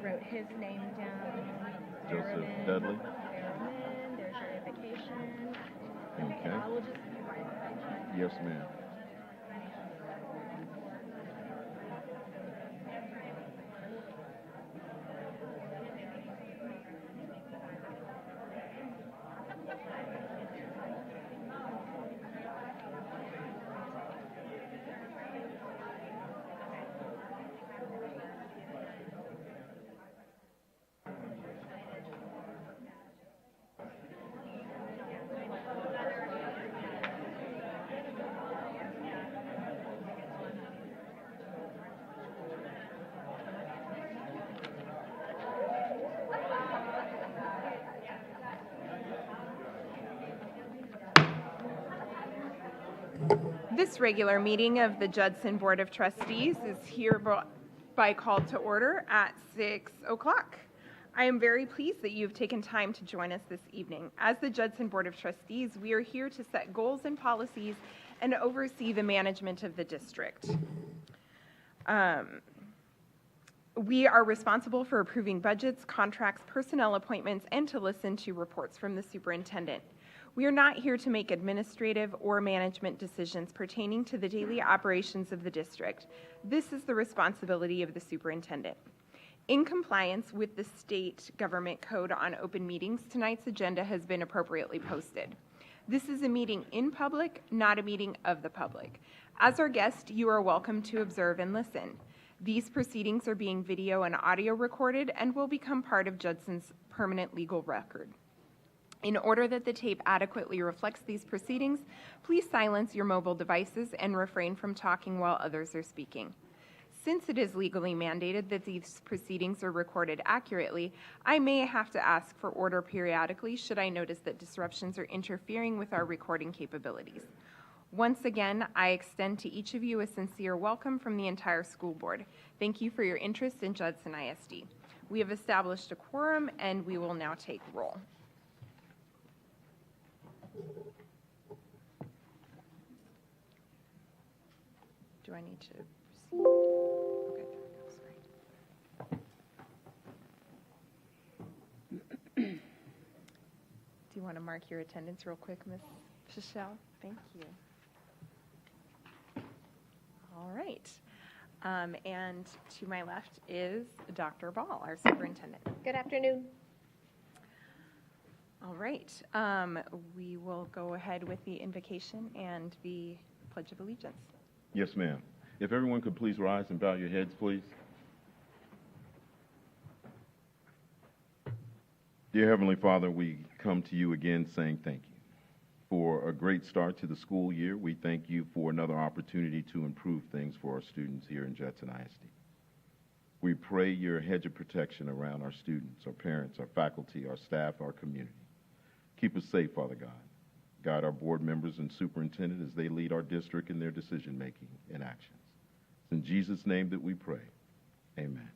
wrote his name down. Joseph Dudley. There's your invocation. Okay. I will just be right behind you. Yes, ma'am. This regular meeting of the Judson Board of Trustees is hereby called to order at 6 o'clock. I am very pleased that you've taken time to join us this evening. As the Judson Board of Trustees, we are here to set goals and policies and oversee the management of the district. We are responsible for approving budgets, contracts, personnel appointments, and to listen to reports from the superintendent. We are not here to make administrative or management decisions pertaining to the daily operations of the district. This is the responsibility of the superintendent. In compliance with the state government code on open meetings, tonight's agenda has been appropriately posted. This is a meeting in public, not a meeting of the public. As our guest, you are welcome to observe and listen. These proceedings are being video and audio recorded and will become part of Judson's permanent legal record. In order that the tape adequately reflects these proceedings, please silence your mobile devices and refrain from talking while others are speaking. Since it is legally mandated that these proceedings are recorded accurately, I may have to ask for order periodically should I notice that disruptions are interfering with our recording capabilities. Once again, I extend to each of you a sincere welcome from the entire school board. Thank you for your interest in Judson ISD. We have established a quorum and we will now take roll. Do I need to proceed? Okay, there we go, sorry. Do you want to mark your attendance real quick, Ms. Fischel? Thank you. All right. And to my left is Dr. Ball, our superintendent. Good afternoon. All right. We will go ahead with the invocation and the Pledge of Allegiance. Yes, ma'am. If everyone could please rise and bow your heads, please. Dear Heavenly Father, we come to you again saying thank you for a great start to the school year. We thank you for another opportunity to improve things for our students here in Judson ISD. We pray your hedge of protection around our students, our parents, our faculty, our staff, our community. Keep us safe, Father God. Guide our board members and superintendent as they lead our district in their decision-making and actions. It's in Jesus' name that we pray. Amen.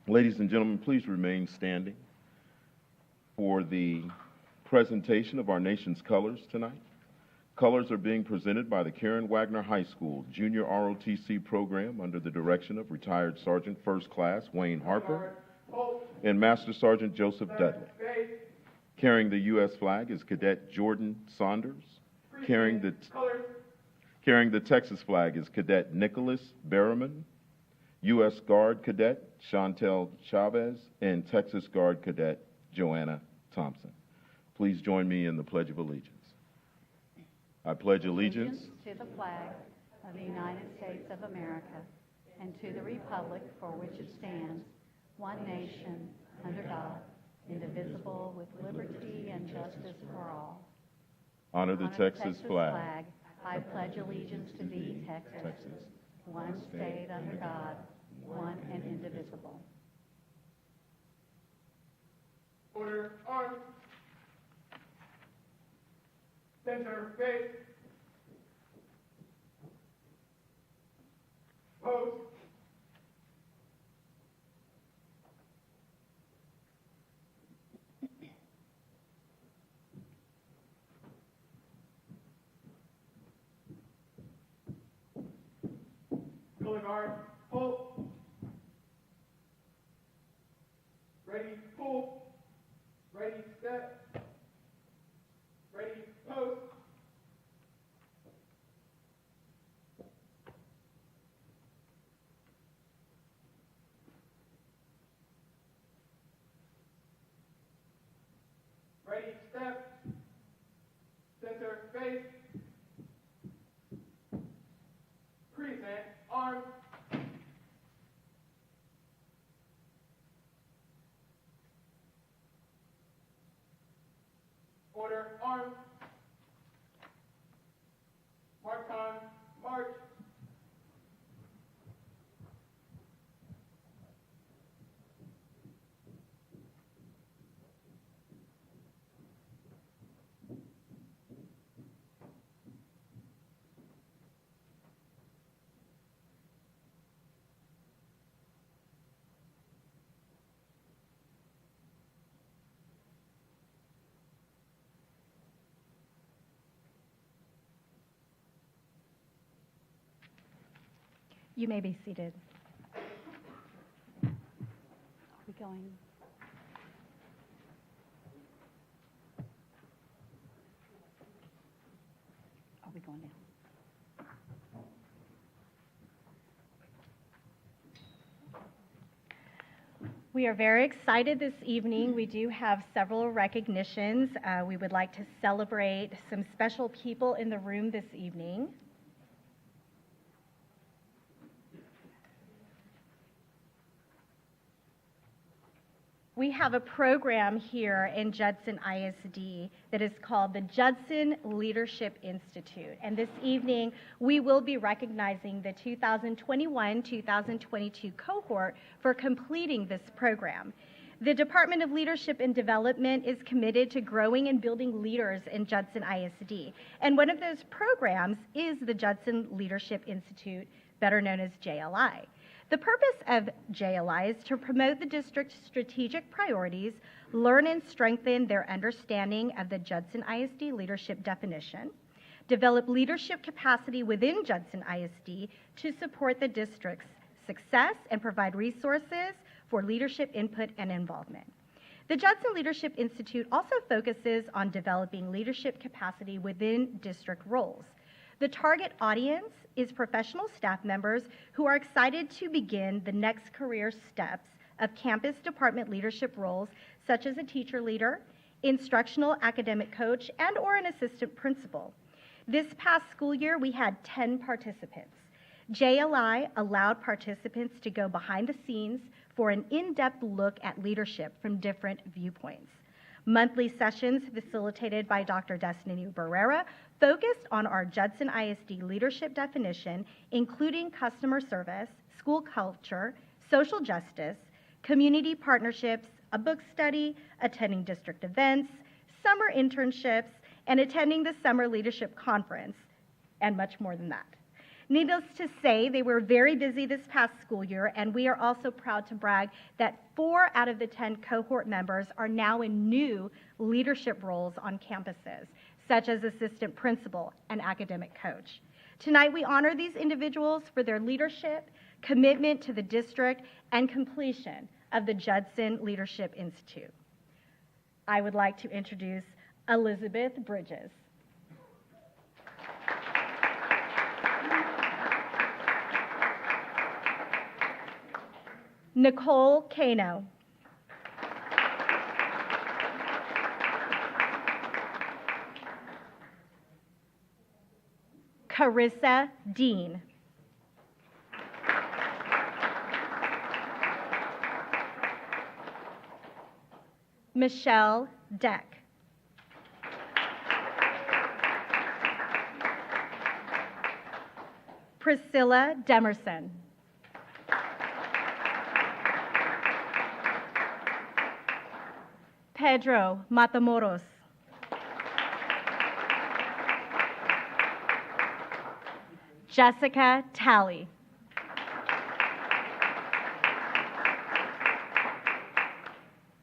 Ladies and gentlemen, please remain standing for the presentation of our nation's colors tonight. Colors are being presented by the Karen Wagner High School Junior ROTC program under the direction of retired Sergeant First Class Wayne Harper and Master Sergeant Joseph Dudley. Carrying the U.S. flag is Cadet Jordan Saunders. Carrying the Texas flag is Cadet Nicholas Berriman, U.S. Guard Cadet Chantel Chavez, and Texas Guard Cadet Joanna Thompson. Please join me in the Pledge of Allegiance. I pledge allegiance to the flag of the United States of America and to the republic for which it stands, one nation, under God, indivisible, with liberty and justice for all. Honor the Texas flag. I pledge allegiance to thee, Texas, one state under God, one and indivisible. Order, arms. Center, face. Pose. Building arms, hold. left. Center, face. Present, arms. Order, arms. Mark time, march. You may be seated. Are we going? Are we going now? We are very excited this evening. We do have several recognitions. We would like to celebrate some special people in the room this evening. We have a program here in Judson ISD that is called the Judson Leadership Institute. And this evening, we will be recognizing the 2021-2022 cohort for completing this program. The Department of Leadership and Development is committed to growing and building leaders in Judson ISD. And one of those programs is the Judson Leadership Institute, better known as JLI. The purpose of JLI is to promote the district's strategic priorities, learn and strengthen their understanding of the Judson ISD leadership definition, develop leadership capacity within Judson ISD to support the district's success, and provide resources for leadership input and involvement. The Judson Leadership Institute also focuses on developing leadership capacity within district roles. The target audience is professional staff members who are excited to begin the next career steps of campus department leadership roles, such as a teacher leader, instructional academic coach, and or an assistant principal. This past school year, we had 10 participants. JLI allowed participants to go behind the scenes for an in-depth look at leadership from different viewpoints. Monthly sessions facilitated by Dr. Destiny Barrera focused on our Judson ISD leadership definition, including customer service, school culture, social justice, community partnerships, a book study, attending district events, summer internships, and attending the Summer Leadership Conference, and much more than that. Needless to say, they were very busy this past school year, and we are also proud to brag that 4 out of the 10 cohort members are now in new leadership roles on campuses, such as assistant principal and academic coach. Tonight, we honor these individuals for their leadership, commitment to the district, and completion of the Judson Leadership Institute. I would like to introduce Elizabeth Bridges. Nicole Cano. Carissa Dean. Michelle Deck. Priscilla Demerson. Pedro Matamoros. Jessica Talley.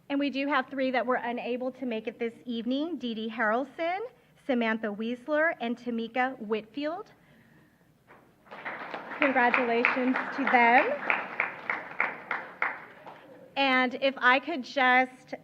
And we do have 3 that were unable to make it this evening: Dee Dee Harrelson, Samantha Weisler, and Tamika Whitfield. Congratulations to them. And if I could just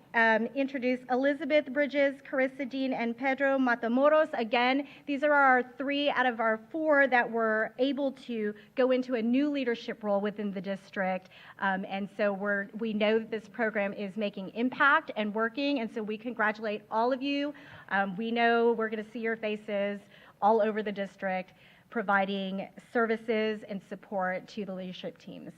introduce Elizabeth Bridges, Carissa Dean, and Pedro Matamoros. Again, these are our 3 out of our 4 that were able to go into a new leadership role within the district. And so we know that this program is making impact and working, and so we congratulate all of you. We know we're going to see your faces all over the district, providing services and support to the leadership teams.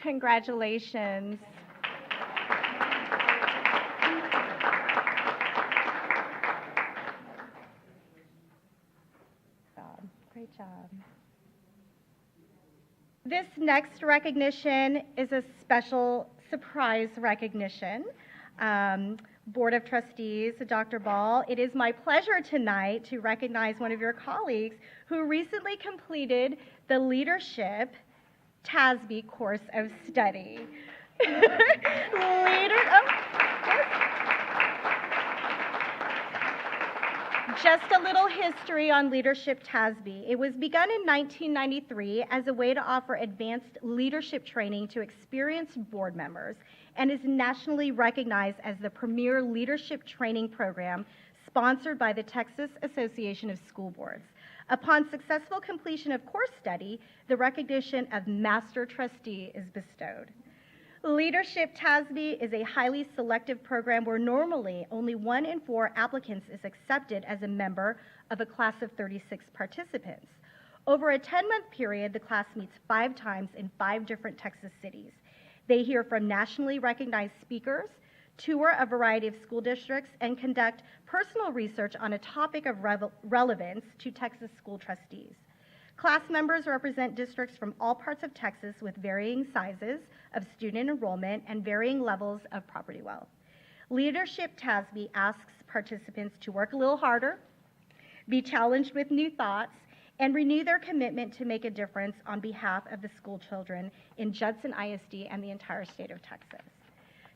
Congratulations. Great job. This next recognition is a special surprise recognition. Board of Trustees, Dr. Ball, it is my pleasure tonight to recognize one of your colleagues who recently completed the Leadership TASBY course of study. Just a little history on Leadership TASBY. It was begun in 1993 as a way to offer advanced leadership training to experienced board members and is nationally recognized as the premier leadership training program sponsored by the Texas Association of School Boards. Upon successful completion of course study, the recognition of Master Trustee is bestowed. Leadership TASBY is a highly selective program where normally only 1 in 4 applicants is accepted as a member of a class of 36 participants. Over a 10-month period, the class meets 5 times in 5 different Texas cities. They hear from nationally recognized speakers, tour a variety of school districts, and conduct personal research on a topic of relevance to Texas school trustees. Class members represent districts from all parts of Texas with varying sizes of student enrollment and varying levels of property wealth. Leadership TASBY asks participants to work a little harder, be challenged with new thoughts, and renew their commitment to make a difference on behalf of the school children in Judson ISD and the entire state of Texas.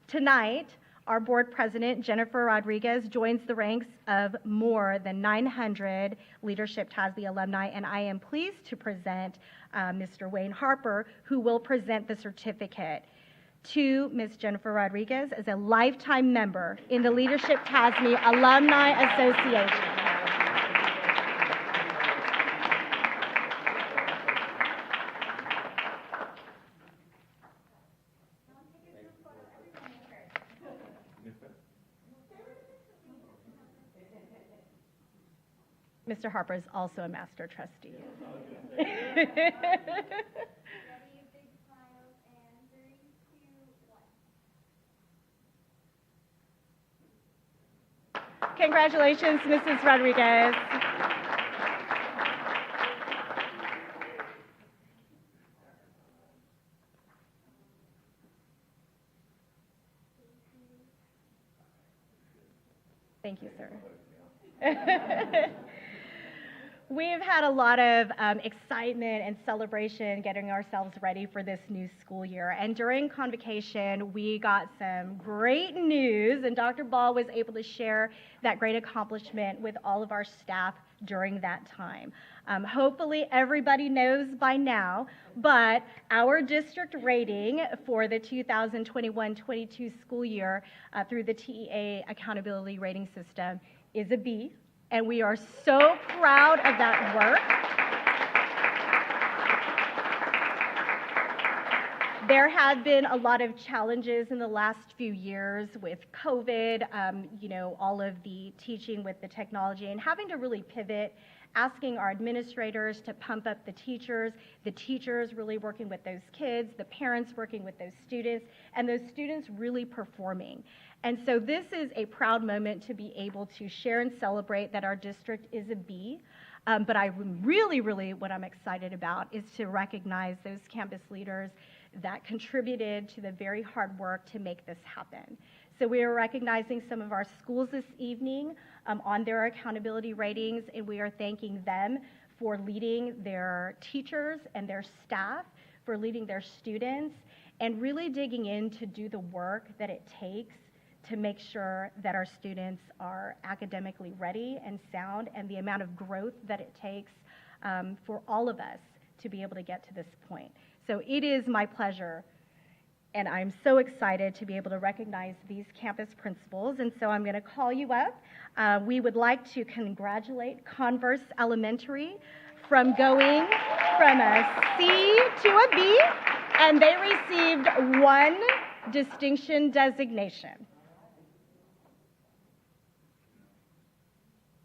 Tonight, our board president, Jennifer Rodriguez, joins the ranks of more than 900 Leadership TASBY alumni, and I am pleased to present Mr. Wayne Harper, who will present the certificate to Ms. Jennifer Rodriguez as a lifetime member in the Leadership TASBY Alumni Association. Mr. Harper is also a master trustee. Congratulations, Mrs. Rodriguez. Thank you, sir. We've had a lot of excitement and celebration getting ourselves ready for this new school year. And during convocation, we got some great news, and Dr. Ball was able to share that great accomplishment with all of our staff during that time. Hopefully everybody knows by now, but our district rating for the 2021-22 school year through the TEA accountability rating system is a B. And we are so proud of that work. There have been a lot of challenges in the last few years with COVID, all of the teaching with the technology and having to really pivot, asking our administrators to pump up the teachers really working with those kids, the parents working with those students, and those students really performing. And so this is a proud moment to be able to share and celebrate that our district is a B. But what I'm excited about is to recognize those campus leaders that contributed to the very hard work to make this happen. So we are recognizing some of our schools this evening on their accountability ratings, and we are thanking them for leading their teachers and their staff, for leading their students, and really digging in to do the work that it takes to make sure that our students are academically ready and sound, and the amount of growth that it takes for all of us to be able to get to this point. So it is my pleasure, and I'm so excited to be able to recognize these campus principals, and so I'm going to call you up. We would like to congratulate Converse Elementary from going from a C to a B, and they received 1 distinction designation.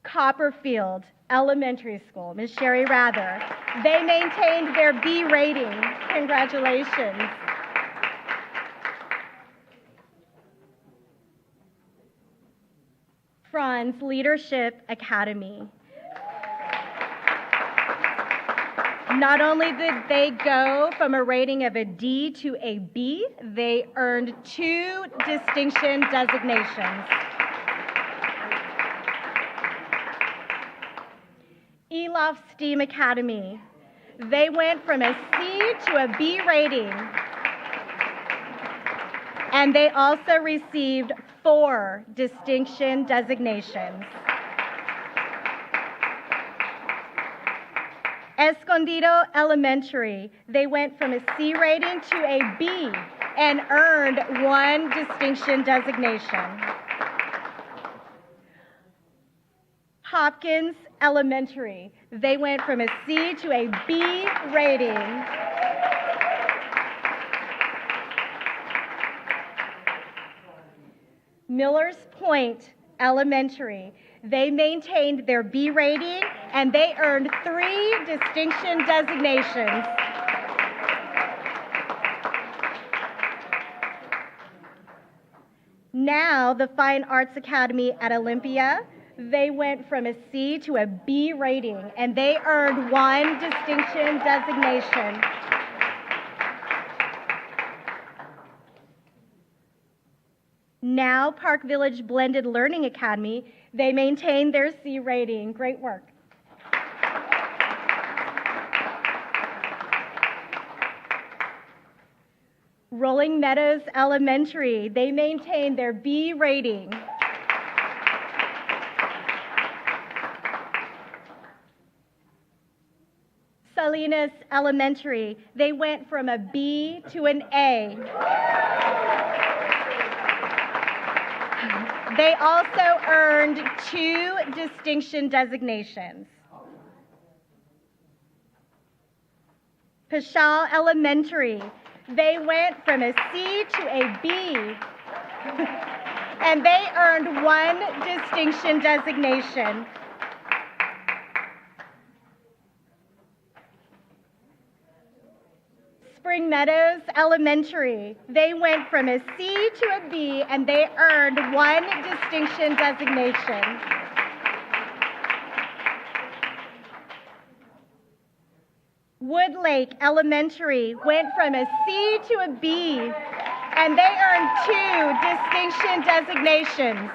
Copperfield Elementary School, Ms. Sherry Rather, they maintained their B rating. Congratulations. Franz Leadership Academy. Not only did they go from a rating of a D to a B, they earned 2 distinction designations. Elof STEAM Academy. They went from a C to a B rating, and they also received 4 distinction designations. Escondido Elementary. They went from a C rating to a B and earned 1 distinction designation. Hopkins Elementary. They went from a C to a B rating. Millers Point Elementary. They maintained their B rating and they earned 3 distinction designations. Now, the Fine Arts Academy at Olympia. They went from a C to a B rating, and they earned 1 distinction designation. Now, Park Village Blended Learning Academy, they maintained their C rating. Great work. Rolling Meadows Elementary, they maintained their B rating. Salinas Elementary, they went from a B to an A. They also earned 2 distinction designations. Paschal Elementary, they went from a C to a B, and they earned 1 distinction designation. Spring Meadows Elementary, they went from a C to a B, and they earned 1 distinction designation. Woodlake Elementary went from a C to a B, and they earned 2 distinction designations.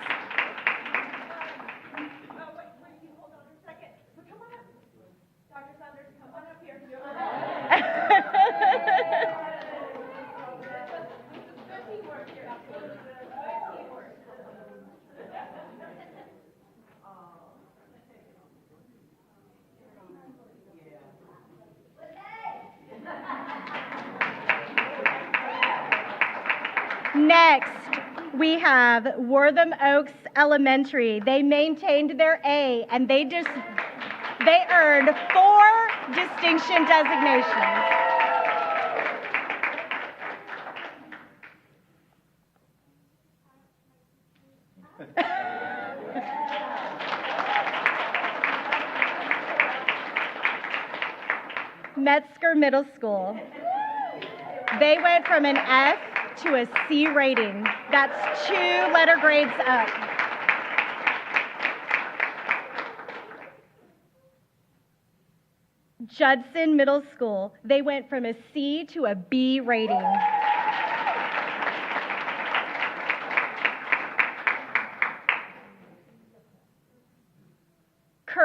Next, we have Wortham Oaks Elementary. They maintained their A, and they earned 4 distinction designations. Metzger Middle School. They went from an F to a C rating. That's 2 letter grades up. Judson Middle School. They went from a C to a B rating.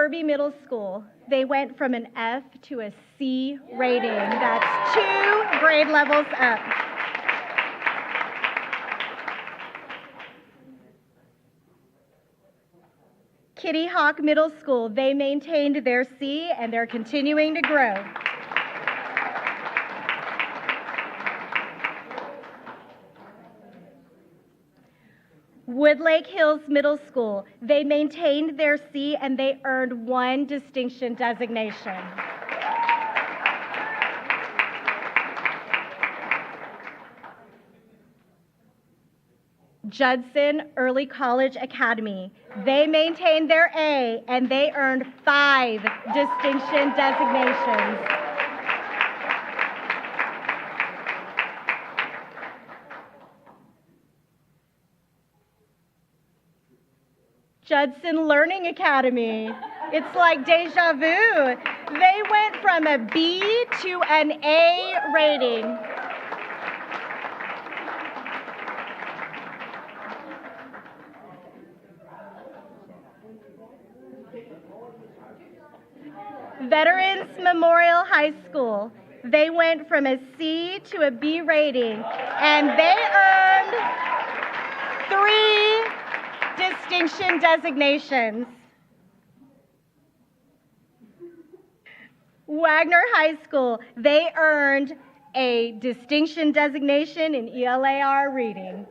Irby Middle School, they went from an F to a C rating. That's 2 grade levels up. Kitty Hawk Middle School, they maintained their C and they're continuing to grow. Woodlake Hills Middle School, they maintained their C and they earned 1 distinction designation. Judson Early College Academy, they maintained their A and they earned 5 distinction designations. Judson Learning Academy. It's like deja vu. They went from a B to an A rating. Veterans Memorial High School. They went from a C to a B rating, and they earned 3 distinction designations. Wagner High School, they earned a distinction designation in ELAR reading.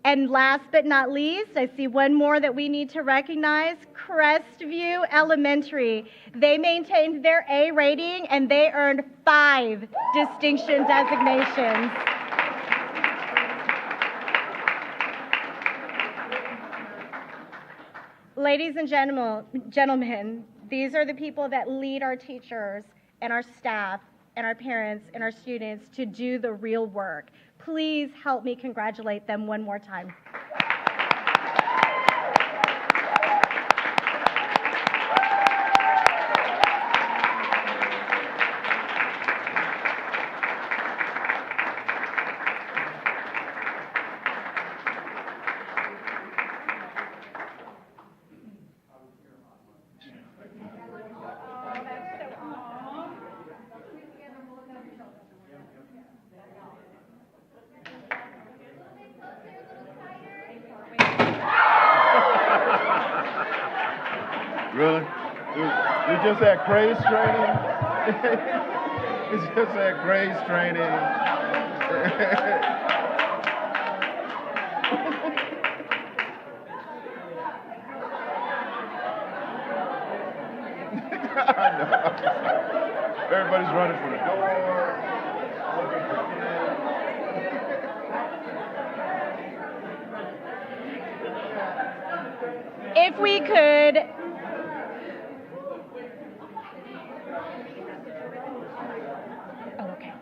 And last but not least, I see one more that we need to recognize, Crestview Elementary. They maintained their A rating and they earned 5 distinction designations. Ladies and gentlemen, these are the people that lead our teachers and our staff and our parents and our students to do the real work. Please help me congratulate them one more time. Really? We just had craze training? We just had craze training. I know. Everybody's running for the door. Looking for kids. If we could, oh, okay.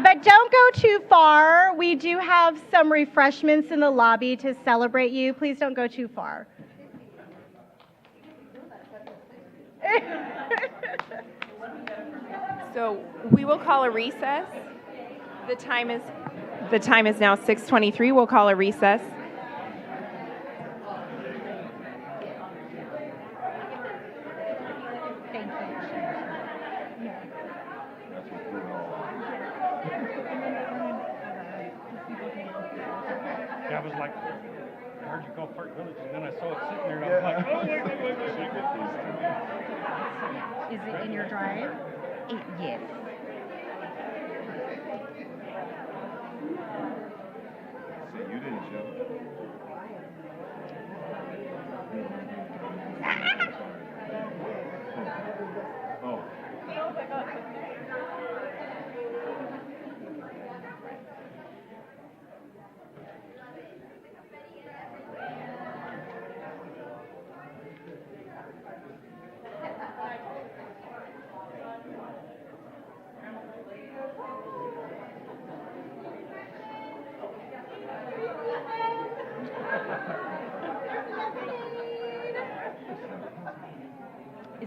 But don't go too far. We do have some refreshments in the lobby to celebrate you. Please don't go too far. So we will call a recess. The time is now 6:23. We'll call a recess. I was like, I heard you call Park Village, and then I saw it sitting there, and I was like, oh, wait. Is it in your drive? Yes. See, you didn't show. Oh.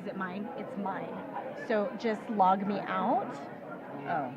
is it mine? It's mine. So just log me out. Oh.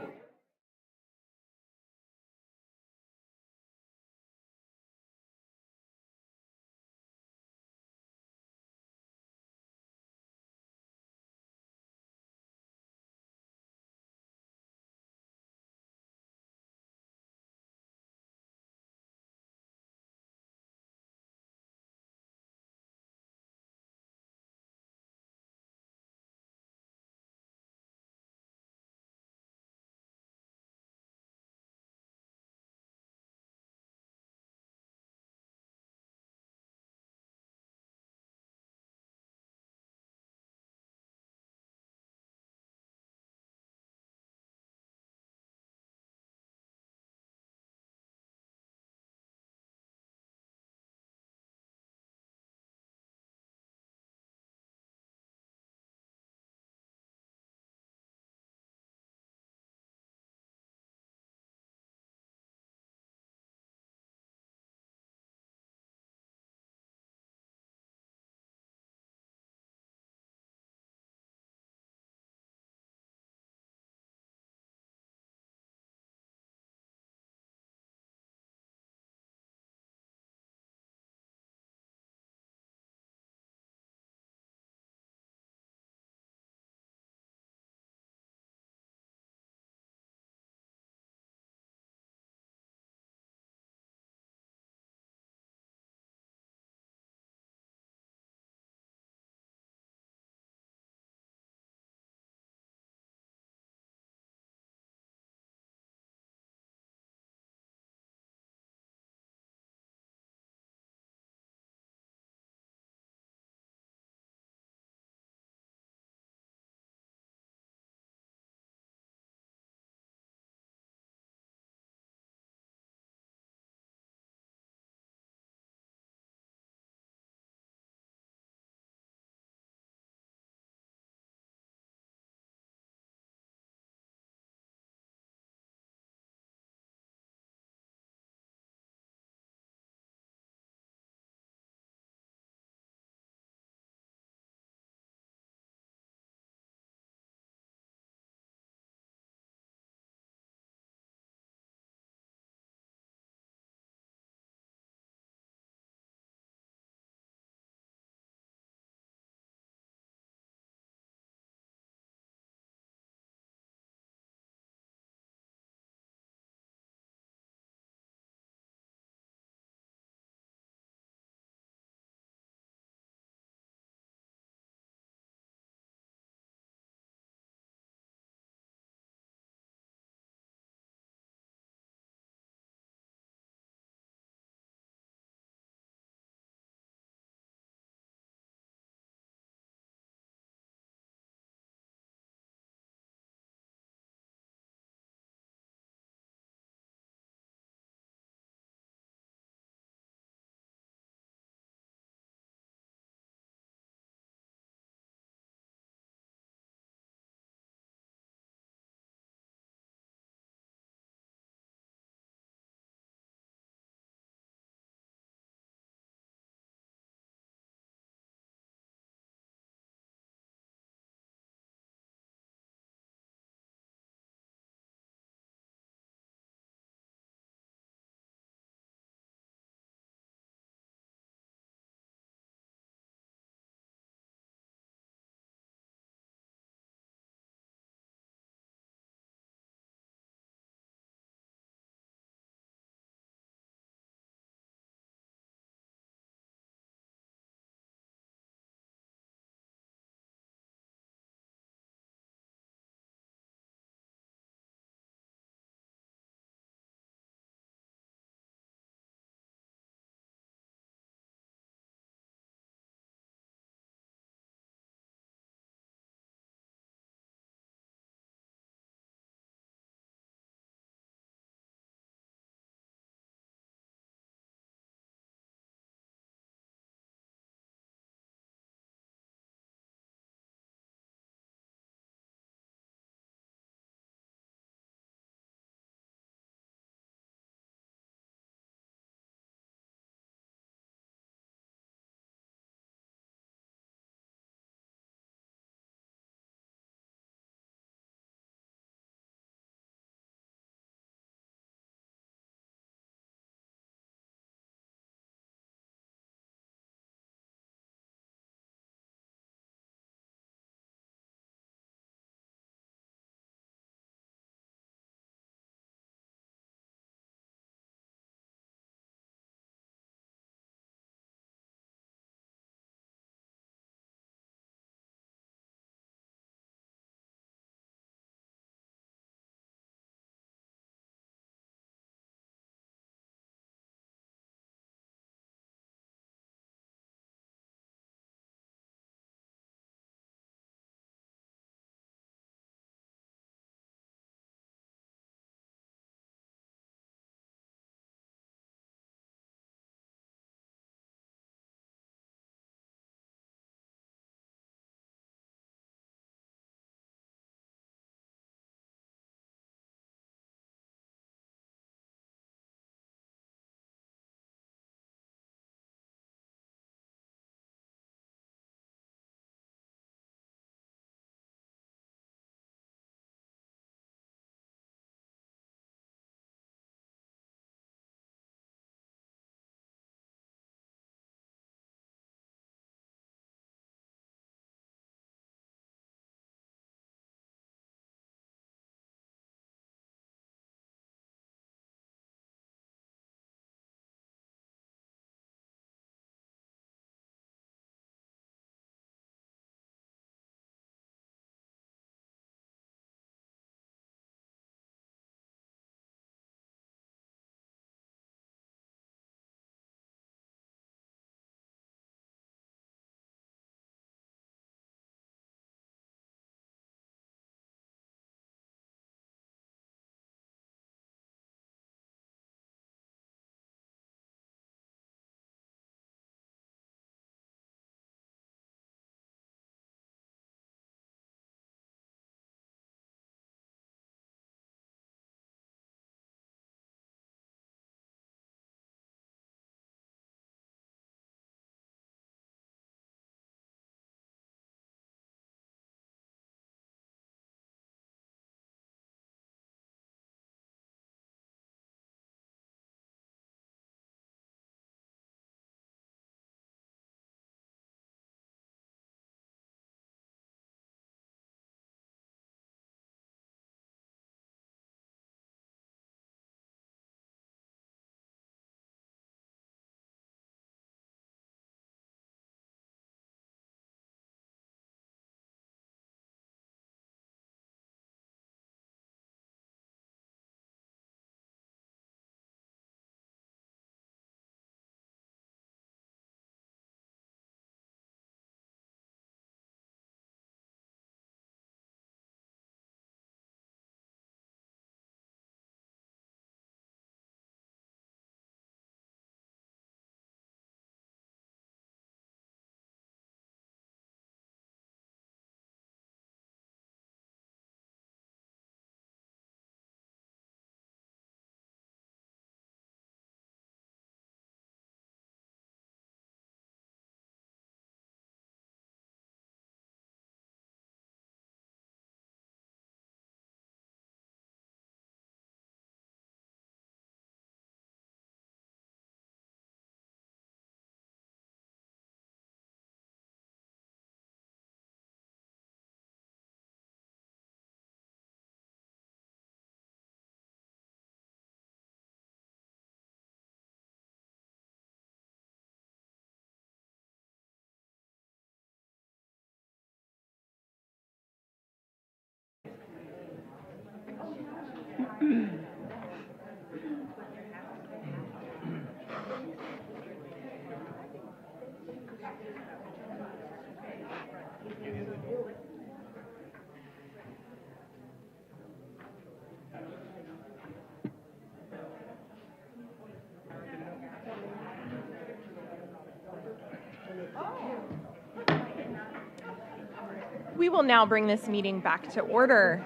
We will now bring this meeting back to order.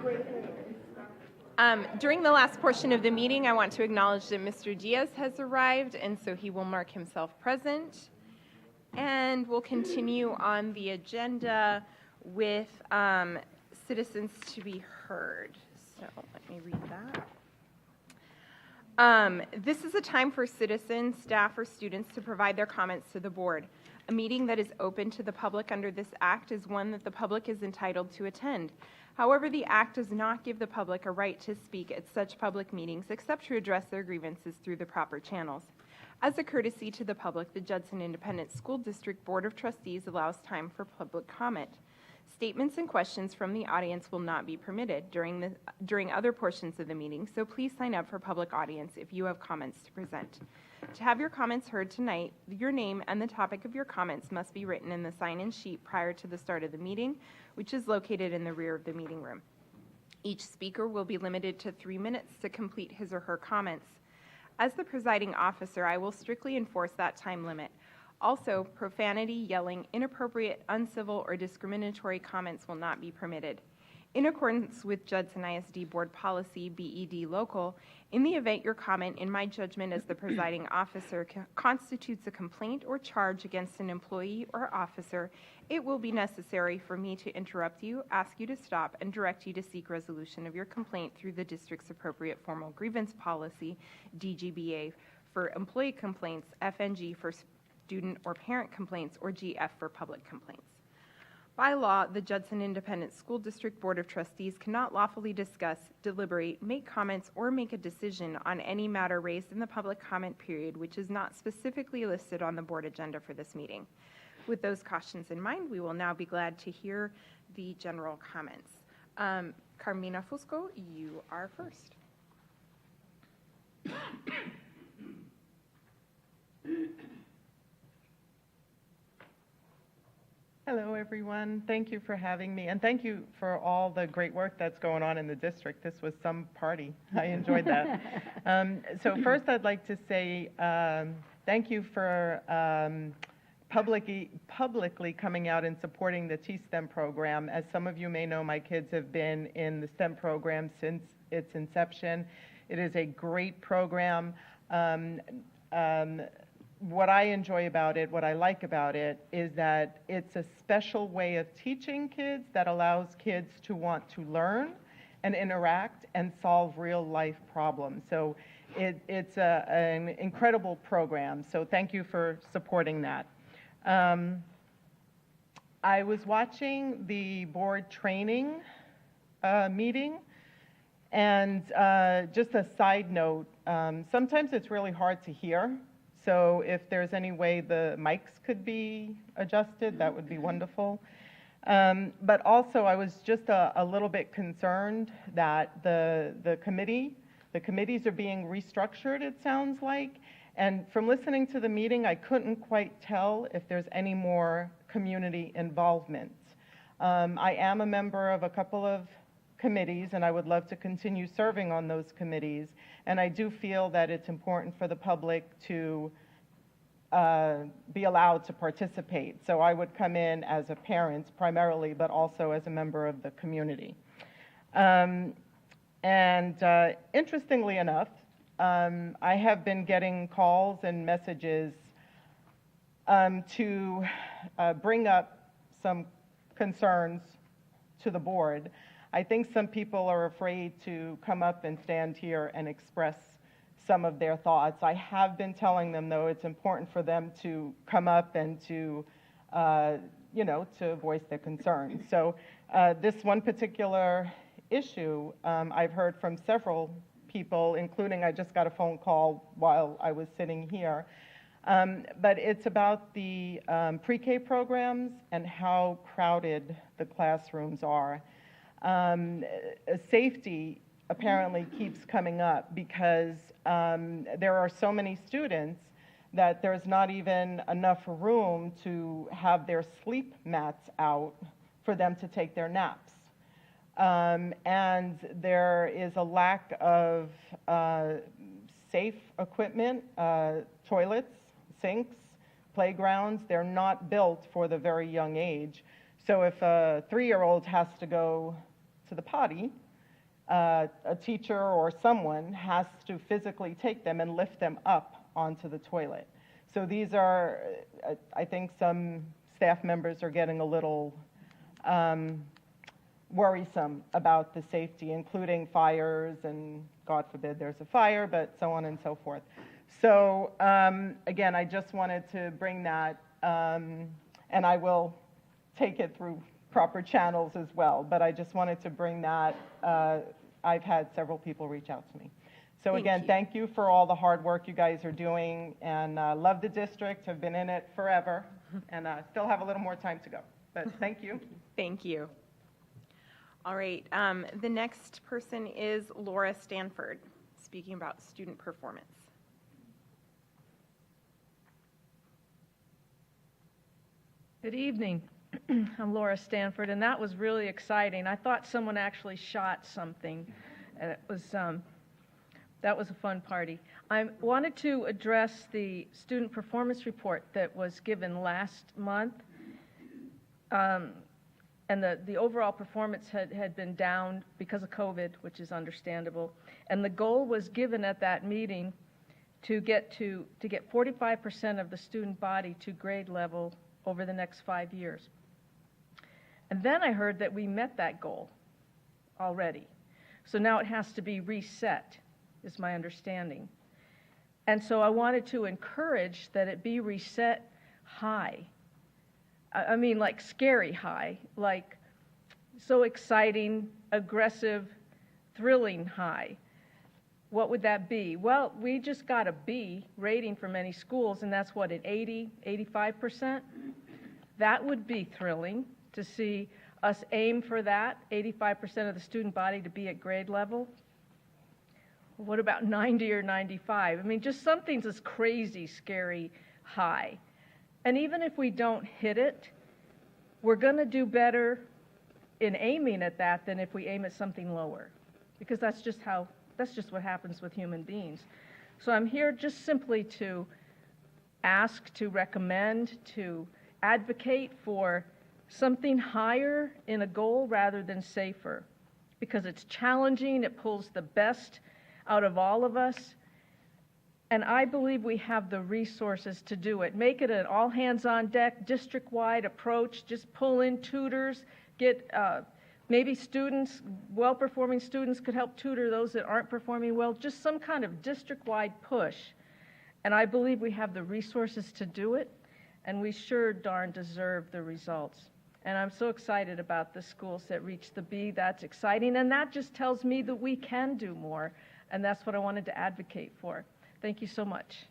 During the last portion of the meeting, I want to acknowledge that Mr. Diaz has arrived, and so he will mark himself present. And we'll continue on the agenda with citizens to be heard. So let me read that. This is a time for citizens, staff, or students to provide their comments to the board. A meeting that is open to the public under this act is one that the public is entitled to attend. However, the act does not give the public a right to speak at such public meetings except to address their grievances through the proper channels. As a courtesy to the public, the Judson Independent School District Board of Trustees allows time for public comment. Statements and questions from the audience will not be permitted during other portions of the meeting, so please sign up for public audience if you have comments to present. To have your comments heard tonight, your name and the topic of your comments must be written in the sign-in sheet prior to the start of the meeting, which is located in the rear of the meeting room. Each speaker will be limited to 3 minutes to complete his or her comments. As the presiding officer, I will strictly enforce that time limit. Also, profanity, yelling, inappropriate, uncivil, or discriminatory comments will not be permitted. In accordance with Judson ISD Board Policy BED Local, in the event your comment, in my judgment as the presiding officer, constitutes a complaint or charge against an employee or officer, it will be necessary for me to interrupt you, ask you to stop, and direct you to seek resolution of your complaint through the district's appropriate formal grievance policy, DGBA, for employee complaints, FNG for student or parent complaints, or GF for public complaints. By law, the Judson Independent School District Board of Trustees cannot lawfully discuss, deliberate, make comments, or make a decision on any matter raised in the public comment period which is not specifically listed on the board agenda for this meeting. With those cautions in mind, we will now be glad to hear the general comments. Carmina Fusco, you are first. Hello, everyone. Thank you for having me, and thank you for all the great work that's going on in the district. This was some party. I enjoyed that. So first, I'd like to say thank you for publicly coming out and supporting the T-STEM program. As some of you may know, my kids have been in the STEM program since its inception. It is a great program. What I enjoy about it, what I like about it, is that it's a special way of teaching kids that allows kids to want to learn and interact and solve real life problems. So it's an incredible program. So thank you for supporting that. I was watching the board training meeting, and just a side note, sometimes it's really hard to hear. So if there's any way the mics could be adjusted, that would be wonderful. But also, I was just a little bit concerned that the committees are being restructured, it sounds like. And from listening to the meeting, I couldn't quite tell if there's any more community involvement. I am a member of a couple of committees, and I would love to continue serving on those committees. And I do feel that it's important for the public to be allowed to participate. So I would come in as a parent primarily, but also as a member of the community. Interestingly enough, I have been getting calls and messages to bring up some concerns to the board. I think some people are afraid to come up and stand here and express some of their thoughts. I have been telling them, though, it's important for them to come up and to, to voice their concerns. So this one particular issue, I've heard from several people, including I just got a phone call while I was sitting here. But it's about the pre-K programs and how crowded the classrooms are. Safety apparently keeps coming up because there are so many students that there's not even enough room to have their sleep mats out for them to take their naps. And there is a lack of safe equipment, toilets, sinks, playgrounds. They're not built for the very young age. So if a 3-year-old has to go to the potty, a teacher or someone has to physically take them and lift them up onto the toilet. So these are, I think some staff members are getting a little worrisome about the safety, including fires, and God forbid there's a fire, but so on and so forth. So again, I just wanted to bring that, and I will take it through proper channels as well, but I just wanted to bring that. I've had several people reach out to me. So again, thank you for all the hard work you guys are doing, and love the district, have been in it forever, and still have a little more time to go. But thank you. Thank you. All right, the next person is Laura Stanford, speaking about student performance. Good evening. I'm Laura Stanford, and that was really exciting. I thought someone actually shot something, and that was a fun party. I wanted to address the student performance report that was given last month. And the overall performance had been down because of COVID, which is understandable. And the goal was given at that meeting to get 45% of the student body to grade level over the next 5 years. And then I heard that we met that goal already. So now it has to be reset, is my understanding. And so I wanted to encourage that it be reset high. I mean, like scary high, like so exciting, aggressive, thrilling high. What would that be? Well, we just got a B rating for many schools, and that's what, at 80, 85%? That would be thrilling to see us aim for that, 85% of the student body to be at grade level. What about 90 or 95? I mean, just something's this crazy, scary high. And even if we don't hit it, we're going to do better in aiming at that than if we aim at something lower, because that's just what happens with human beings. So I'm here just simply to ask, to recommend, to advocate for something higher in a goal rather than safer, because it's challenging, it pulls the best out of all of us, and I believe we have the resources to do it. Make it an all-hands-on-deck, district-wide approach. Just pull in tutors, get maybe students, well-performing students could help tutor those that aren't performing well, just some kind of district-wide push. And I believe we have the resources to do it, and we sure darn deserve the results. And I'm so excited about the schools that reached the B. That's exciting, and that just tells me that we can do more, and that's what I wanted to advocate for. Thank you so much.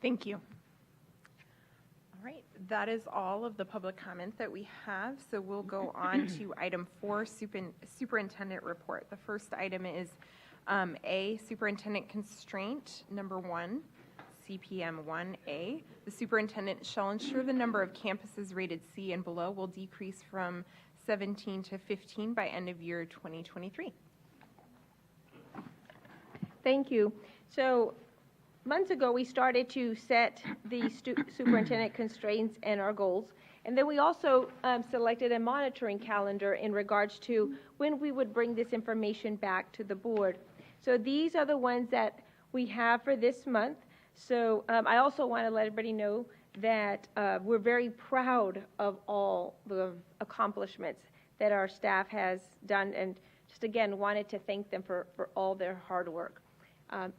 Thank you. All right, that is all of the public comment that we have, so we'll go on to item 4, Superintendent Report. The first item is A, Superintendent Constraint, number 1, CPM 1A. The superintendent shall ensure the number of campuses rated C and below will decrease from 17 to 15 by end of year 2023. Thank you. So months ago, we started to set the superintendent constraints and our goals. And then we also selected a monitoring calendar in regards to when we would bring this information back to the board. So these are the ones that we have for this month. So I also want to let everybody know that we're very proud of all the accomplishments that our staff has done, and just again wanted to thank them for all their hard work.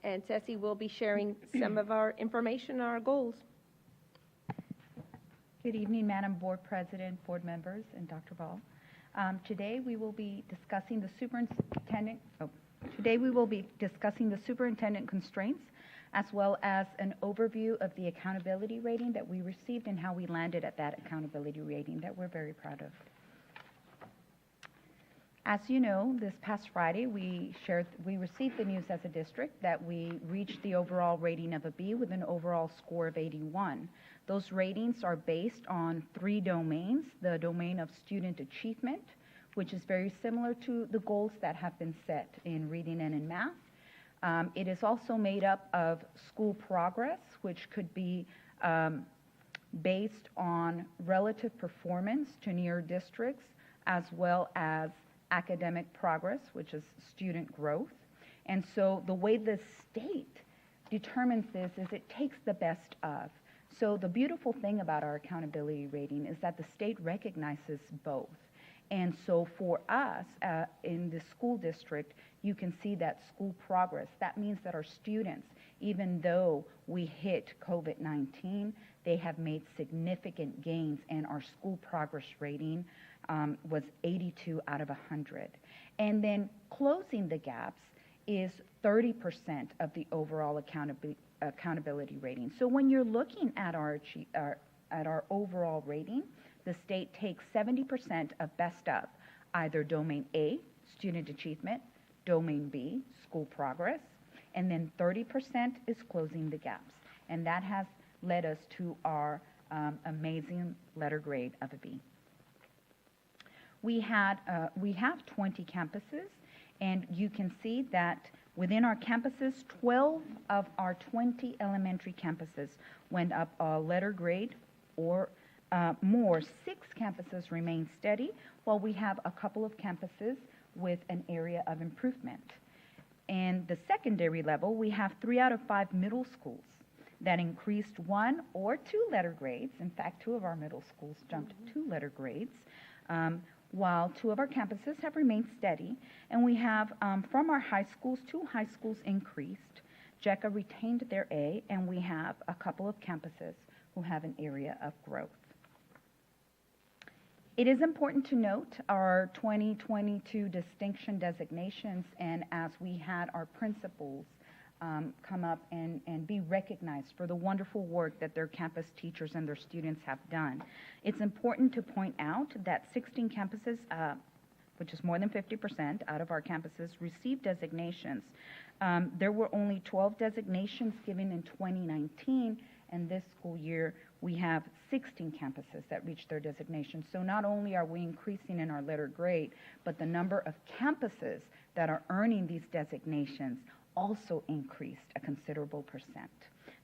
And Ceci will be sharing some of our information, our goals. Good evening, Madam Board President, board members, and Dr. Ball. Today we will be discussing the superintendent constraints, as well as an overview of the accountability rating that we received and how we landed at that accountability rating that we're very proud of. As you know, this past Friday, we received the news as a district that we reached the overall rating of a B with an overall score of 81. Those ratings are based on 3 domains: the domain of student achievement, which is very similar to the goals that have been set in reading and in math. It is also made up of school progress, which could be based on relative performance to near districts, as well as academic progress, which is student growth. And so the way the state determines this is it takes the best of. So the beautiful thing about our accountability rating is that the state recognizes both. And so for us in the school district, you can see that school progress. That means that our students, even though we hit COVID-19, they have made significant gains, and our school progress rating was 82 out of 100. And then closing the gaps is 30% of the overall accountability rating. So when you're looking at our overall rating, the state takes 70% of best of, either domain A, student achievement, domain B, school progress, and then 30% is closing the gaps. And that has led us to our amazing letter grade of a B. We have 20 campuses, and you can see that within our campuses, 12 of our 20 elementary campuses went up a letter grade or more. 6 campuses remain steady, while we have a couple of campuses with an area of improvement. And the secondary level, we have 3 out of 5 middle schools that increased 1 or 2 letter grades. In fact, 2 of our middle schools jumped 2 letter grades, while 2 of our campuses have remained steady. And we have, from our high schools, 2 high schools increased. JECA retained their A, and we have a couple of campuses who have an area of growth. It is important to note our 2022 distinction designations, and as we had our principals come up and be recognized for the wonderful work that their campus teachers and their students have done. It's important to point out that 16 campuses, which is more than 50% out of our campuses, received designations. There were only 12 designations given in 2019, and this school year we have 16 campuses that reached their designation. So not only are we increasing in our letter grade, but the number of campuses that are earning these designations also increased a considerable percent.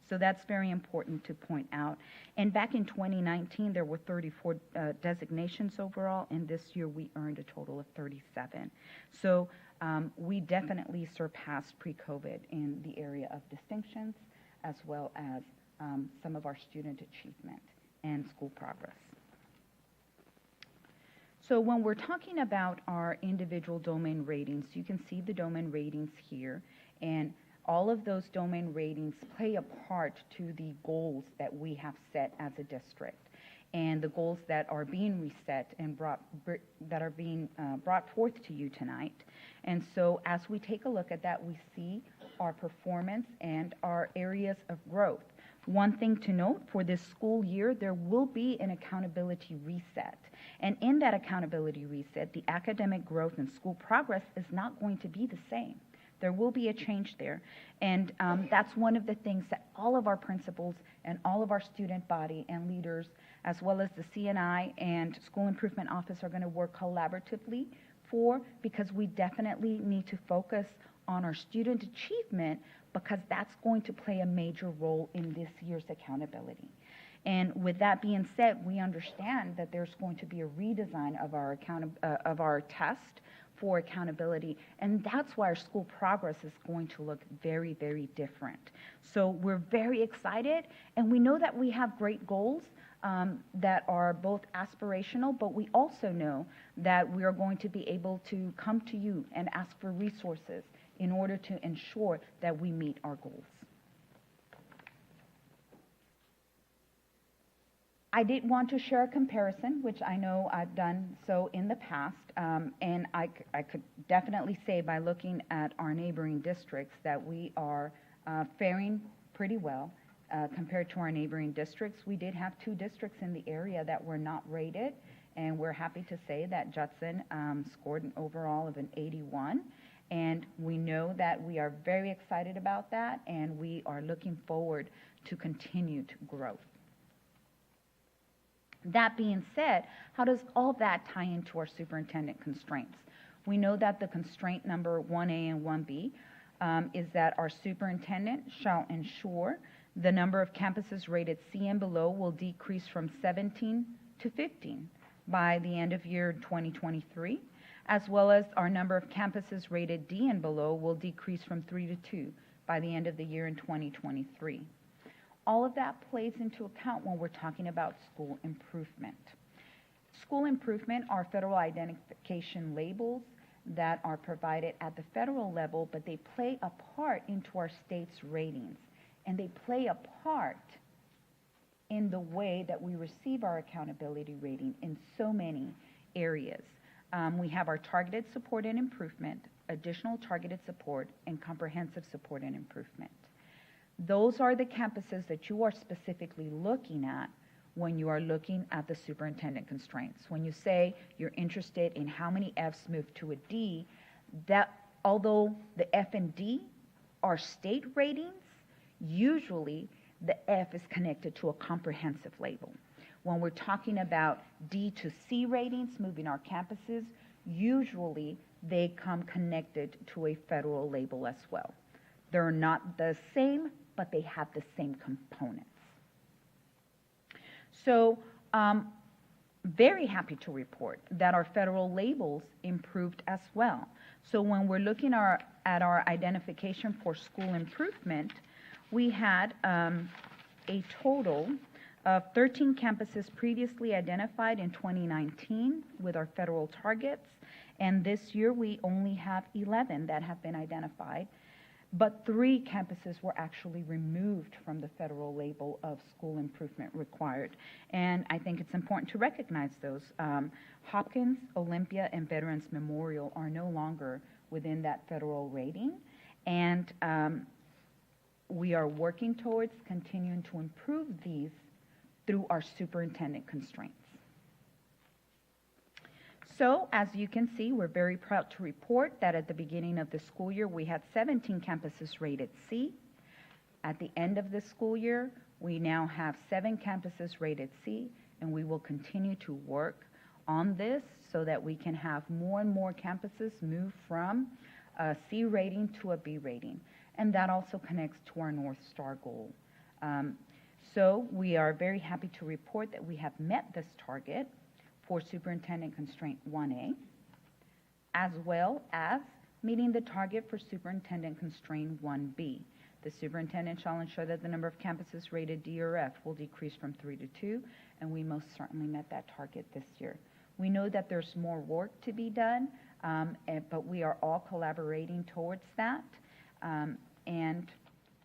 So that's very important to point out. And back in 2019, there were 34 designations overall, and this year we earned a total of 37. So we definitely surpassed pre-COVID in the area of distinctions, as well as some of our student achievement and school progress. So when we're talking about our individual domain ratings, you can see the domain ratings here, and all of those domain ratings play a part to the goals that we have set as a district, and the goals that are being reset and brought forth to you tonight. And so as we take a look at that, we see our performance and our areas of growth. One thing to note, for this school year, there will be an accountability reset. And in that accountability reset, the academic growth and school progress is not going to be the same. There will be a change there. And that's one of the things that all of our principals and all of our student body and leaders, as well as the CNI and School Improvement Office, are going to work collaboratively for, because we definitely need to focus on our student achievement, because that's going to play a major role in this year's accountability. And with that being said, we understand that there's going to be a redesign of our test for accountability, and that's why our school progress is going to look very, very different. So we're very excited, and we know that we have great goals that are both aspirational, but we also know that we are going to be able to come to you and ask for resources in order to ensure that we meet our goals. I did want to share a comparison, which I know I've done so in the past, and I could definitely say by looking at our neighboring districts that we are faring pretty well compared to our neighboring districts. We did have 2 districts in the area that were not rated, And we're happy to say that Judson scored an overall of an 81. And we know that we are very excited about that, and we are looking forward to continued growth. That being said, how does all that tie into our superintendent constraints? We know that the constraint number 1A and 1B is that our superintendent shall ensure the number of campuses rated C and below will decrease from 17 to 15 by the end of year 2023, as well as our number of campuses rated D and below will decrease from 3 to 2 by the end of the year in 2023. All of that plays into account when we're talking about school improvement. School improvement are federal identification labels that are provided at the federal level, but they play a part into our state's ratings, and they play a part in the way that we receive our accountability rating in so many areas. We have our targeted support and improvement, additional targeted support, and comprehensive support and improvement. Those are the campuses that you are specifically looking at when you are looking at the superintendent constraints. When you say you're interested in how many Fs move to a D, that although the F and D are state ratings, usually the F is connected to a comprehensive label. When we're talking about D to C ratings moving our campuses, usually they come connected to a federal label as well. They're not the same, but they have the same components. So, very happy to report that our federal labels improved as well. So when we're looking at our identification for school improvement, we had a total of 13 campuses previously identified in 2019 with our federal targets, and this year we only have 11 that have been identified. But 3 campuses were actually removed from the federal label of school improvement required. And I think it's important to recognize those. Hopkins, Olympia, and Veterans Memorial are no longer within that federal rating. And we are working towards continuing to improve these through our superintendent constraints. So, as you can see, we're very proud to report that at the beginning of the school year, we had 17 campuses rated C. At the end of this school year, we now have 7 campuses rated C, and we will continue to work on this so that we can have more and more campuses move from a C rating to a B rating. And that also connects to our North Star goal. So we are very happy to report that we have met this target for Superintendent Constraint 1A, as well as meeting the target for Superintendent Constraint 1B. The superintendent shall ensure that the number of campuses rated D or F will decrease from 3 to 2, and we most certainly met that target this year. We know that there's more work to be done, but we are all collaborating towards that, and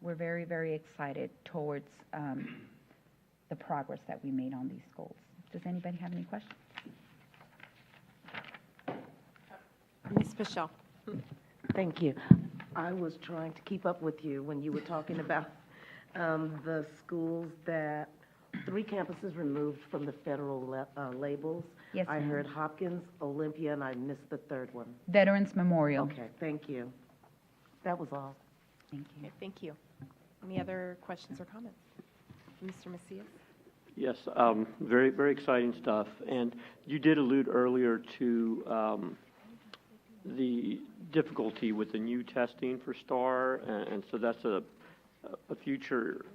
we're very, very excited towards the progress that we made on these goals. Does anybody have any questions? Ms. Pichelle. Thank you. I was trying to keep up with you when you were talking about the schools that 3 campuses removed from the federal labels. Yes, I ma'am. heard Hopkins, Olympia, and I missed the third one. Veterans Memorial. Okay, thank you. That was all. Thank you. Okay, thank you. Any other questions or comments? Mr. Macias? Yes, very, very exciting stuff. And you did allude earlier to the difficulty with the new testing for STAR, and so that's a future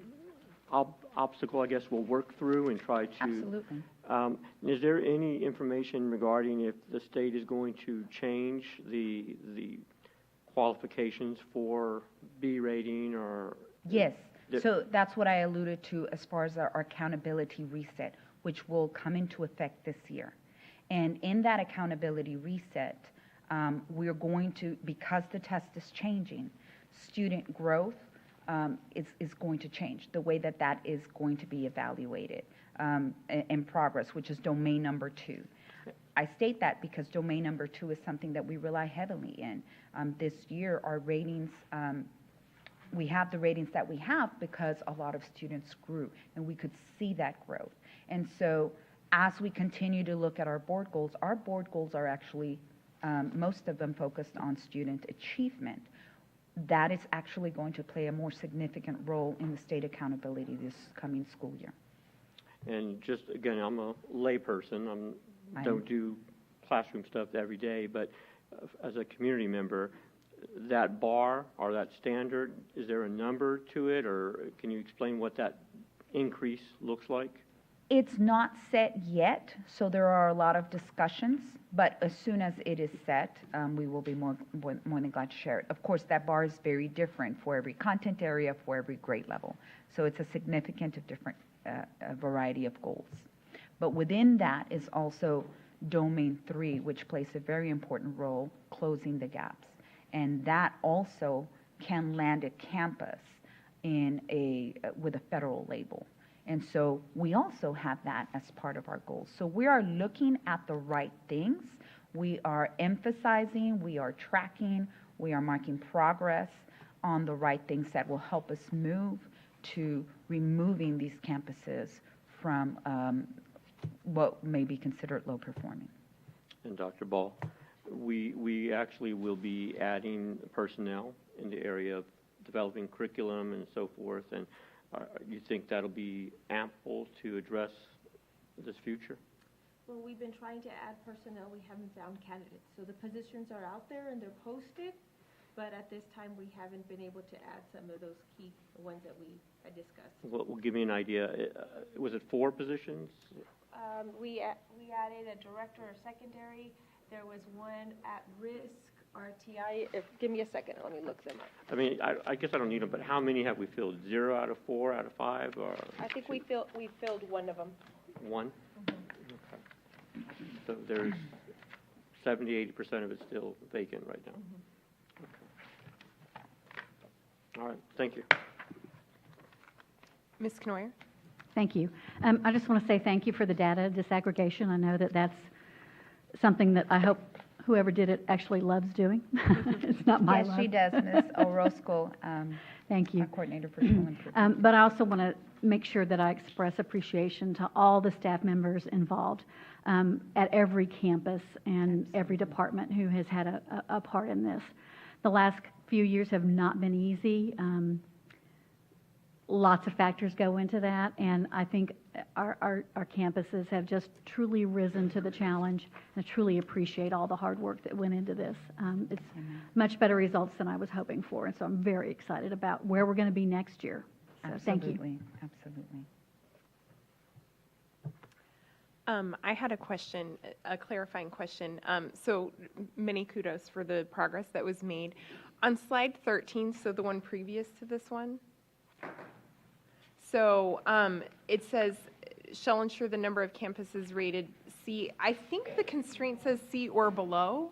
obstacle, I guess, we'll work through and try to. Absolutely. Is there any information regarding if the state is going to change the qualifications for B rating or? Yes. So that's what I alluded to as far as our accountability reset, which will come into effect this year. And in that accountability reset, we're going to, because the test is changing, student growth is going to change, the way that that is going to be evaluated in progress, which is domain number 2. I state that because domain number 2 is something that we rely heavily in. This year, our ratings, we have the ratings that we have because a lot of students grew, and we could see that growth. And so as we continue to look at our board goals are actually, most of them focused on student achievement. That is actually going to play a more significant role in the state accountability this coming school year. And just, again, I'm a layperson. Don't do classroom stuff every day, but as a community member, that bar or that standard, is there a number to it, or can you explain what that increase looks like? It's not set yet, so there are a lot of discussions, but as soon as it is set, we will be more than glad to share it. Of course, that bar is very different for every content area, for every grade level, so it's a significant different a variety of goals. But within that is also Domain 3, which plays a very important role, closing the gaps. And that also can land a campus in with a federal label. And so we also have that as part of our goals. So we are looking at the right things. We are emphasizing, we are tracking, we are marking progress on the right things that will help us move to removing these campuses from what may be considered low performing. And Dr. Ball, we actually will be adding personnel in the area of developing curriculum and so forth, and you think that'll be ample to address this future? Well, we've been trying to add personnel. We haven't found candidates. So the positions are out there and they're posted, but at this time we haven't been able to add some of those key ones that we had discussed. Well, give me an idea. Was it 4 positions? We added a director of secondary. There was one at risk, RTI. Give me a second. Let me look them up. I mean, I guess I don't need them, but how many have we filled? 0 out of 4 out of 5? Or I think we filled one of them. 1? Okay. So there's 70-80% of it still vacant right now. Okay. All right. Thank you. Ms. Knoyer? Thank you. I just want to say thank you for the data disaggregation. I know that that's something that I hope whoever did it actually loves doing. It's not my love. Yes, she does, Ms. Orozco. Thank you. Our coordinator for school improvement. But I also want to make sure that I express appreciation to all the staff members involved at every campus and every department who has had a part in this. The last few years have not been easy. Lots of factors go into that, and I think our campuses have just truly risen to the challenge, and I truly appreciate all the hard work that went into this. It's much better results than I was hoping for, and so I'm very excited about where we're going to be next year. So thank you. Absolutely. I had a question, a clarifying question. So many kudos for the progress that was made. On slide 13, so the one previous to this one, so it says, shall ensure the number of campuses rated C. I think the constraint says C or below.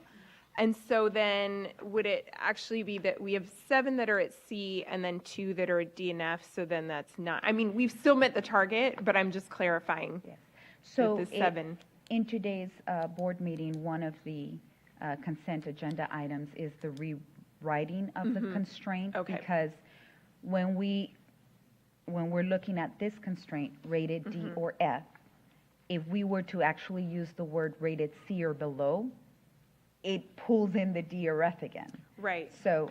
And so then would it actually be that we have 7 that are at C and then 2 that are at D and F? So then that's not, I mean, we've still met the target, but I'm just clarifying. Yes. So the 7. In today's board meeting, one of the consent agenda items is the rewriting of the constraint. Okay. Because when we're looking at this constraint, rated D or F, if we were to actually use the word rated C or below, it pulls in the D or F again. Right. So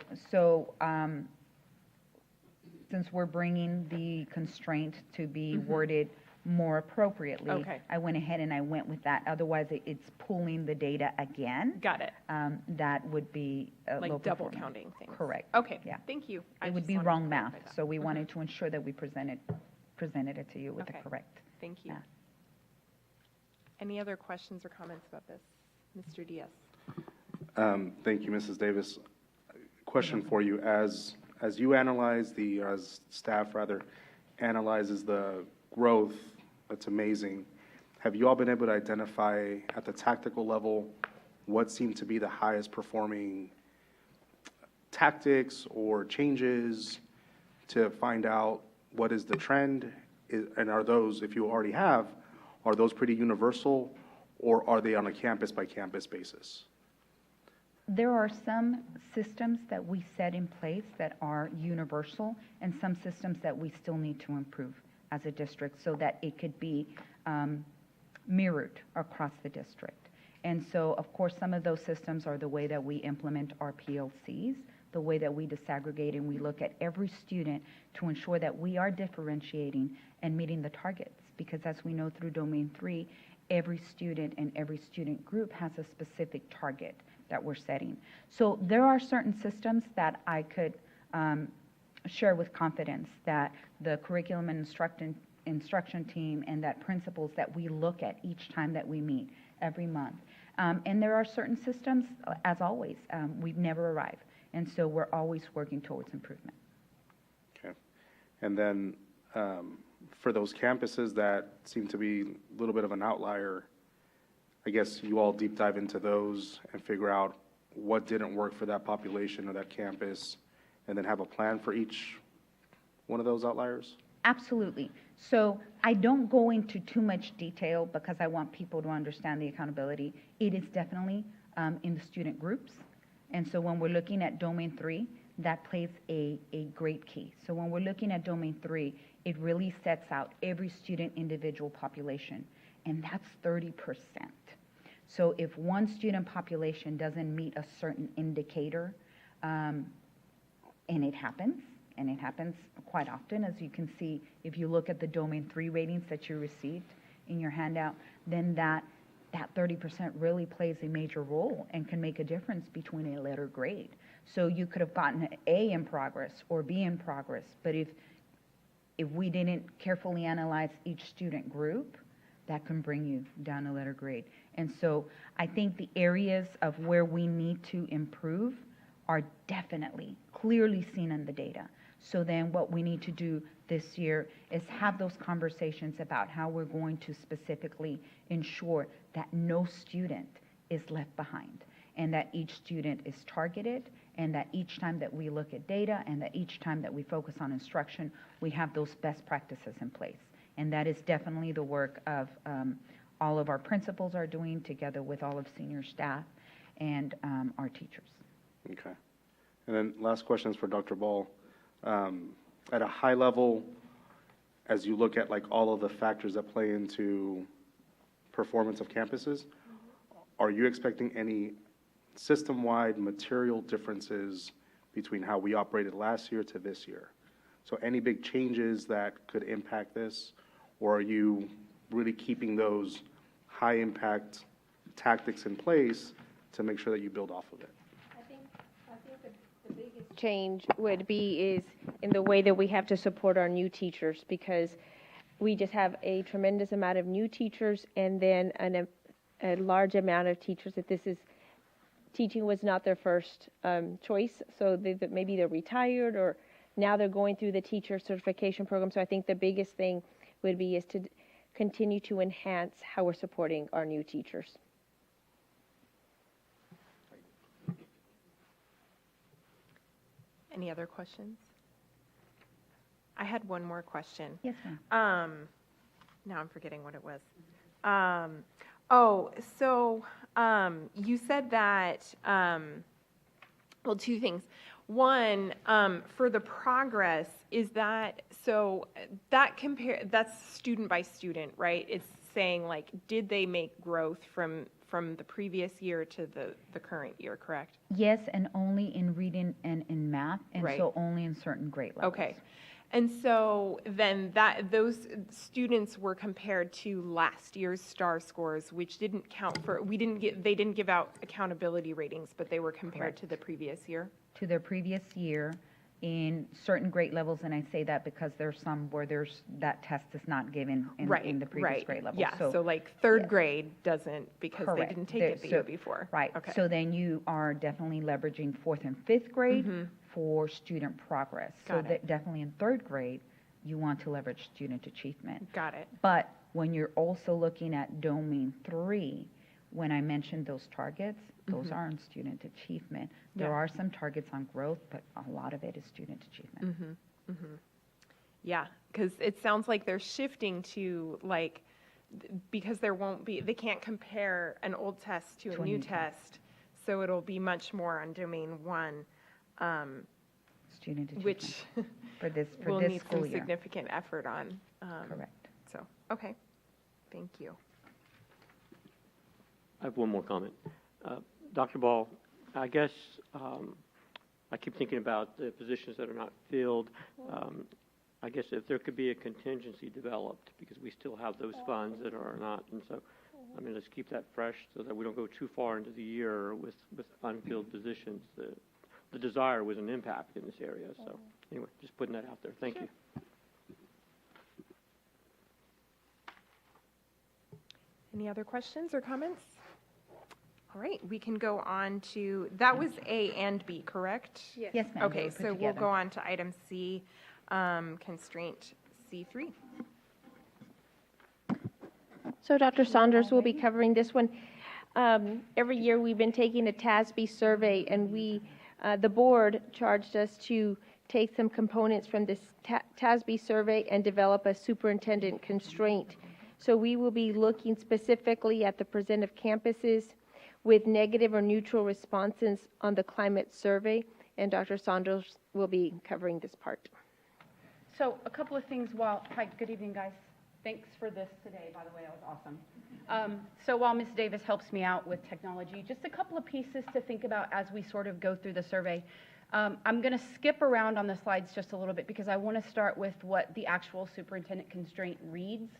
since we're bringing the constraint to be worded more appropriately, Okay. I went ahead and I went with that. Otherwise, it's pulling the data again. Got it. That would be Like low double performing. counting things. Correct. Okay. Yeah. Thank you. It would be wrong math, so we wanted to ensure that we presented it to you with the Okay. correct. Thank you. math. Any other questions or comments about this? Mr. Diaz? Thank you, Mrs. Davis. Question for you. As you analyze as staff rather, analyzes the growth, that's amazing. Have you all been able to identify at the tactical level what seem to be the highest performing tactics or changes to find out what is the trend? And are those, if you already have, are those pretty universal, or are they on a campus-by-campus basis? There are some systems that we set in place that are universal, and some systems that we still need to improve as a district so that it could be mirrored across the district. And so, of course, some of those systems are the way that we implement our PLCs, the way that we disaggregate and we look at every student to ensure that we are differentiating and meeting the targets. Because as we know through Domain 3, every student and every student group has a specific target that we're setting. So there are certain systems that I could share with confidence that the curriculum and instruction team and that principals that we look at each time that we meet every month. And there are certain systems, as always, we've never arrived. And so we're always working towards improvement. Okay. And then for those campuses that seem to be a little bit of an outlier, I guess you all deep dive into those and figure out what didn't work for that population or that campus, and then have a plan for each one of those outliers? Absolutely. So I don't go into too much detail because I want people to understand the accountability. It is definitely in the student groups. And so when we're looking at Domain 3, that plays a great key. So when we're looking at Domain 3, it really sets out every student individual population, and that's 30%. So if one student population doesn't meet a certain indicator, and it happens quite often, as you can see, if you look at the Domain 3 ratings that you received in your handout, then that 30% really plays a major role and can make a difference between a letter grade. So you could have gotten an A in progress or B in progress, but if we didn't carefully analyze each student group, that can bring you down a letter grade. And so I think the areas of where we need to improve are definitely clearly seen in the data. So then what we need to do this year is have those conversations about how we're going to specifically ensure that no student is left behind, and that each student is targeted, and that each time that we look at data and that each time that we focus on instruction, we have those best practices in place. And that is definitely the work of all of our principals are doing together with all of senior staff and our teachers. Okay. And then last question is for Dr. Ball. At a high level, as you look at like all of the factors that play into performance of campuses, are you expecting any system-wide material differences between how we operated last year to this year? So any big changes that could impact this, or are you really keeping those high-impact tactics in place to make sure that you build off of it? I think the biggest change would be is in the way that we have to support our new teachers, because we just have a tremendous amount of new teachers, and then a large amount of teachers that teaching was not their first choice, so maybe they're retired or now they're going through the teacher certification program. So I think the biggest thing would be is to continue to enhance how we're supporting our new teachers. Any other questions? I had one more question. Yes, ma'am. Now I'm forgetting what it was. You said that, well, two things. One, for the progress, is that, so that's student by student, right? It's saying like, did they make growth from the previous year to the current year, correct? Yes, and only in reading and in math, and Right. so only in certain grade levels. Okay. And so then those students were compared to last year's STAR scores, which didn't count for, they didn't give out accountability ratings, but they were compared to the previous year? To their previous year in certain grade levels, and I say that because there's some where that test is not given in the previous grade level. Yeah, so like third grade doesn't, because they Correct. didn't take it the year before. Right. Okay. So then you are definitely leveraging fourth and fifth grade for student progress. Got So it. definitely in third grade, you want to leverage student achievement. Got it. But when you're also looking at Domain 3, when I mentioned those targets, those are on student achievement. There Yeah. are some targets on growth, but a lot of it is student achievement. Yeah, because it sounds like they're shifting to like, because they can't compare an old test to a new test, so it'll be much more on Domain 1. Student achievement. Which for this we'll need school some year. significant effort on. Correct. So, okay, thank you. I have one more comment. Dr. Ball, I guess I keep thinking about the positions that are not filled. I guess if there could be a contingency developed, because we still have those funds that are not, and so, I mean, let's keep that fresh so that we don't go too far into the year with unfilled positions. The desire was an impact in this area, so anyway, just putting that out there. Thank you. Any other questions or comments? All right, we can go on to, that was A and B, correct? Yes. Yes, ma'am. Okay, so we'll go on to item C, constraint C3. So Dr. Saunders will be covering this one. Every year we've been taking a TASBY survey, and the board charged us to take some components from this TASBY survey and develop a superintendent constraint. So we will be looking specifically at the percent of campuses with negative or neutral responses on the climate survey, and Dr. Saunders will be covering this part. So a couple of things hi, good evening, guys. Thanks for this today, by the way, that was awesome. So while Ms. Davis helps me out with technology, just a couple of pieces to think about as we sort of go through the survey. I'm going to skip around on the slides just a little bit because I want to start with what the actual superintendent constraint reads.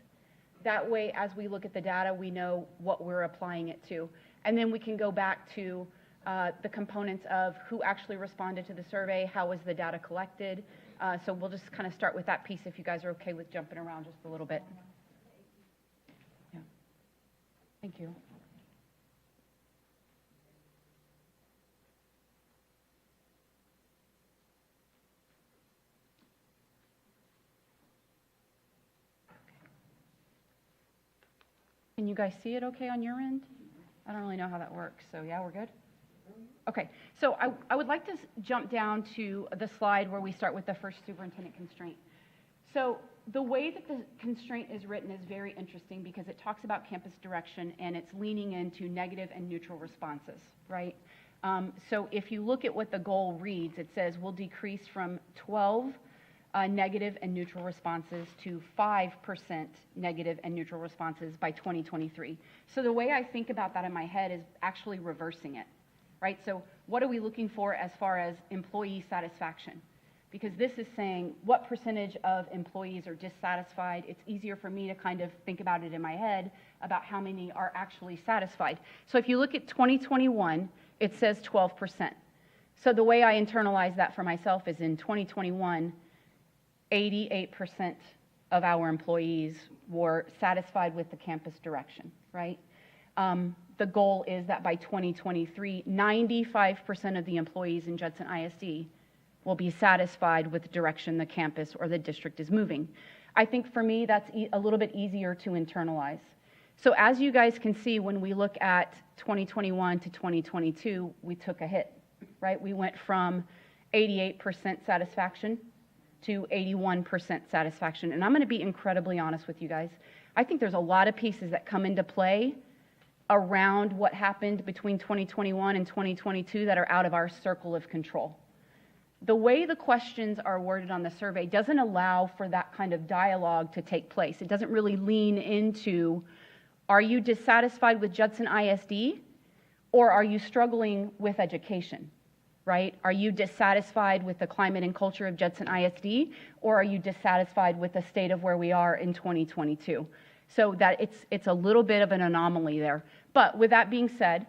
That way, as we look at the data, we know what we're applying it to. And then we can go back to the components of who actually responded to the survey, how was the data collected. So we'll just kind of start with that piece if you guys are okay with jumping around just a little bit. Yeah. Thank you. Can you guys see it okay on your end? I don't really know how that works, so yeah, we're good? Okay, so I would like to jump down to the slide where we start with the first superintendent constraint. So the way that the constraint is written is very interesting because it talks about campus direction and it's leaning into negative and neutral responses, right? So if you look at what the goal reads, it says we'll decrease from 12 negative and neutral responses to 5% negative and neutral responses by 2023. So the way I think about that in my head is actually reversing it, right? So what are we looking for as far as employee satisfaction? Because this is saying what percentage of employees are dissatisfied. It's easier for me to kind of think about it in my head about how many are actually satisfied. So if you look at 2021, it says 12%. So the way I internalize that for myself is in 2021, 88% of our employees were satisfied with the campus direction, right? The goal is that by 2023, 95% of the employees in Judson ISD will be satisfied with the direction the campus or the district is moving. I think for me, that's a little bit easier to internalize. So as you guys can see, when we look at 2021 to 2022, we took a hit, right? We went from 88% satisfaction to 81% satisfaction. And I'm going to be incredibly honest with you guys. I think there's a lot of pieces that come into play around what happened between 2021 and 2022 that are out of our circle of control. The way the questions are worded on the survey doesn't allow for that kind of dialogue to take place. It doesn't really lean into, are you dissatisfied with Judson ISD or are you struggling with education? Right? Are you dissatisfied with the climate and culture of Judson ISD, or are you dissatisfied with the state of where we are in 2022? So that it's a little bit of an anomaly there. But with that being said,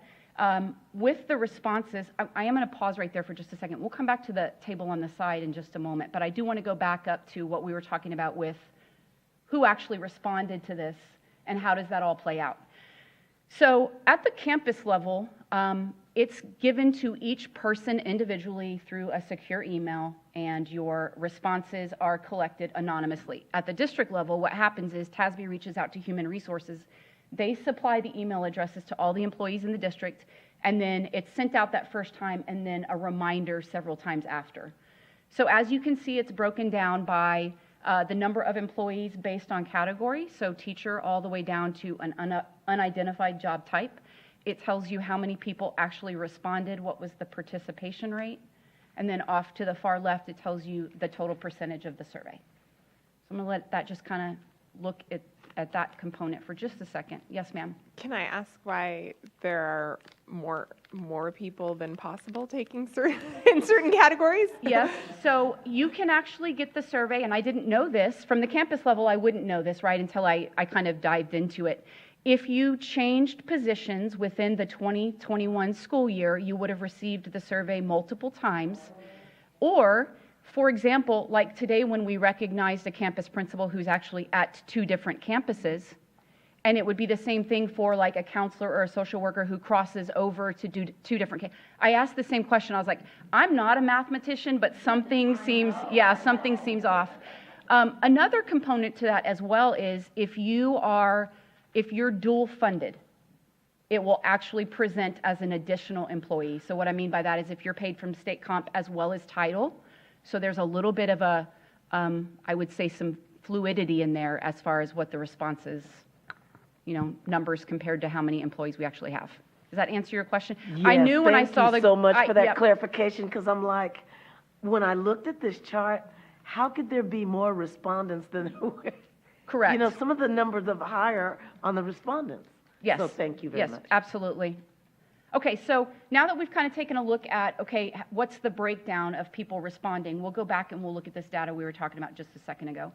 with the responses, I am going to pause right there for just a second. We'll come back to the table on the side in just a moment, but I do want to go back up to what we were talking about with who actually responded to this and how does that all play out. So at the campus level, it's given to each person individually through a secure email, and your responses are collected anonymously. At the district level, what happens is TASBY reaches out to Human Resources. They supply the email addresses to all the employees in the district, and then it's sent out that first time and then a reminder several times after. So as you can see, it's broken down by the number of employees based on category, so teacher all the way down to an unidentified job type. It tells you how many people actually responded, what was the participation rate, and then off to the far left, it tells you the total percentage of the survey. So I'm going to let that just kind of look at at that component for just a second. Yes, ma'am. Can I ask why there are more people than possible taking in certain categories? Yes, so you can actually get the survey, and I didn't know this. From the campus level, I wouldn't know this, right, until I kind of dived into it. If you changed positions within the 2021 school year, you would have received the survey multiple times. Or, for example, like today when we recognized a campus principal who's actually at 2 different campuses, and it would be the same thing for like a counselor or a social worker who crosses over to do 2 different I asked the same question. I was like, I'm not a mathematician, but something seems off. Another component to that as well is if you're dual funded, it will actually present as an additional employee. So what I mean by that is if you're paid from state comp as well as title, so there's a little bit of a, I would say some fluidity in there as far as what the response is, numbers compared to how many employees we actually have. Does that answer your question? Yes, I knew when I saw thank you so much for that yep. clarification, because I'm like, when I looked at this chart, how could there be more respondents than there were? Correct. Some of the numbers are higher on the respondents. Yes. So thank you very much. Yes, absolutely. Okay, so now that we've kind of taken a look at, okay, what's the breakdown of people responding, we'll go back and we'll look at this data we were talking about just a second ago.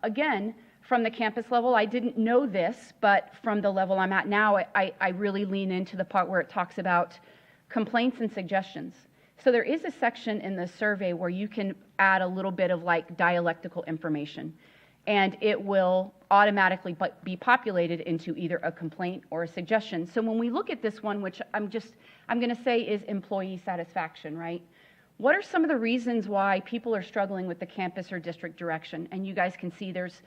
Again, from the campus level, I didn't know this, but from the level I'm at now, I really lean into the part where it talks about complaints and suggestions. So there is a section in the survey where you can add a little bit of like dialectical information, and it will automatically be populated into either a complaint or a suggestion. So when we look at this one, which I'm going to say is employee satisfaction, right? What are some of the reasons why people are struggling with the campus or district direction? And you guys can see there's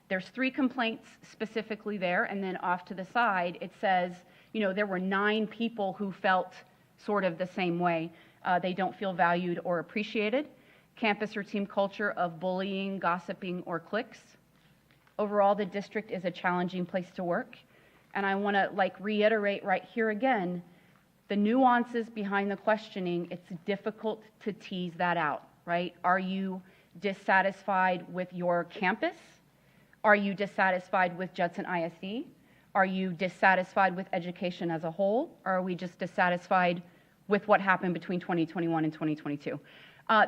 3 complaints specifically there, and then off to the side it says, there were 9 people who felt sort of the same way. They don't feel valued or appreciated. Campus or team culture of bullying, gossiping, or cliques. Overall, the district is a challenging place to work. And I want to reiterate right here again, the nuances behind the questioning, it's difficult to tease that out, right? Are you dissatisfied with your campus? Are you dissatisfied with Judson ISD? Are you dissatisfied with education as a whole? Or are we just dissatisfied with what happened between 2021 and 2022?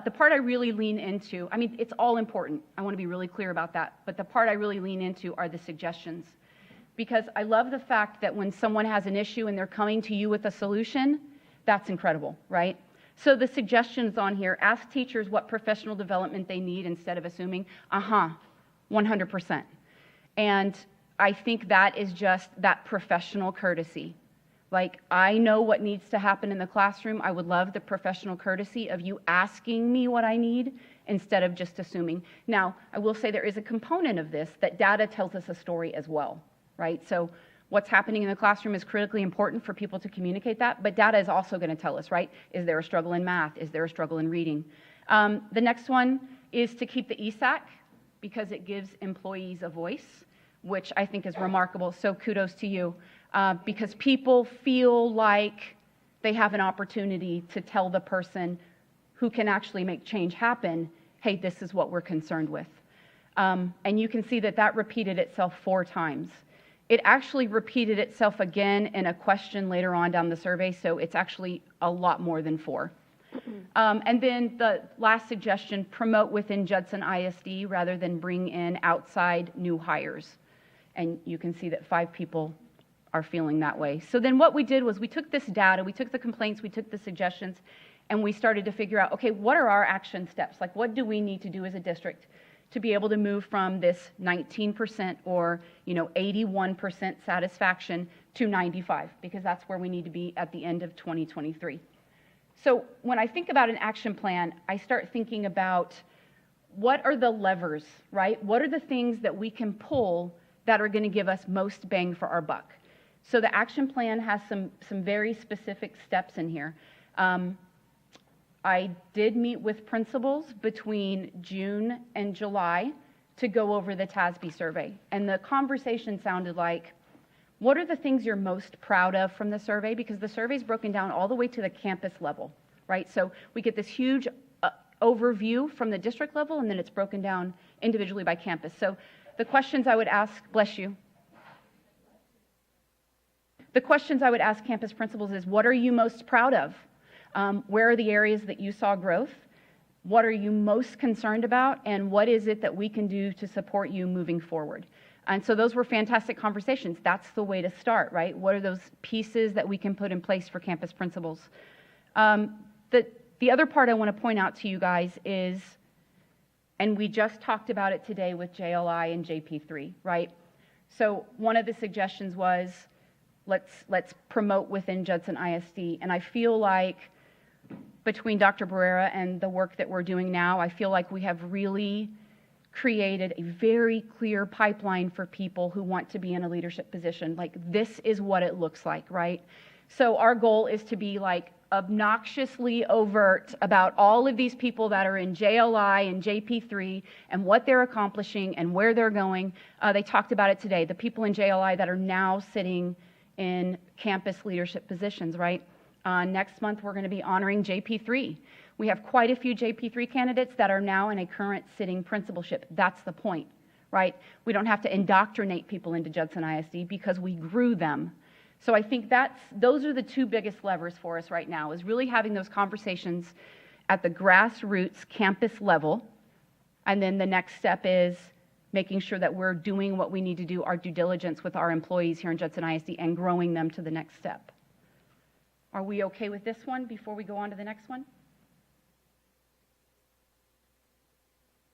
The part I really lean into, it's all important. I want to be really clear about that. But the part I really lean into are the suggestions. Because I love the fact that when someone has an issue and they're coming to you with a solution, that's incredible, right? So the suggestions on here, ask teachers what professional development they need instead of assuming, 100%. And I think that is just that professional courtesy. I know what needs to happen in the classroom. I would love the professional courtesy of you asking me what I need instead of just assuming. Now, I will say there is a component of this that data tells us a story as well, right? So what's happening in the classroom is critically important for people to communicate that, but data is also going to tell us, right? Is there a struggle in math? Is there a struggle in reading? The next one is to keep the ESAC because it gives employees a voice, which I think is remarkable. So kudos to you. Because people feel like they have an opportunity to tell the person who can actually make change happen, hey, this is what we're concerned with. And you can see that repeated itself 4 times. It actually repeated itself again in a question later on down the survey, so it's actually a lot more than 4. And then the last suggestion, promote within Judson ISD rather than bring in outside new hires. And you can see that 5 people are feeling that way. So then what we did was we took this data, we took the complaints, we took the suggestions, and we started to figure out, okay, what are our action steps? What do we need to do as a district to be able to move from this 19% or 81% satisfaction to 95%, because that's where we need to be at the end of 2023. So when I think about an action plan, I start thinking about what are the levers, right? What are the things that we can pull that are going to give us most bang for our buck? So the action plan has some very specific steps in here. I did meet with principals between June and July to go over the TASBY survey. And the conversation sounded like, what are the things you're most proud of from the survey? Because the survey's broken down all the way to the campus level, right? So we get this huge overview from the district level, and then it's broken down individually by campus. So The questions I would ask, bless you. The questions I would ask campus principals is, what are you most proud of? Where are the areas that you saw growth? What are you most concerned about? And what is it that we can do to support you moving forward? And so those were fantastic conversations. That's the way to start, right? What are those pieces that we can put in place for campus principals? The other part I want to point out to you guys is, and we just talked about it today with JLI and JP3, right? So one of the suggestions was, let's promote within Judson ISD. And I feel like between Dr. Barrera and the work that we're doing now, I feel like we have really created a very clear pipeline for people who want to be in a leadership position. Like, this is what it looks like, right? So our goal is to be like obnoxiously overt about all of these people that are in JLI and JP3 and what they're accomplishing and where they're going. They talked about it today, the people in JLI that are now sitting in campus leadership positions, right? Next month, we're going to be honoring JP3. We have quite a few JP3 candidates that are now in a current sitting principalship. That's the point, right? We don't have to indoctrinate people into Judson ISD because we grew them. So I think those are the two biggest levers for us right now, is really having those conversations at the grassroots campus level. And then the next step is making sure that we're doing what we need to do, our due diligence with our employees here in Judson ISD, and growing them to the next step. Are we okay with this one before we go on to the next one?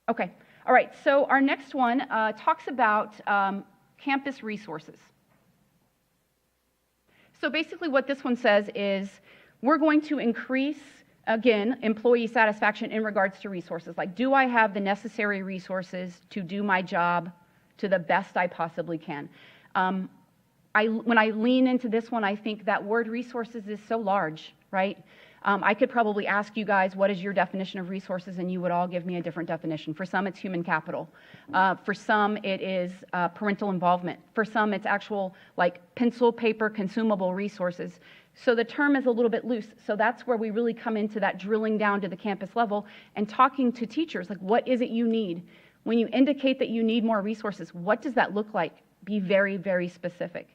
Okay. All right. So our next one talks about campus resources. So basically what this one says is we're going to increase, again, employee satisfaction in regards to resources. Like, do I have the necessary resources to do my job to the best I possibly can? When I lean into this one, I think that word resources is so large, right? I could probably ask you guys, what is your definition of resources? And you would all give me a different definition. For some, it's human capital. For some, it is parental involvement. For some, it's actual, like, pencil, paper, consumable resources. So the term is a little bit loose. So that's where we really come into that drilling down to the campus level and talking to teachers, like, what is it you need? When you indicate that you need more resources, what does that look like? Be very, very specific.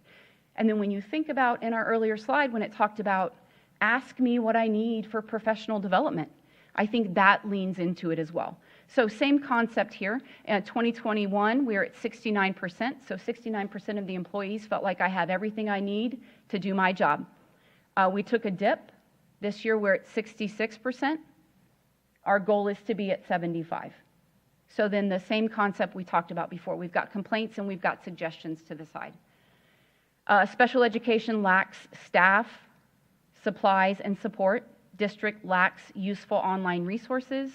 And then when you think about in our earlier slide when it talked about ask me what I need for professional development, I think that leans into it as well. So same concept here. In 2021, we're at 69%. So 69% of the employees felt like I have everything I need to do my job. We took a dip. This year we're at 66%. Our goal is to be at 75. So then the same concept we talked about before. We've got complaints and we've got suggestions to the side. Special education lacks staff, supplies, and support. District lacks useful online resources.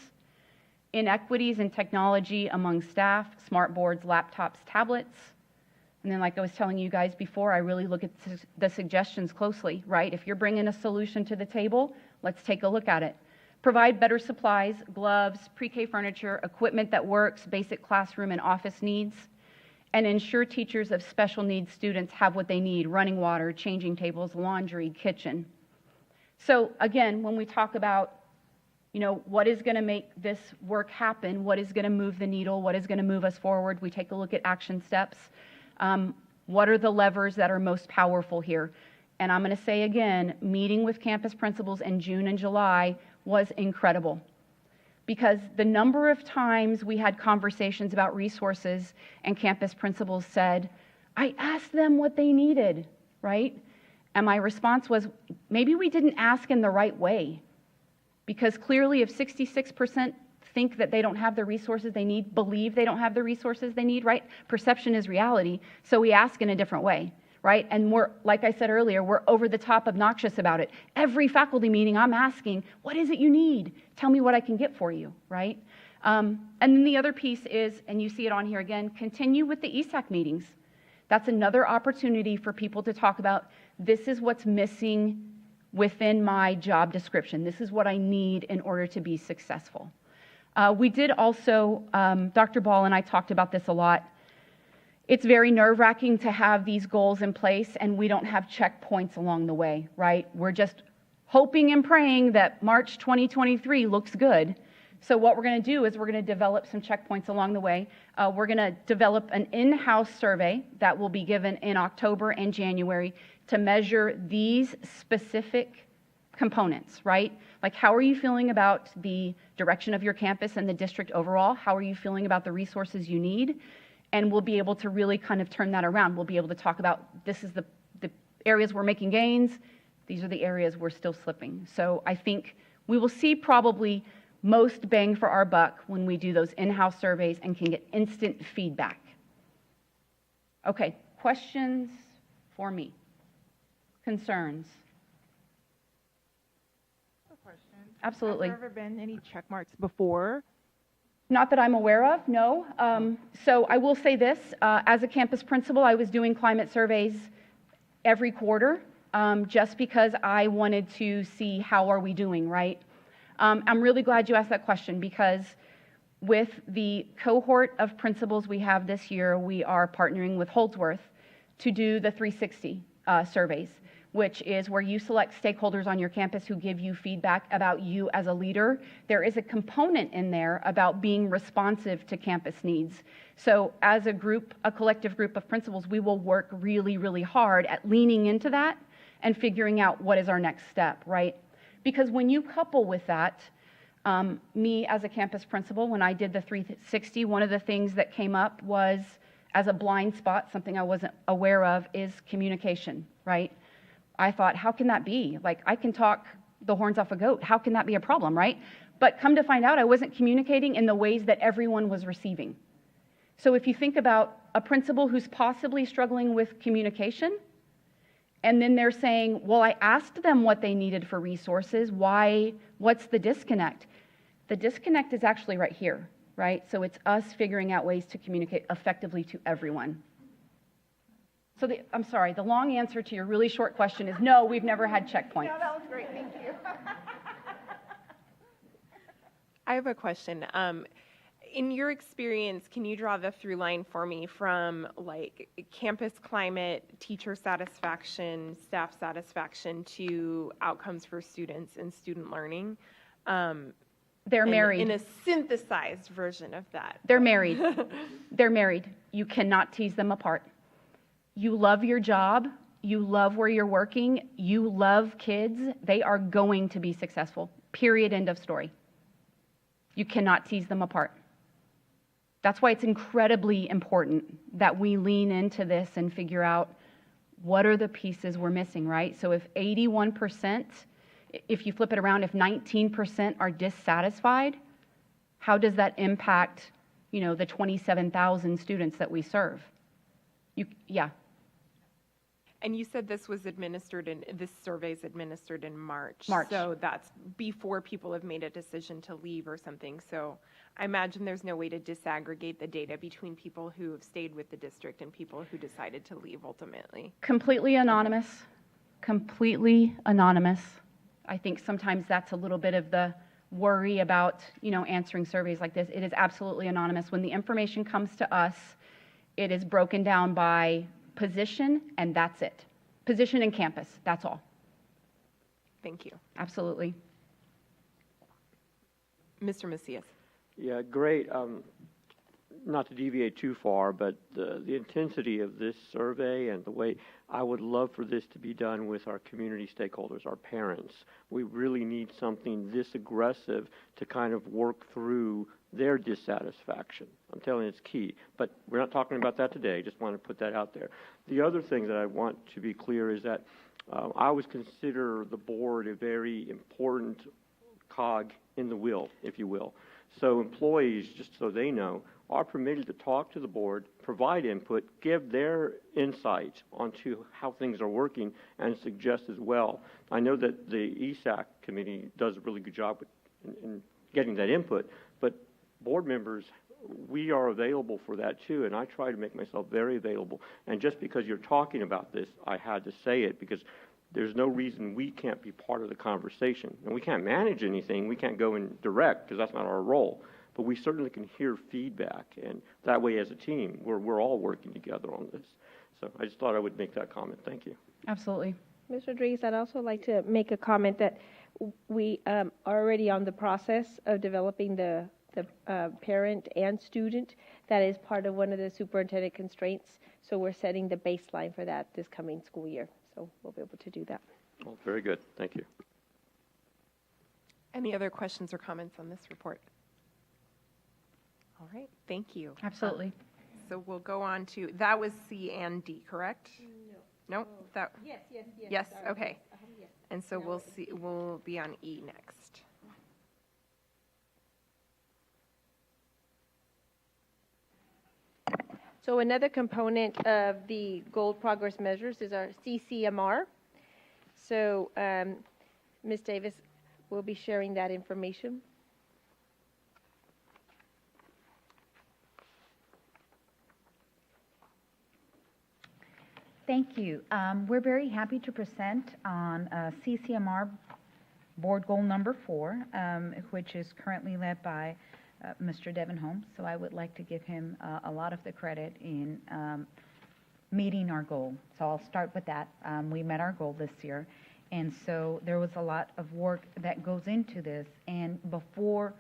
Inequities in technology among staff, smart boards, laptops, tablets. And then, like I was telling you guys before, I really look at the suggestions closely, right? If you're bringing a solution to the table, let's take a look at it. Provide better supplies, gloves, pre-K furniture, equipment that works, basic classroom and office needs, and ensure teachers of special needs students have what they need: running water, changing tables, laundry, kitchen. So again, when we talk about, what is going to make this work happen, what is going to move the needle, what is going to move us forward, we take a look at action steps. What are the levers that are most powerful here? And I'm going to say again, meeting with campus principals in June and July was incredible, because the number of times we had conversations about resources and campus principals said, I asked them what they needed, right? And my response was, maybe we didn't ask in the right way, because clearly if 66% think that they don't have the resources they need, believe they don't have the resources they need, right? Perception is reality, so we ask in a different way, right? And we're, like I said earlier, we're over the top obnoxious about it. Every faculty meeting, I'm asking, what is it you need? Tell me what I can get for you, right? And then the other piece is, and you see it on here again, continue with the ESAC meetings. That's another opportunity for people to talk about, this is what's missing within my job description. This is what I need in order to be successful. We did also, Dr. Ball and I talked about this a lot. It's very nerve-wracking to have these goals in place and we don't have checkpoints along the way, right? We're just hoping and praying that March 2023 looks good. So what we're going to do is we're going to develop some checkpoints along the way. We're going to develop an in-house survey that will be given in October and January to measure these specific components, right? Like, how are you feeling about the direction of your campus and the district overall? How are you feeling about the resources you need? And we'll be able to really kind of turn that around. We'll be able to talk about, this is the areas we're making gains, these are the areas we're still slipping. So I think we will see probably most bang for our buck when we do those in-house surveys and can get instant feedback. Okay, questions for me? Concerns? Absolutely. Have there ever been any check marks before? Not that I'm aware of, no. So I will say this, as a campus principal, I was doing climate surveys every quarter, just because I wanted to see how are we doing, right? I'm really glad you asked that question, because with the cohort of principals we have this year, we are partnering with Holdsworth to do the 360 surveys, which is where you select stakeholders on your campus who give you feedback about you as a leader. There is a component in there about being responsive to campus needs. So as a group, a collective group of principals, we will work really, really hard at leaning into that and figuring out what is our next step, right? Because when you couple with that, me as a campus principal, when I did the 360, one of the things that came up was, as a blind spot, something I wasn't aware of, is communication, right? I thought, how can that be? Like, I can talk the horns off a goat. How can that be a problem, right? But come to find out, I wasn't communicating in the ways that everyone was receiving. So if you think about a principal who's possibly struggling with communication, and then they're saying, well, I asked them what they needed for resources. Why? What's the disconnect? The disconnect is actually right here, right? So it's us figuring out ways to communicate effectively to everyone. So I'm sorry, the long answer to your really short question is no, we've never had checkpoints. No, that was great. Thank you. I have a question. In your experience, can you draw the through line for me from like campus climate, teacher satisfaction, staff satisfaction to outcomes for students and student learning? They're married. In a synthesized version of that. They're married. They're married. You cannot tease them apart. You love your job. You love where you're working. You love kids. They are going to be successful. Period. End of story. You cannot tease them apart. That's why it's incredibly important that we lean into this and figure out what are the pieces we're missing, right? So if 81%, if you flip it around, if 19% are dissatisfied, how does that impact, the 27,000 students that we serve? Yeah. And you said this was this survey's administered in March. March. So that's before people have made a decision to leave or something. So I imagine there's no way to disaggregate the data between people who have stayed with the district and people who decided to leave ultimately. Completely anonymous. Completely anonymous. I think sometimes that's a little bit of the worry about, answering surveys like this. It is absolutely anonymous. When the information comes to us, it is broken down by position, and that's it. Position and campus, that's all. Thank you. Absolutely. Mr. Macias. Yeah, great. Not to deviate too far, but the intensity of this survey and the way I would love for this to be done with our community stakeholders, our parents. We really need something this aggressive to kind of work through their dissatisfaction. I'm telling you, it's key. But we're not talking about that today. Just want to put that out there. The other thing that I want to be clear is that I always consider the board a very important cog in the wheel, if you will. So employees, just so they know, are permitted to talk to the board, provide input, give their insight onto how things are working, and suggest as well. I know that the ESAC committee does a really good job in getting that input, but board members, we are available for that too, and I try to make myself very available. And just because you're talking about this, I had to say it, because there's no reason we can't be part of the conversation. And we can't manage anything. We can't go in direct, because that's not our role. But we certainly can hear feedback, and that way as a team, we're all working together on this. So I just thought I would make that comment. Thank you. Absolutely. Mr. Dries, I'd also like to make a comment that We are already on the process of developing the parent and student. That is part of one of the superintendent constraints. So we're setting the baseline for that this coming school year. So we'll be able to do that. Well, very good. Thank you. Any other questions or comments on this report? All right, thank you. Absolutely. So we'll go on to, that was C and D, correct? No. No? That, Yes. yes, Sorry, okay. yes. And so we'll be on E next. So another component of the gold progress measures is our CCMR. So Ms. Davis will be sharing that information. Thank you. We're very happy to present on CCMR board goal number 4, which is currently led by Mr. Devin Holmes. So I would like to give him a lot of the credit in meeting our goal. So I'll start with that. We met our goal this year. And so there was a lot of work that goes into this. And before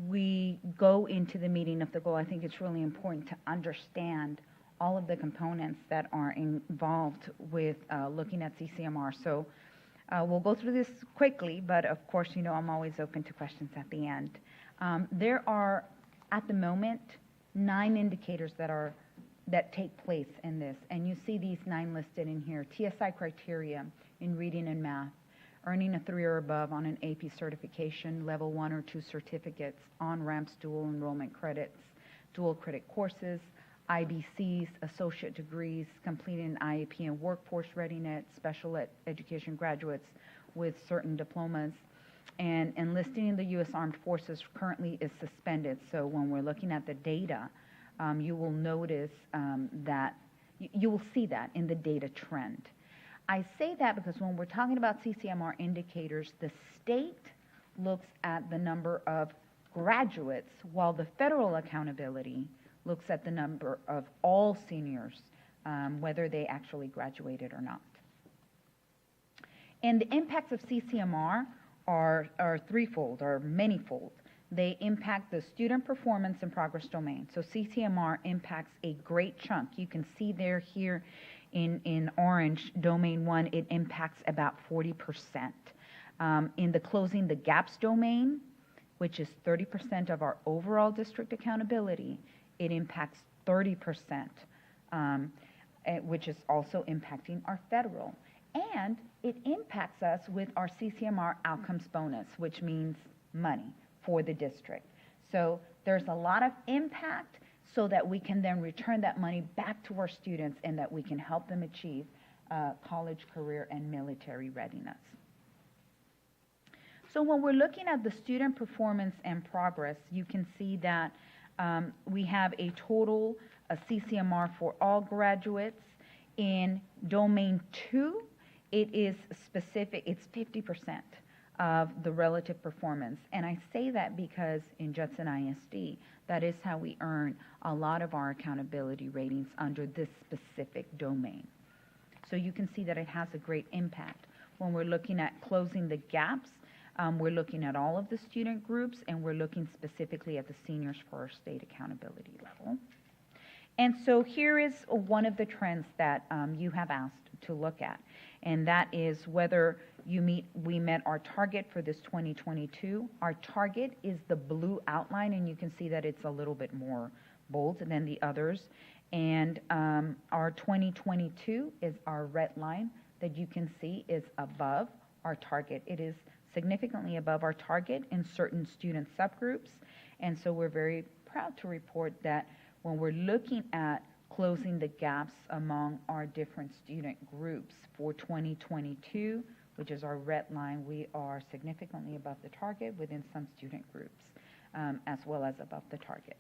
we go into the meeting of the goal, I think it's really important to understand all of the components that are involved with looking at CCMR. So we'll go through this quickly, but of course, you know, I'm always open to questions at the end. There are, at the moment, 9 indicators that take place in this, and you see these 9 listed in here. TSI criteria in reading and math, earning a 3 or above on an AP certification, level 1 or 2 certificates, on-ramps, dual enrollment credits, dual credit courses, IBCs, associate degrees, completing an IEP and workforce readiness, special education graduates with certain diplomas, and enlisting in the U.S. Armed Forces currently is suspended. So when we're looking at the data, you will notice that, you will see that in the data trend. I say that because when we're talking about CCMR indicators, the state looks at the number of graduates, while the federal accountability looks at the number of all seniors, whether they actually graduated or not. And the impacts of CCMR are threefold, or manyfold. They impact the student performance and progress domain. So CCMR impacts a great chunk. You can see there here in orange, domain 1, it impacts about 40%. In the closing the gaps domain, which is 30% of our overall district accountability, it impacts 30%, which is also impacting our federal. And it impacts us with our CCMR outcomes bonus, which means money for the district. So there's a lot of impact so that we can then return that money back to our students and that we can help them achieve college, career, and military readiness. So when we're looking at the student performance and progress, you can see that we have a total CCMR for all graduates. In domain 2, it is specific, it's 50% of the relative performance. And I say that because in Judson ISD, that is how we earn a lot of our accountability ratings under this specific domain. So you can see that it has a great impact. When we're looking at closing the gaps, we're looking at all of the student groups, and we're looking specifically at the seniors for our state accountability level. And so here is one of the trends that you have asked to look at, and that is whether we met our target for this 2022. Our target is the blue outline, and you can see that it's a little bit more bold than the others. And our 2022 is our red line that you can see is above our target. It is significantly above our target in certain student subgroups. And so we're very proud to report that when we're looking at closing the gaps among our different student groups for 2022, which is our red line, we are significantly above the target within some student groups, as well as above the target.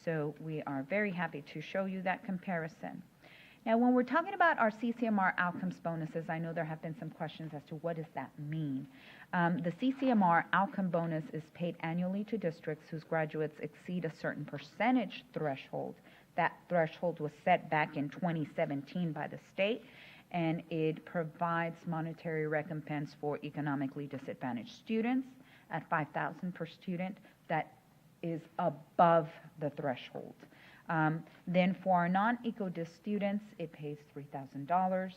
So we are very happy to show you that comparison. Now, when we're talking about our CCMR outcomes bonuses, I know there have been some questions as to what does that mean. The CCMR outcome bonus is paid annually to districts whose graduates exceed a certain percentage threshold. That threshold was set back in 2017 by the state, and it provides monetary recompense for economically disadvantaged students at $5,000 per student. That is above the threshold. Then for our non-EcoDis students, it pays $3,000.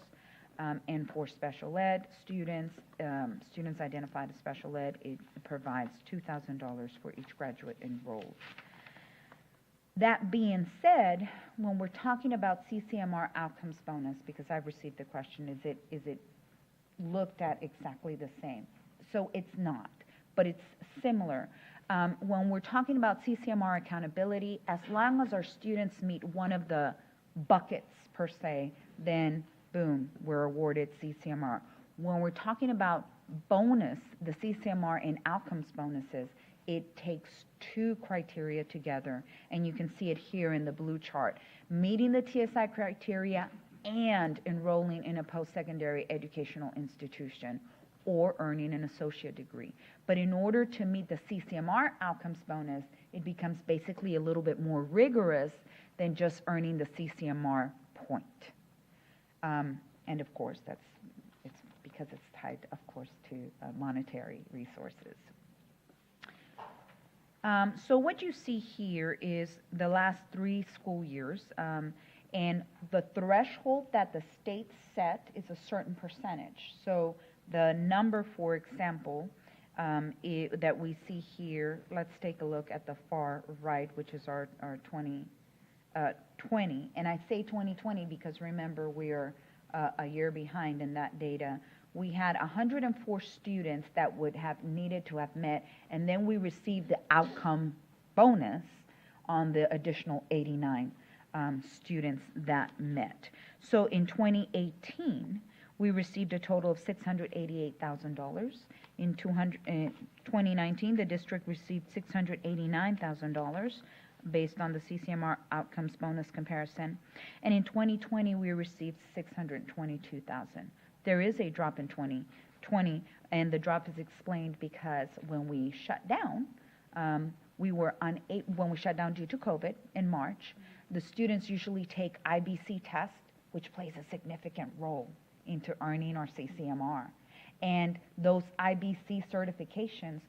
And for special ed students, students identified as special ed, it provides $2,000 for each graduate enrolled. That being said, when we're talking about CCMR outcomes bonus, because I've received the question, is it looked at exactly the same? So it's not, but it's similar. When we're talking about CCMR accountability, as long as our students meet one of the buckets per se, then boom, we're awarded CCMR. When we're talking about bonus, the CCMR and outcomes bonuses, it takes two criteria together, and you can see it here in the blue chart. Meeting the TSI criteria and enrolling in a post-secondary educational institution or earning an associate degree. But in order to meet the CCMR outcomes bonus, it becomes basically a little bit more rigorous than just earning the CCMR point. And of course, it's because it's tied, of course, to monetary resources. So what you see here is the last 3 school years, and the threshold that the state set is a certain percentage. So the number, for example, that we see here, let's take a look at the far right, which is our 2020. And I say 2020 because remember, we are a year behind in that data. We had 104 students that would have needed to have met, and then we received the outcome bonus on the additional 89 students that met. So in 2018, we received a total of $688,000. In 2019, the district received $689,000 based on the CCMR outcomes bonus comparison. And in 2020, we received $622,000. There is a drop in 2020, and the drop is explained because when we shut down, when we shut down due to COVID in March, the students usually take IBC tests, which plays a significant role into earning our CCMR. And those IBC certifications,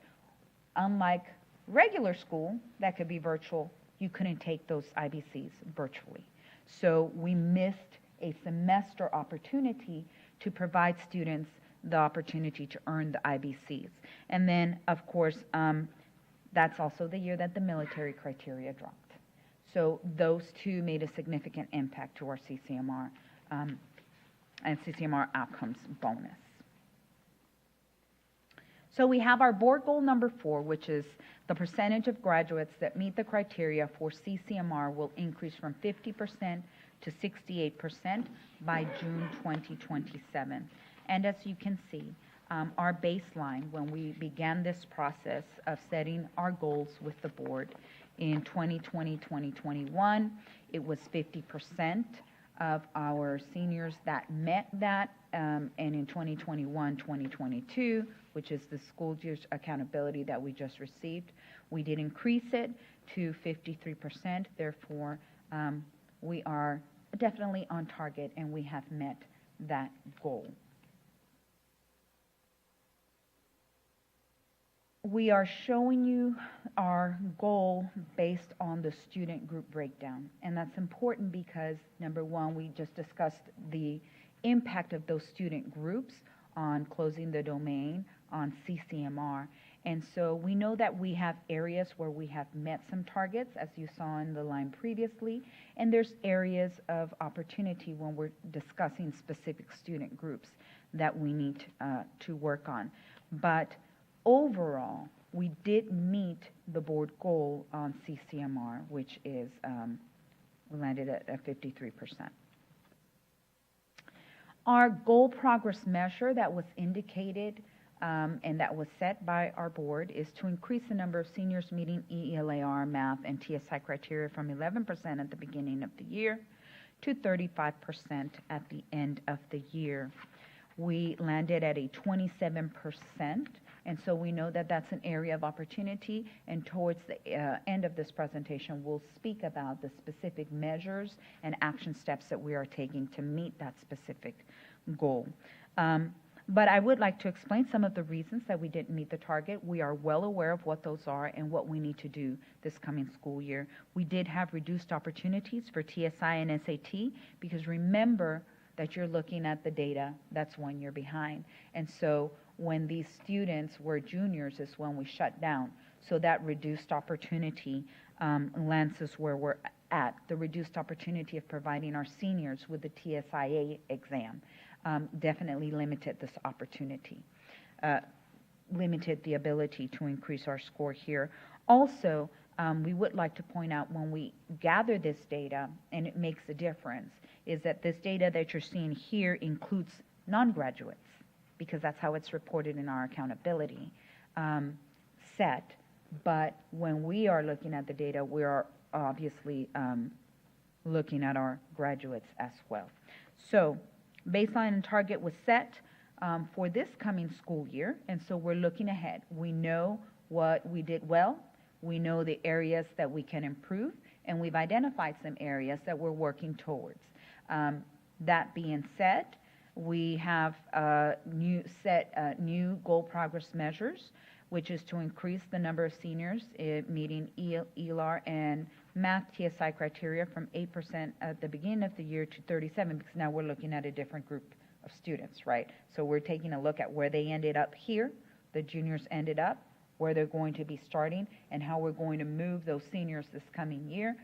unlike regular school that could be virtual, you couldn't take those IBCs virtually. So we missed a semester opportunity to provide students the opportunity to earn the IBCs. And then, of course, that's also the year that the military criteria dropped. So those two made a significant impact to our CCMR and CCMR outcomes bonus. So we have our board goal number 4, which is the percentage of graduates that meet the criteria for CCMR will increase from 50% to 68% by June 2027. And as you can see, our baseline when we began this process of setting our goals with the board in 2020-2021, it was 50% of our seniors that met that, and in 2021-2022, which is the school year's accountability that we just received, we did increase it to 53%. Therefore, we are definitely on target and we have met that goal. We are showing you our goal based on the student group breakdown. And that's important because, number one, we just discussed the impact of those student groups on closing the domain, on CCMR. And so we know that we have areas where we have met some targets, as you saw in the line previously, and there's areas of opportunity when we're discussing specific student groups that we need to work on. But overall, we did meet the board goal on CCMR, which is, we landed at 53%. Our goal progress measure that was indicated and that was set by our board is to increase the number of seniors meeting ELAR, math, and TSI criteria from 11% at the beginning of the year to 35% at the end of the year. We landed at a 27%, and so we know that that's an area of opportunity, and towards the end of this presentation, we'll speak about the specific measures and action steps that we are taking to meet that specific goal. But I would like to explain some of the reasons that we didn't meet the target. We are well aware of what those are and what we need to do this coming school year. We did have reduced opportunities for TSI and SAT because remember that you're looking at the data that's 1 year behind. And so when these students were juniors is when we shut down. So that reduced opportunity lands us where we're at. The reduced opportunity of providing our seniors with the TSIA exam definitely limited this opportunity, limited the ability to increase our score here. Also, we would like to point out when we gather this data, and it makes a difference, is that this data that you're seeing here includes non-graduates, because that's how it's reported in our accountability set. But when we are looking at the data, we are obviously looking at our graduates as well. So baseline and target was set for this coming school year, and so we're looking ahead. We know what we did well, we know the areas that we can improve, and we've identified some areas that we're working towards. That being said, we have new goal progress measures, which is to increase the number of seniors meeting ELAR and math TSI criteria from 8% at the beginning of the year to 37%, because now we're looking at a different group of students, right? So we're taking a look at where they ended up here, the juniors ended up, where they're going to be starting, and how we're going to move those seniors this coming year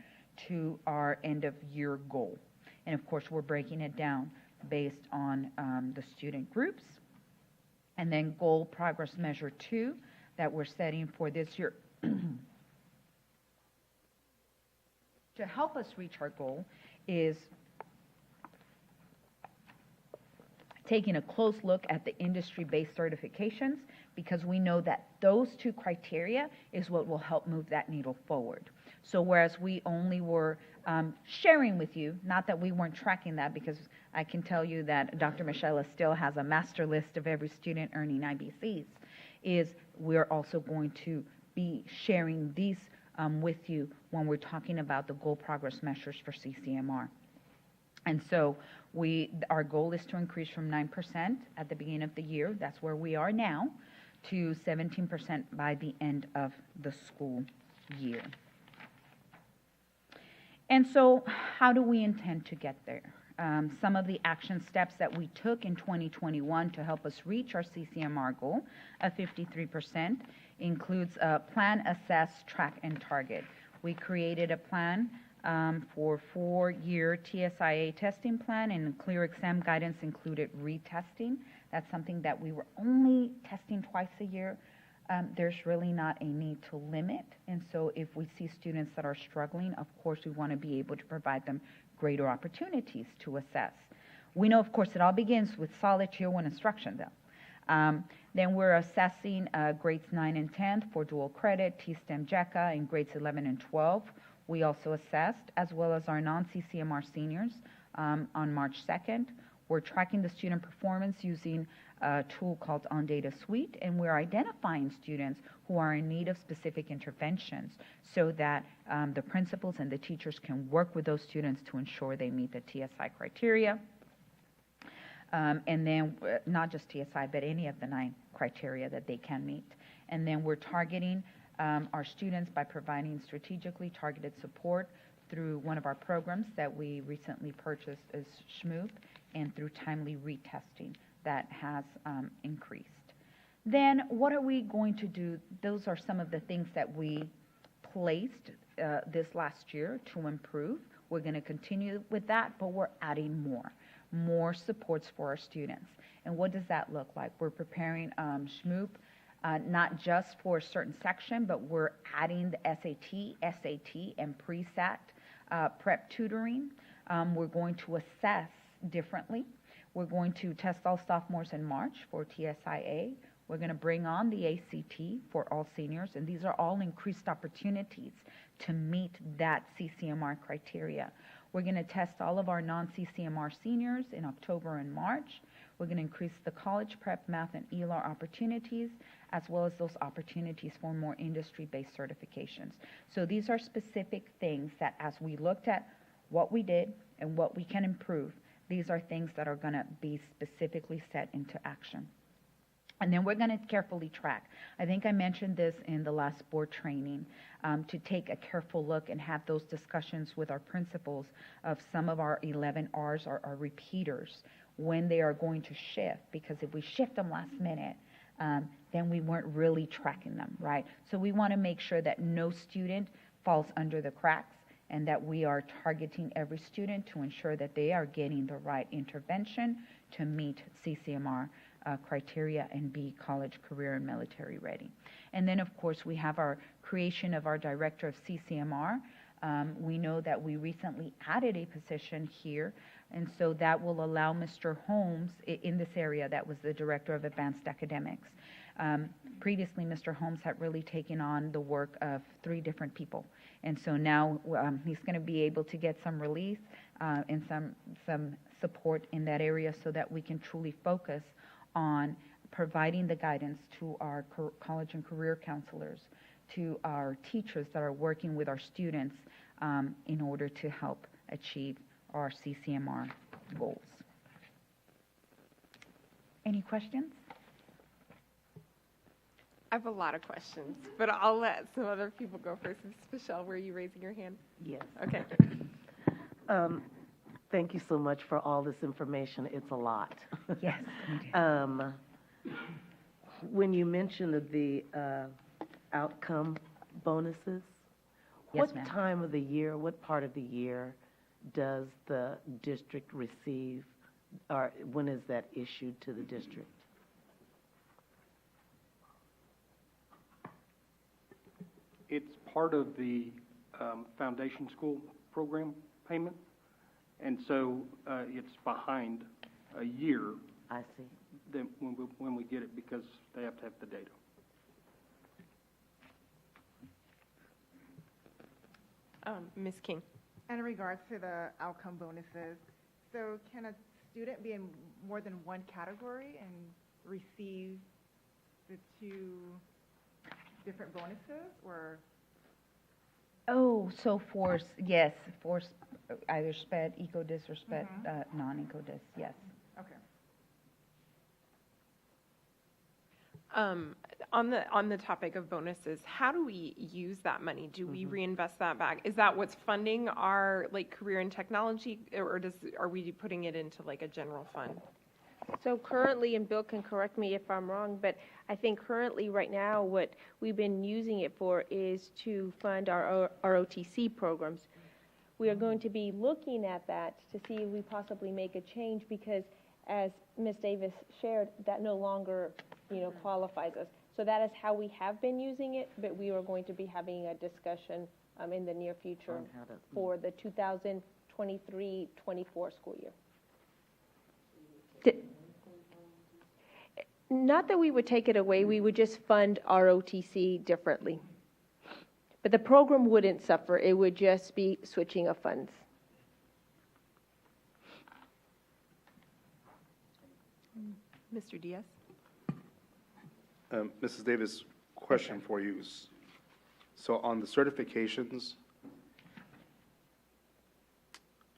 to our end of year goal. And of course, we're breaking it down based on the student groups. And then goal progress measure 2 that we're setting for this year. To help us reach our goal is taking a close look at the industry-based certifications, because we know that those 2 criteria is what will help move that needle forward. So whereas we only were sharing with you, not that we weren't tracking that, because I can tell you that Dr. Michela still has a master list of every student earning IBCs, is we're also going to be sharing these with you when we're talking about the goal progress measures for CCMR. And so our goal is to increase from 9% at the beginning of the year, that's where we are now, to 17% by the end of the school year. And so how do we intend to get there? Some of the action steps that we took in 2021 to help us reach our CCMR goal of 53% includes a plan, assess, track, and target. We created a plan for 4-year TSIA testing plan, and clear exam guidance included retesting. That's something that we were only testing twice a year. There's really not a need to limit, and so if we see students that are struggling, of course we want to be able to provide them greater opportunities to assess. We know, of course, it all begins with solid Tier 1 instruction, though. Then we're assessing grades 9 and 10 for dual credit, T-STEM, JECA, and grades 11 and 12. We also assessed, as well as our non-CCMR seniors, on March 2nd. We're tracking the student performance using a tool called OnData Suite, and we're identifying students who are in need of specific interventions so that the principals and the teachers can work with those students to ensure they meet the TSI criteria. And then not just TSI, but any of the 9 criteria that they can meet. And then we're targeting our students by providing strategically targeted support through one of our programs that we recently purchased as SHMOOP, and through timely retesting that has increased. Then what are we going to do? Those are some of the things that we placed this last year to improve. We're going to continue with that, but we're adding more supports for our students. And what does that look like? We're preparing SHMOOP, not just for a certain section, but we're adding the SAT, and pre-SAT prep tutoring. We're going to assess differently. We're going to test all sophomores in March for TSIA. We're going to bring on the ACT for all seniors, and these are all increased opportunities to meet that CCMR criteria. We're going to test all of our non-CCMR seniors in October and March. We're going to increase the college prep, math, and ELAR opportunities, as well as those opportunities for more industry-based certifications. So these are specific things that, as we looked at what we did and what we can improve, These are things that are going to be specifically set into action. And then we're going to carefully track. I think I mentioned this in the last board training, to take a careful look and have those discussions with our principals of some of our 11 Rs, our repeaters, when they are going to shift. Because if we shift them last minute, then we weren't really tracking them, right? So we want to make sure that no student falls under the cracks and that we are targeting every student to ensure that they are getting the right intervention to meet CCMR criteria and be college, career, and military ready. And then, of course, we have our creation of our director of CCMR. We know that we recently added a position here, and so that will allow Mr. Holmes in this area, that was the director of advanced academics. Previously, Mr. Holmes had really taken on the work of 3 different people. And so now he's going to be able to get some relief and some support in that area so that we can truly focus on providing the guidance to our college and career counselors, to our teachers that are working with our students in order to help achieve our CCMR goals. Any questions? I have a lot of questions, but I'll let some other people go first. Michelle, were you raising your hand? Yes. Okay. Thank you so much for all this information. It's a lot. Yes. When you mentioned the outcome bonuses, Yes, ma'am. what time of the year, what part of the year does the district receive, or when is that issued to the district? It's part of the foundation school program payment, and so it's behind a year. I see. Then when we get it, because they have to have the data. Ms. King. And in regards to the outcome bonuses, so can a student be in more than one category and receive the 2 different bonuses, or? Oh, so for either SPED, ECODIS, or SPED, non-ECODIS, yes. Okay. On the topic of bonuses, how do we use that money? Do we reinvest that back? Is that what's funding our career and technology, or are we putting it into a general fund? So currently, and Bill can correct me if I'm wrong, but I think currently right now what we've been using it for is to fund our ROTC programs. We are going to be looking at that to see if we possibly make a change, because as Ms. Davis shared, that no longer, qualifies us. So that is how we have been using it, but we are going to be having a discussion in the near future for the 2023-24 school year. Not that we would take it away, we would just fund ROTC differently. But the program wouldn't suffer, it would just be switching of funds. Mr. Diaz? Mrs. Davis, question for you. So on the certifications,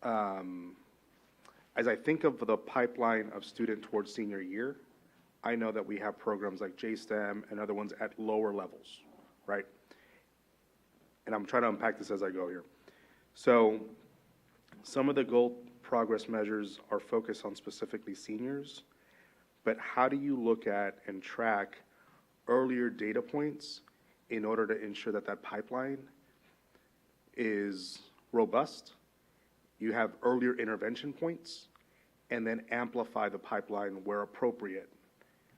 as I think of the pipeline of student towards senior year, I know that we have programs like JSTEM and other ones at lower levels, right? And I'm trying to unpack this as I go here. So some of the goal progress measures are focused on specifically seniors, but how do you look at and track earlier data points in order to ensure that that pipeline is robust? You have earlier intervention points, and then amplify the pipeline where appropriate.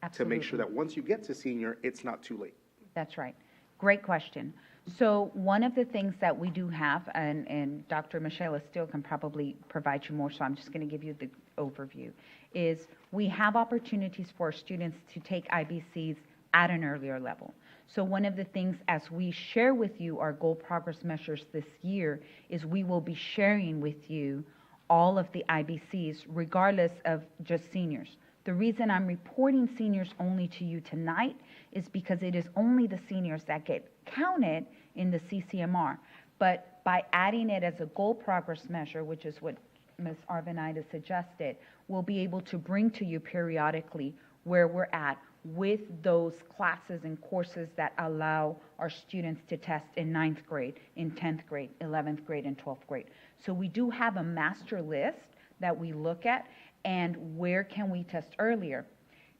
Absolutely. To make sure that once you get to senior, it's not too late. That's right. Great question. So one of the things that we do have, and Dr. Michelle still can probably provide you more, so I'm just going to give you the overview, is we have opportunities for students to take IBCs at an earlier level. So one of the things as we share with you our goal progress measures this year is we will be sharing with you all of the IBCs regardless of just seniors. The reason I'm reporting seniors only to you tonight is because it is only the seniors that get counted in the CCMR. But by adding it as a goal progress measure, which is what Ms. Arvanitis suggested, we'll be able to bring to you periodically where we're at with those classes and courses that allow our students to test in 9th grade, in 10th grade, 11th grade, and 12th grade. So we do have a master list that we look at, and where can we test earlier.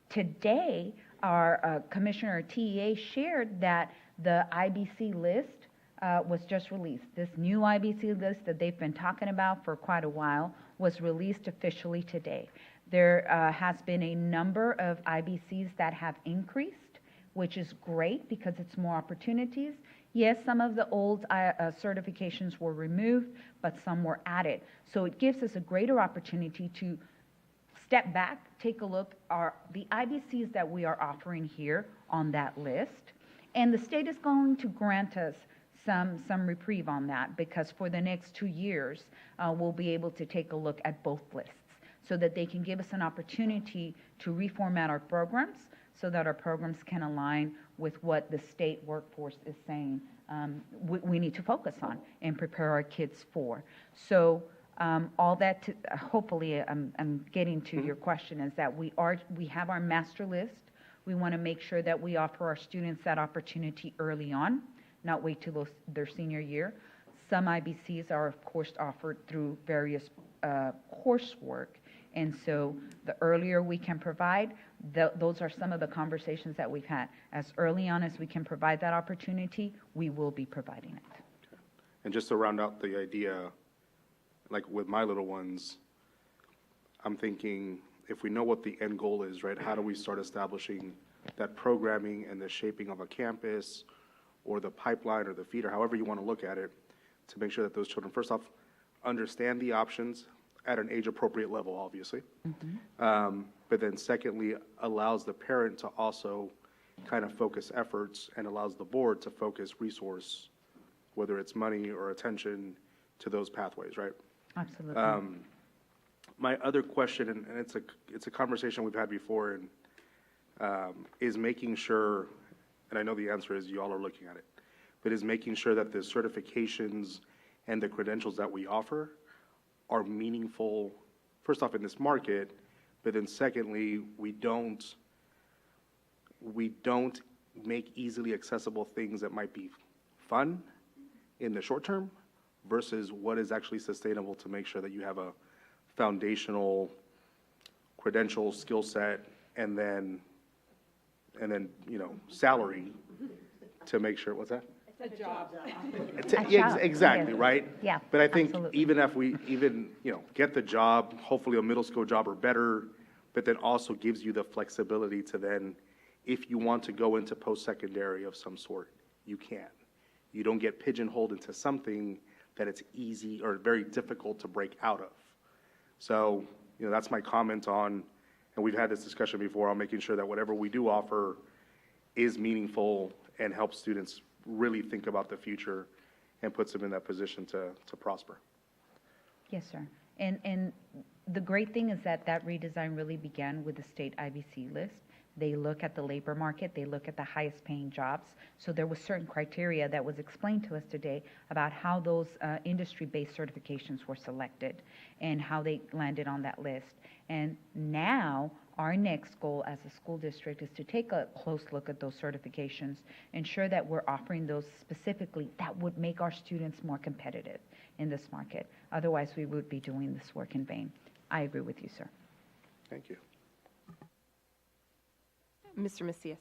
Today, our Commissioner TEA shared that the IBC list was just released. This new IBC list that they've been talking about for quite a while was released officially today. There has been a number of IBCs that have increased, which is great because it's more opportunities. Yes, some of the old certifications were removed, but some were added. So it gives us a greater opportunity to step back, take a look at the IBCs that we are offering here on that list. And the state is going to grant us some reprieve on that, because for the next 2 years, we'll be able to take a look at both lists so that they can give us an opportunity to reformat our programs so that our programs can align with what the state workforce is saying we need to focus on and prepare our kids for. So all that, hopefully I'm getting to your question, is that we have our master list. We want to make sure that we offer our students that opportunity early on, not wait till their senior year. Some IBCs are, of course, offered through various coursework. And so the earlier we can provide, those are some of the conversations that we've had. As early on as we can provide that opportunity, we will be providing it. And just to round out the idea, like with my little ones, I'm thinking if we know what the end goal is, right, how do we start establishing that programming and the shaping of a campus or the pipeline or the feeder, however you want to look at it, to make sure that those children, first off, understand the options at an age-appropriate level, obviously. But then secondly, allows the parent to also kind of focus efforts and allows the board to focus resource, whether it's money or attention, to those pathways, right? Absolutely. My other question, and it's a conversation we've had before, and is making sure, and I know the answer is you all are looking at it, but is making sure that the certifications and the credentials that we offer are meaningful, first off, in this market, but then secondly, we don't make easily accessible things that might be fun in the short term versus what is actually sustainable to make sure that you have a foundational credential, skill set, and then salary to make sure. What's that? It's a job. Exactly, right? Yeah. But I think absolutely. even if we get the job, hopefully a middle school job or better, but then also gives you the flexibility to then, if you want to go into post-secondary of some sort, you can. You don't get pigeonholed into something that it's easy or very difficult to break out of. So, that's my comment on, and we've had this discussion before, on making sure that whatever we do offer is meaningful and helps students really think about the future and puts them in that position to prosper. Yes, sir. And the great thing is that redesign really began with the state IBC list. They look at the labor market, they look at the highest paying jobs. So there was certain criteria that was explained to us today about how those industry-based certifications were selected and how they landed on that list. And now our next goal as a school district is to take a close look at those certifications, ensure that we're offering those specifically that would make our students more competitive in this market. Otherwise, we would be doing this work in vain. I agree with you, sir. Thank you. Mr. Macias.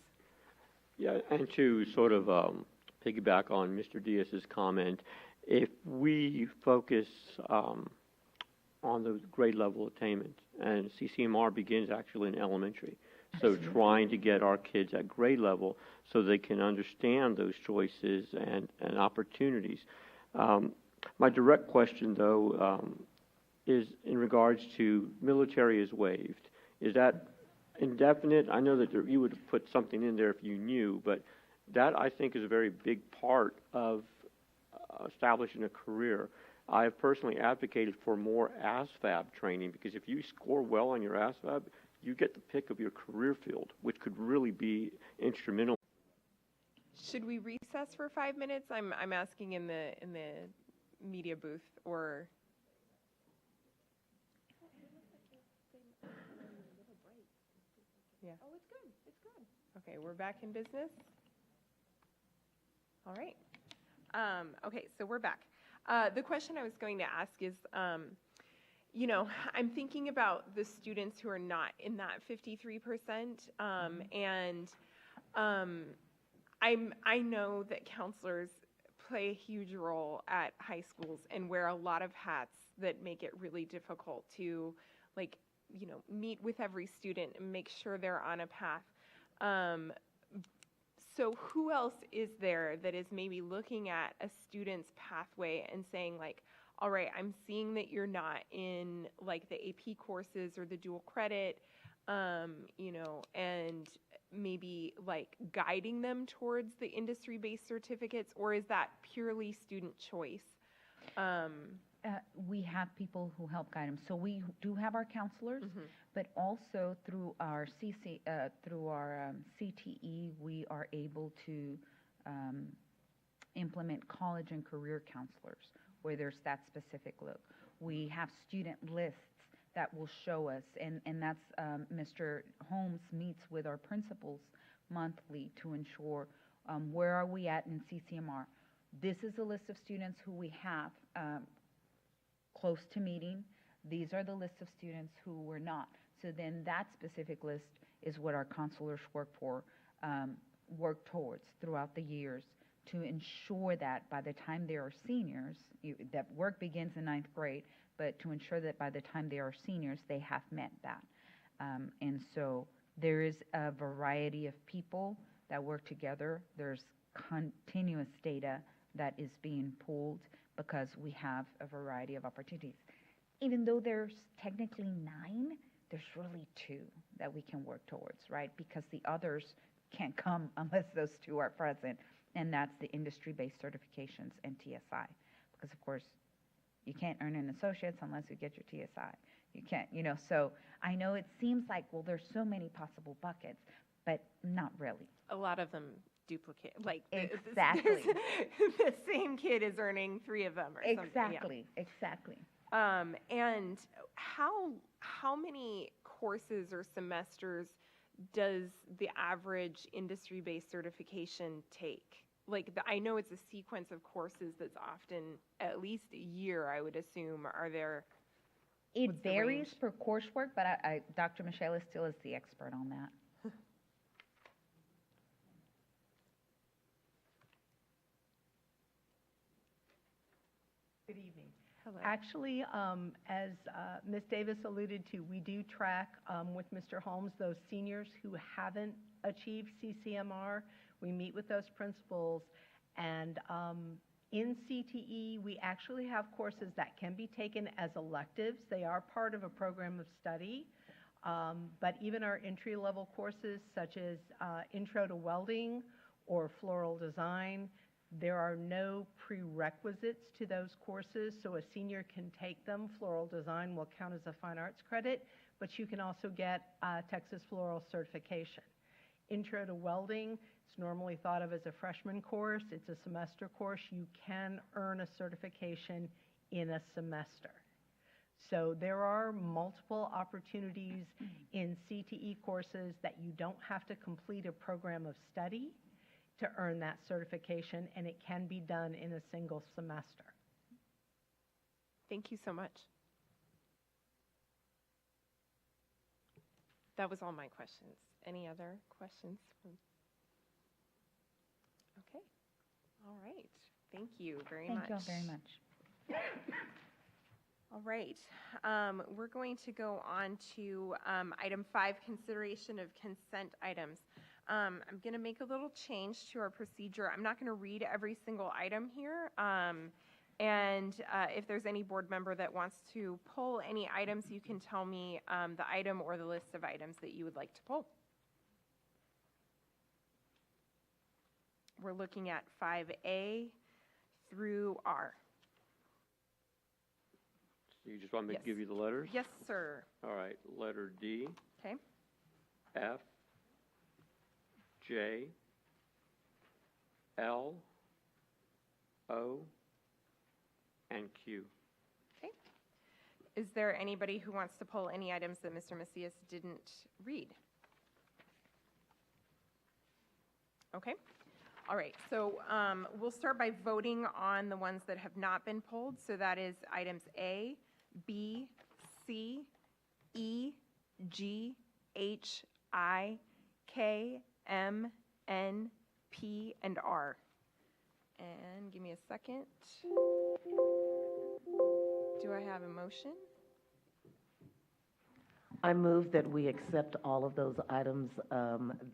Yeah, and to sort of piggyback on Mr. Diaz's comment, if we focus on the grade level attainment, and CCMR begins actually in elementary, so trying to get our kids at grade level so they can understand those choices and opportunities. My direct question, though, is in regards to military is waived. Is that indefinite? I know that you would have put something in there if you knew, but that, I think, is a very big part of establishing a career. I have personally advocated for more ASVAB training, because if you score well on your ASVAB, you get the pick of your career field, which could really be instrumental. Should we recess for 5 minutes? I'm asking in the media booth, or Yeah. Oh, it's good. It's good. Okay, we're back in business. All right. Okay, so we're back. The question I was going to ask is, you know, I'm thinking about the students who are not in that 53%, and I know that counselors play a huge role at high schools and wear a lot of hats that make it really difficult to, like, you know, meet with every student and make sure they're on a path. So who else is there that is maybe looking at a student's pathway and saying, like, all right, I'm seeing that you're not in like the AP courses or the dual credit, you know, and maybe like guiding them towards the industry-based certificates, or is that purely student choice? We have people who help guide them. So we do have our counselors, but also through our CTE, we are able to implement college and career counselors where there's that specific look. We have student lists that will show us, and that's Mr. Holmes meets with our principals monthly to ensure where are we at in CCMR. This is a list of students who we have close to meeting. These are the lists of students who were not. So then that specific list is what our counselors work towards throughout the years to ensure that by the time they are seniors, that work begins in 9th grade, but to ensure that by the time they are seniors, they have met that. And so there is a variety of people that work together. There's continuous data that is being pulled because we have a variety of opportunities. Even though there's technically 9, there's really 2 that we can work towards, right? Because the others can't come unless those 2 are present, and that's the industry-based certifications and TSI. Because, of course, you can't earn an associate's unless you get your TSI. You can't, you know, so I know it seems like, well, there's so many possible buckets, but not really. A lot of them duplicate, like exactly. The same kid is earning 3 of them or something. Exactly. And how many courses or semesters does the average industry-based certification take? Like, I know it's a sequence of courses that's often at least a year, I would assume. Are there? It varies per coursework, but Dr. Michela still is the expert on that. Good evening. Hello. Actually, as Ms. Davis alluded to, we do track with Mr. Holmes those seniors who haven't achieved CCMR. We meet with those principals, and in CTE, we actually have courses that can be taken as electives. They are part of a program of study, but even our entry-level courses, such as Intro to Welding or Floral Design, there are no prerequisites to those courses, so a senior can take them. Floral Design will count as a fine arts credit, but you can also get Texas Floral Certification. Intro to Welding, it's normally thought of as a freshman course. It's a semester course. You can earn a certification in a semester. So there are multiple opportunities in CTE courses that you don't have to complete a program of study to earn that certification, and it can be done in a single semester. Thank you so much. That was all my questions. Any other questions? Okay. All right. Thank you very much. Thank you all very much. All right. We're going to go on to item 5, consideration of consent items. I'm going to make a little change to our procedure. I'm not going to read every single item here. And if there's any board member that wants to pull any items, you can tell me the item or the list of items that you would like to pull. We're looking at 5A through R. So you just want me to give you the letters? Yes, sir. All right, letter D. Okay. F, J, L, O, and Q. Okay. Is there anybody who wants to pull any items that Mr. Macias didn't read? Okay. All right. So we'll start by voting on the ones that have not been pulled. So that is items A, B, C, E, G, H, I, K, M, N, P, and R. And give me a second. Do I have a motion? I move that we accept all of those items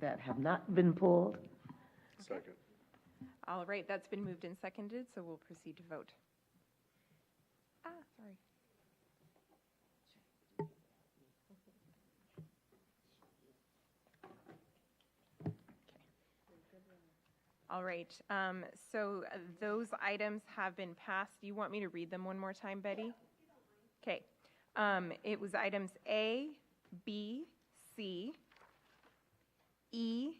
that have not been pulled. Second. All right, that's been moved and seconded, so we'll proceed to vote. Sorry. All right, so those items have been passed. Do you want me to read them one more time, Betty? Okay. It was items A, B, C, E,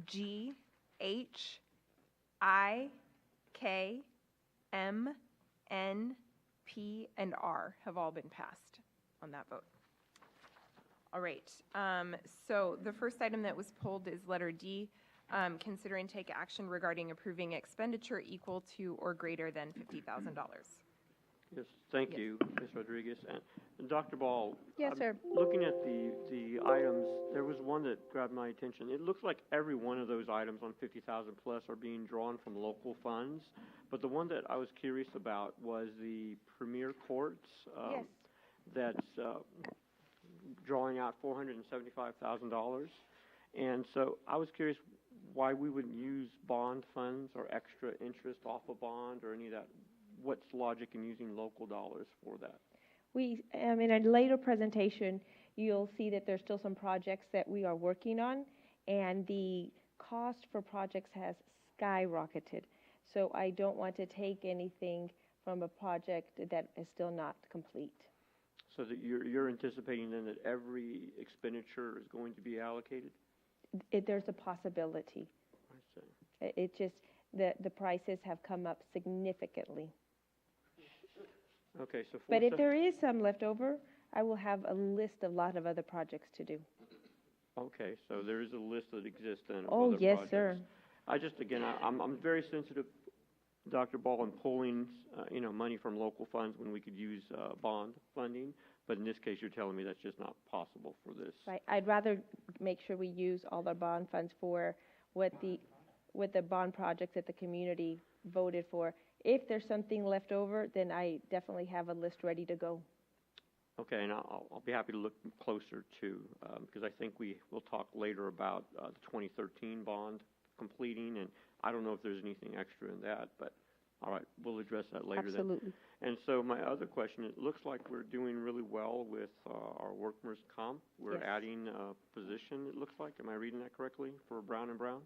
G, H, I, K, M, N, P, and R have all been passed on that vote. All right, so the first item that was pulled is letter D, consider and take action regarding approving expenditure equal to or greater than $50,000. Yes, thank you, Ms. Rodriguez. And Dr. Ball. Yes, sir. Looking at the items, there was one that grabbed my attention. It looks like every one of those items on 50,000 plus are being drawn from local funds. But the one that I was curious about was the Premier Courts. Yes. That's drawing out $475,000. And so I was curious why we wouldn't use bond funds or extra interest off a bond or any of that. What's logic in using local dollars for that? In a later presentation, you'll see that there's still some projects that we are working on, and the cost for projects has skyrocketed. So I don't want to take anything from a project that is still not complete. So that you're anticipating then that every expenditure is going to be allocated? There's a possibility. I see. It just, the prices have come up significantly. Okay, so But if there is some left over, I will have a list of a lot of other projects to do. Okay, so there is a list that exists then of Oh, other yes, projects. sir. I just, again, I'm very sensitive, Dr. Ball, in pulling, money from local funds when we could use bond funding. But in this case, you're telling me that's just not possible for this. Right. I'd rather make sure we use all the bond funds for what the bond projects that the community voted for. If there's something left over, then I definitely have a list ready to go. Okay, and I'll be happy to look closer too, because I think we will talk later about the 2013 bond completing, and I don't know if there's anything extra in that, but all right, we'll address that later. Absolutely. Then. And so my other question, it looks like we're doing really well with our workers' comp. We're Yes. adding a position, it looks like. Am I reading that correctly, for Brown and Brown?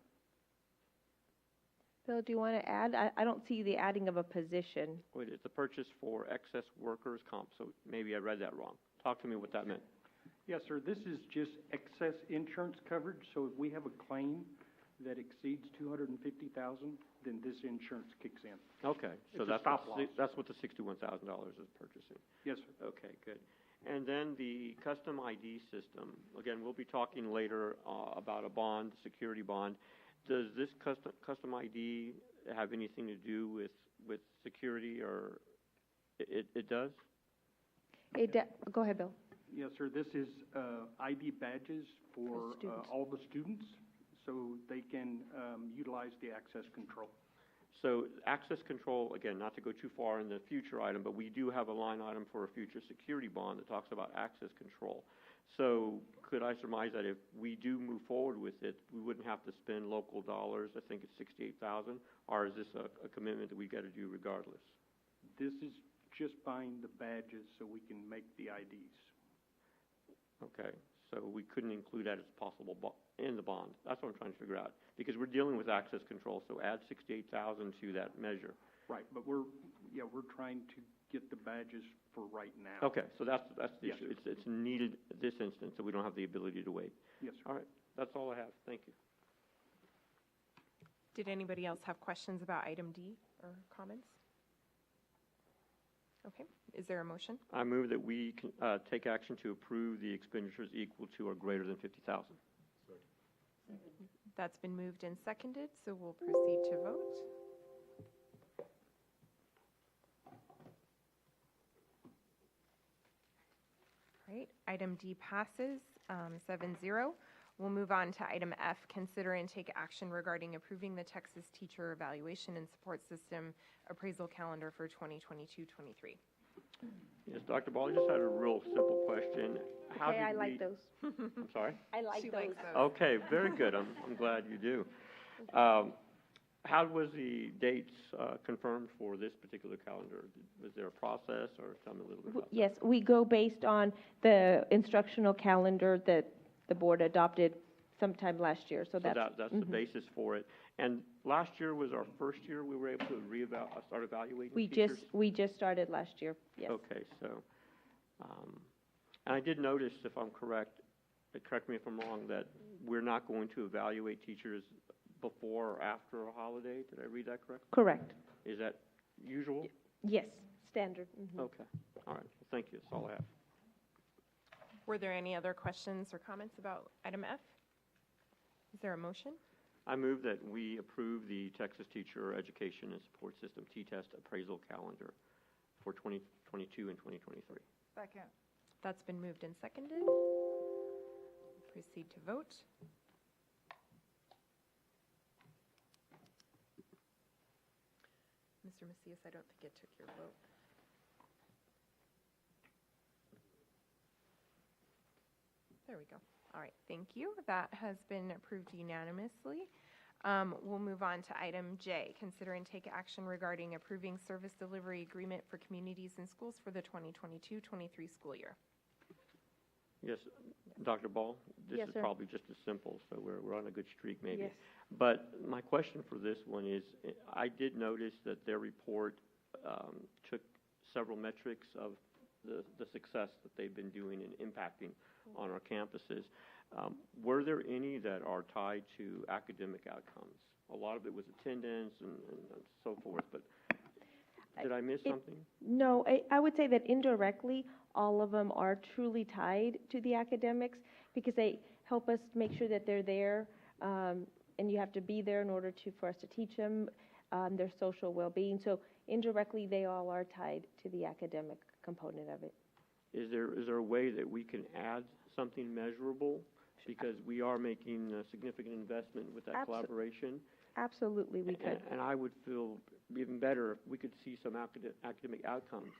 Bill, do you want to add? I don't see the adding of a position. Wait, it's a purchase for excess workers' comp, so maybe I read that wrong. Talk to me what that meant. Yes, sir, this is just excess insurance coverage, so if we have a claim that exceeds $250,000, then this insurance kicks in. Okay, so It's a stop loss. that's what the $61,000 is purchasing. Yes, sir. Okay, good. And then the custom ID system, again, we'll be talking later about a bond, security bond. Does this custom ID have anything to do with security, or it does? Go ahead, Bill. Yes, sir, this is ID badges for students. all the students, so they can utilize the access control. So access control, again, not to go too far in the future item, but we do have a line item for a future security bond that talks about access control. So could I surmise that if we do move forward with it, we wouldn't have to spend local dollars, I think it's $68,000, or is this a commitment that we've got to do regardless? This is just buying the badges so we can make the IDs. Okay, so we couldn't include that as possible in the bond. That's what I'm trying to figure out, because we're dealing with access control, so add $68,000 to that measure. Right, but we're trying to get the badges for right now. Okay, so that's the Yes, issue. It's needed this instance, so we don't have the ability to wait. Yes, sir. All right, that's all I have. Thank you. Did anybody else have questions about item D or comments? Okay, is there a motion? I move that we take action to approve the expenditures equal to or greater than $50,000. That's been moved and seconded, so we'll proceed to vote. All right, item D passes 7-0. We'll move on to item F, consider and take action regarding approving the Texas Teacher Evaluation and Support System appraisal calendar for 2022-23. Yes, Dr. Ball, I just had a real simple question. How Okay, did I like we- those. I'm sorry? I like She those. likes those. Okay, very good. I'm glad you do. How was the dates confirmed for this particular calendar? Was there a process, or tell me a little bit about that? Yes, we go based on the instructional calendar that the board adopted sometime last year, so that's. That's the basis for it. And last year was our first year we were able to start evaluating teachers? We just started last year, yes. Okay, so, and I did notice, if I'm correct, correct me if I'm wrong, that we're not going to evaluate teachers before or after a holiday. Did I read that correct? Correct. Is that usual? Yes, standard. Okay, all right. Well, thank you. That's all I have. Were there any other questions or comments about item F? Is there a motion? I move that we approve the Texas Teacher Education and Support System T-Test appraisal calendar for 2022 and 2023. Second. That's been moved and seconded. Proceed to vote. Mr. Macias, I don't think it took your vote. There we go. All right, thank you. That has been approved unanimously. We'll move on to item J, consider and take action regarding approving service delivery agreement for communities and schools for the 2022-23 school year. Yes, Dr. Ball, this Yes, is sir. probably just as simple, so we're on a good streak maybe. Yes. But my question for this one is, I did notice that their report took several metrics of the success that they've been doing in impacting on our campuses. Were there any that are tied to academic outcomes? A lot of it was attendance and so forth, but did I miss something? No, I would say that indirectly, all of them are truly tied to the academics because they help us make sure that they're there, and you have to be there in order for us to teach them their social well-being. So indirectly, they all are tied to the academic component of it. Is there a way that we can add something measurable? Because we are making a significant investment with that collaboration. Absolutely, we could. And I would feel even better if we could see some academic outcomes,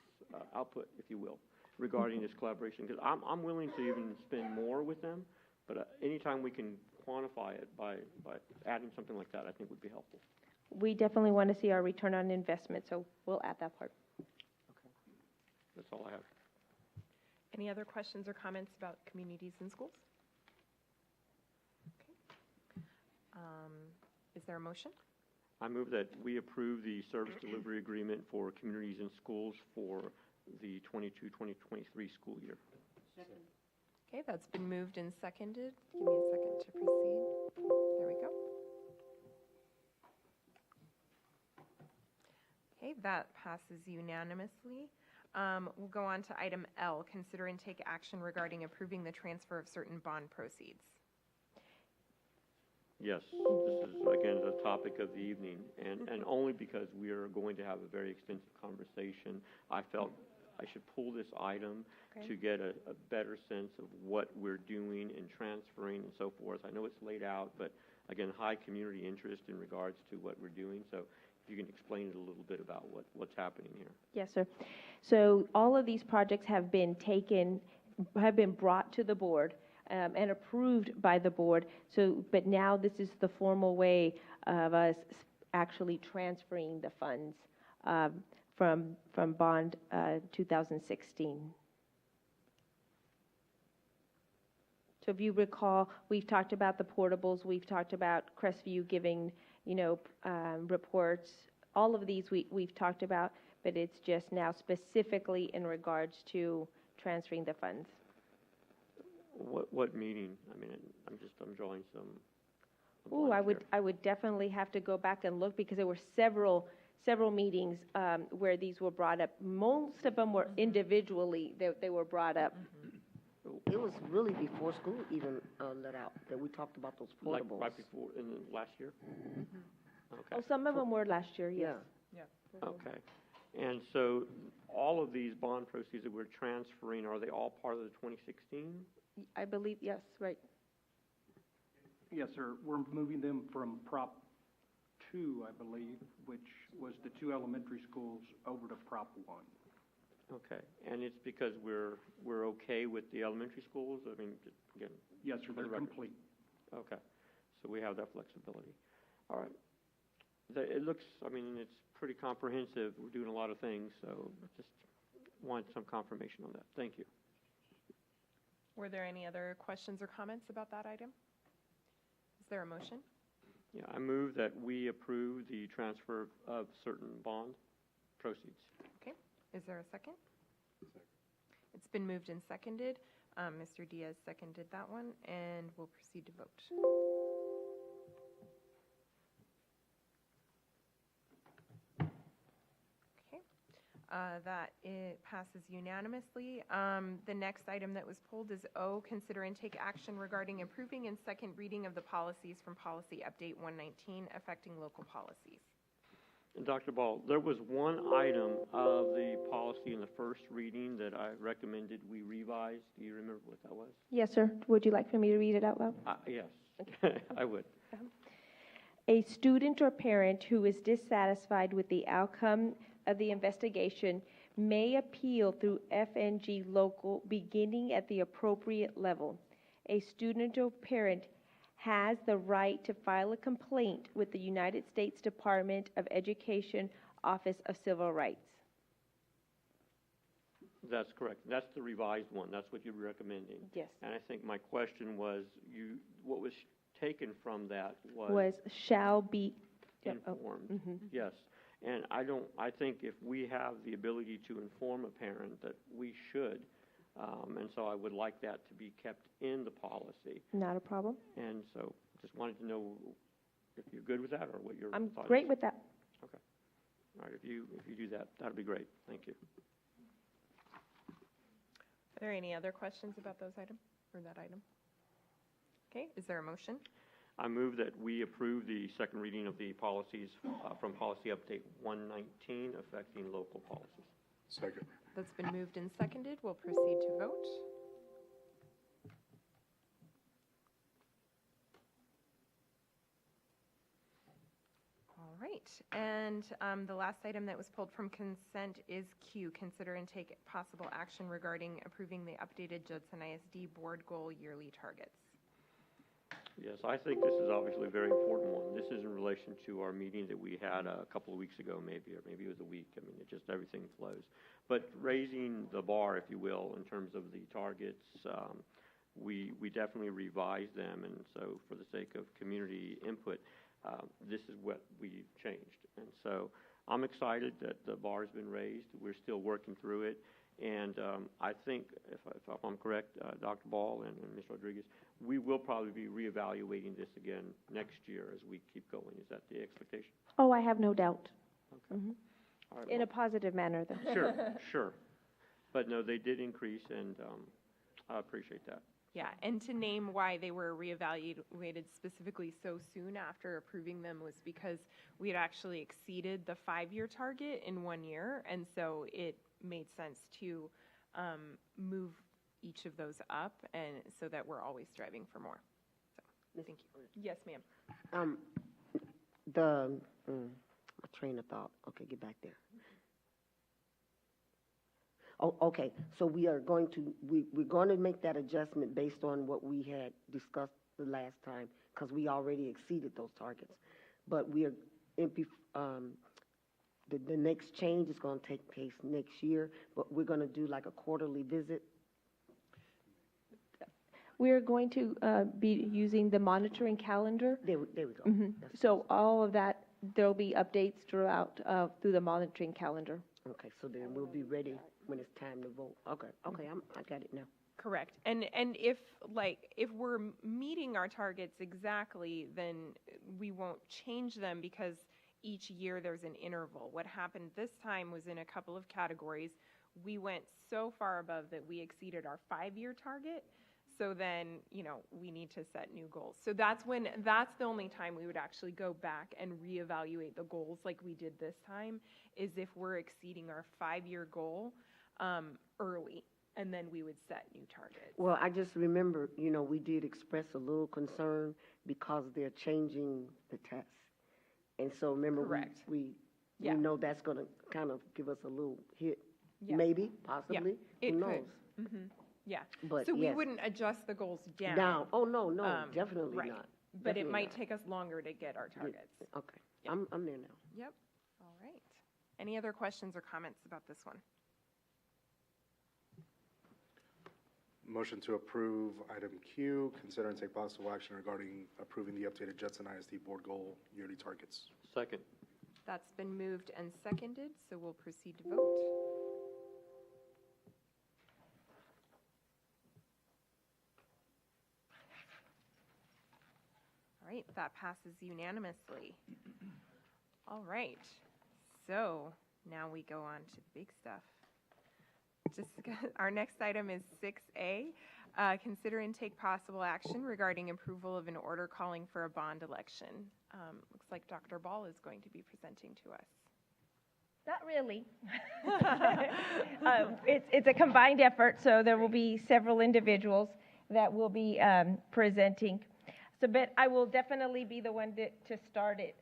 output, if you will, regarding this collaboration. Because I'm willing to even spend more with them, but anytime we can quantify it by adding something like that, I think would be helpful. We definitely want to see our return on investment, so we'll add that part. Okay. That's all I have. Any other questions or comments about communities and schools? Okay. Is there a motion? I move that we approve the service delivery agreement for communities and schools for the 22-2023 school year. Second. Okay, that's been moved and seconded. Give me a second to proceed. There we go. Okay, that passes unanimously. We'll go on to item L, consider and take action regarding approving the transfer of certain bond proceeds. Yes, this is, again, the topic of the evening, and only because we are going to have a very extensive conversation, I felt I should pull this item to get a better sense of what we're doing in transferring and so forth. I know it's laid out, but again, high community interest in regards to what we're doing, so if you can explain it a little bit about what's happening here. Yes, sir. So all of these projects have been brought to the board and approved by the board. So, but now this is the formal way of us actually transferring the funds from bond 2016. So if you recall, we've talked about the portables, we've talked about Crestview giving, reports. All of these we've talked about, but it's just now specifically in regards to transferring the funds. What meeting? I mean, I'm drawing some. Ooh, I would definitely have to go back and look because there were several meetings where these were brought up. Most of them were individually they were brought up. it was really before school even let out that we talked about those Like portables. right before, in the last year? Okay. Oh, some of them were last year, yes. Okay. And so all of these bond proceeds that we're transferring, are they all part of the 2016? I believe, yes, right. Yes, sir. We're moving them from Prop 2, I believe, which was the 2 elementary schools, over to Prop 1. Okay. And it's because we're okay with the elementary schools? I mean, again. Yes, sir. for the They're record. complete. Okay. So we have that flexibility. All right. It looks, I mean, it's pretty comprehensive. We're doing a lot of things, so just want some confirmation on that. Thank you. Were there any other questions or comments about that item? Is there a motion? Yeah, I move that we approve the transfer of certain bond proceeds. Okay, is there a second? It's been moved and seconded. Mr. Diaz seconded that one, and we'll proceed to vote. Okay, that it passes unanimously. The next item that was pulled is O, consider and take action regarding approving and second reading of the policies from Policy Update 119 affecting local policies. And Dr. Ball, there was one item of the policy in the first reading that I recommended we revise. Do you remember what that was? Yes, sir. Would you like for me to read it out loud? Yes, I would. A student or parent who is dissatisfied with the outcome of the investigation may appeal through FNG local beginning at the appropriate level. A student or parent has the right to file a complaint with the United States Department of Education Office of Civil Rights. That's correct. That's the revised one. That's what you're recommending. Yes. And I think my question was, what was taken from that Was shall be informed. Mm-hmm. Yes. And I think if we have the ability to inform a parent that we should, and so I would like that to be kept in the policy. Not a problem. And so just wanted to know if you're good with that or what your I'm thought great is. with that. Okay. All right, if you do that, that'd be great. Thank you. Are there any other questions about those items or that item? Okay, is there a motion? I move that we approve the second reading of the policies from Policy Update 119 affecting local policies. Second. That's been moved and seconded. We'll proceed to vote. All right, and the last item that was pulled from consent is Q, consider and take possible action regarding approving the updated Judson ISD board goal yearly targets. Yes, I think this is obviously a very important one. This is in relation to our meeting that we had a couple of weeks ago, maybe, or maybe it was a week. I mean, it just, everything flows. But raising the bar, if you will, in terms of the targets, we definitely revise them. And so for the sake of community input, this is what we've changed. And so I'm excited that the bar has been raised. We're still working through it. And I think, if I'm correct, Dr. Ball and Ms. Rodriguez, we will probably be reevaluating this again next year as we keep going. Is that the expectation? Oh, I have no doubt. Okay. Mm-hmm. All right, In a positive manner, though. Sure. But no, they did increase, and I appreciate that. Yeah, and to name why they were reevaluated specifically so soon after approving them was because we had actually exceeded the 5-year target in 1 year, and so it made sense to move each of those up, and so that we're always striving for more. So, thank you. Yes, ma'am. My train of thought. Okay, get back there. Oh, okay. So we're going to make that adjustment based on what we had discussed the last time, because we already exceeded those targets. But we are the next change is going to take place next year, but we're going to do like a quarterly visit. We're going to be using the monitoring calendar. There we go. Mm-hmm. So all of that, there'll be updates throughout through the monitoring calendar. Okay, so then we'll be ready when it's time to vote. Okay, I got it now. Correct. And if we're meeting our targets exactly, then we won't change them because each year there's an interval. What happened this time was in a couple of categories, we went so far above that we exceeded our 5-year target. So then, we need to set new goals. So that's the only time we would actually go back and reevaluate the goals like we did this time, is if we're exceeding our 5-year goal early, and then we would set new targets. Well, I just remember, we did express a little concern because they're changing the test. And so remember, Correct. we Yeah. know that's going to kind of give us a little hit, Yeah. maybe, possibly, Yeah, it who could. knows? Mm-hmm. Yeah. But so we yes. wouldn't adjust the goals down. Down. Oh, no, definitely right. not. But Definitely it might not. take us longer to get our targets. Okay, Yeah. I'm there now. Yep. All right. Any other questions or comments about this one? Motion to approve item Q, consider and take possible action regarding approving the updated Judson ISD board goal yearly targets. Second. That's been moved and seconded, so we'll proceed to vote. All right, that passes unanimously. All right, so now we go on to the big stuff. Our next item is 6A, consider and take possible action regarding approval of an order calling for a bond election. Looks like Dr. Ball is going to be presenting to us. Not really. It's a combined effort, so there will be several individuals that will be presenting. So, but I will definitely be the one to start it.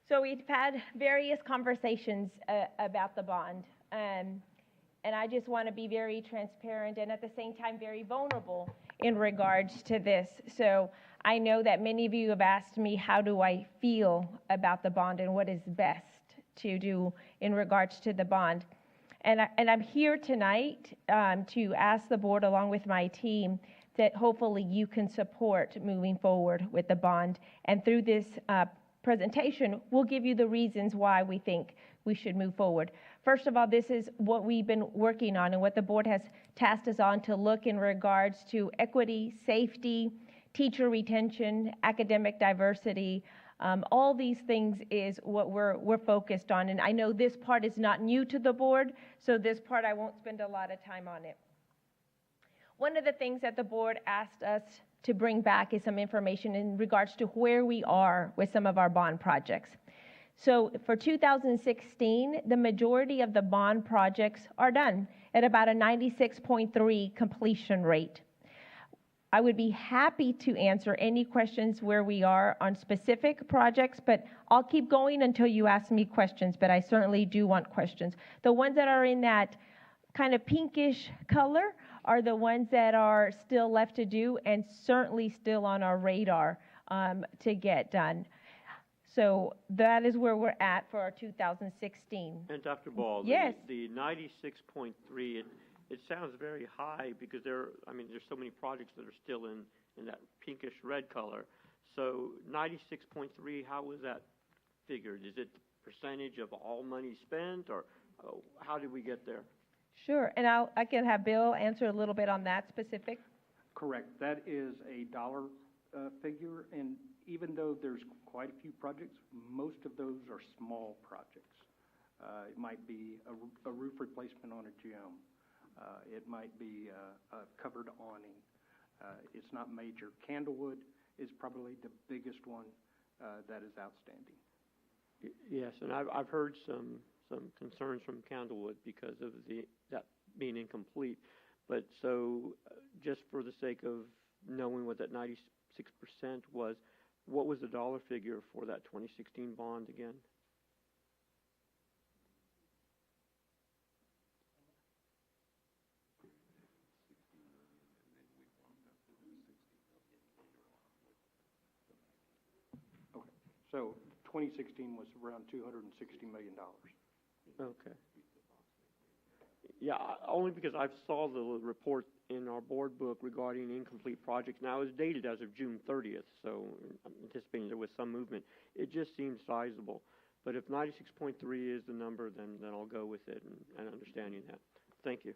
So we've had various conversations about the bond, and I just want to be very transparent and at the same time very vulnerable in regards to this. So I know that many of you have asked me, how do I feel about the bond and what is best to do in regards to the bond. And I'm here tonight to ask the board, along with my team, that hopefully you can support moving forward with the bond. And through this presentation, we'll give you the reasons why we think we should move forward. First of all, this is what we've been working on and what the board has tasked us on to look in regards to equity, safety, teacher retention, academic diversity. All these things is what we're focused on. And I know this part is not new to the board, so this part I won't spend a lot of time on it. One of the things that the board asked us to bring back is some information in regards to where we are with some of our bond projects. So for 2016, the majority of the bond projects are done at about a 96.3 completion rate. I would be happy to answer any questions where we are on specific projects, but I'll keep going until you ask me questions, but I certainly do want questions. The ones that are in that kind of pinkish color are the ones that are still left to do and certainly still on our radar to get done. So that is where we're at for our 2016. And Dr. Ball, yes. the 96.3, it sounds very high because there's so many projects that are still in that pinkish red color. So 96.3, how was that figured? Is it the percentage of all money spent, or how did we get there? Sure, and I can have Bill answer a little bit on that specific. Correct. That is a dollar figure, and even though there's quite a few projects, most of those are small projects. It might be a roof replacement on a gym. It might be a covered awning. It's not major. Candlewood is probably the biggest one that is outstanding. Yes, and I've heard some concerns from Candlewood because of that being incomplete. But so just for the sake of knowing what that 96% was, what was the dollar figure for that 2016 bond again? Okay, so 2016 was around $260 million. Okay. Yeah, only because I saw the report in our board book regarding incomplete projects. Now, it was dated as of June 30th, so I'm anticipating there was some movement. It just seemed sizable. But if 96.3 is the number, then I'll go with it and understanding that. Thank you.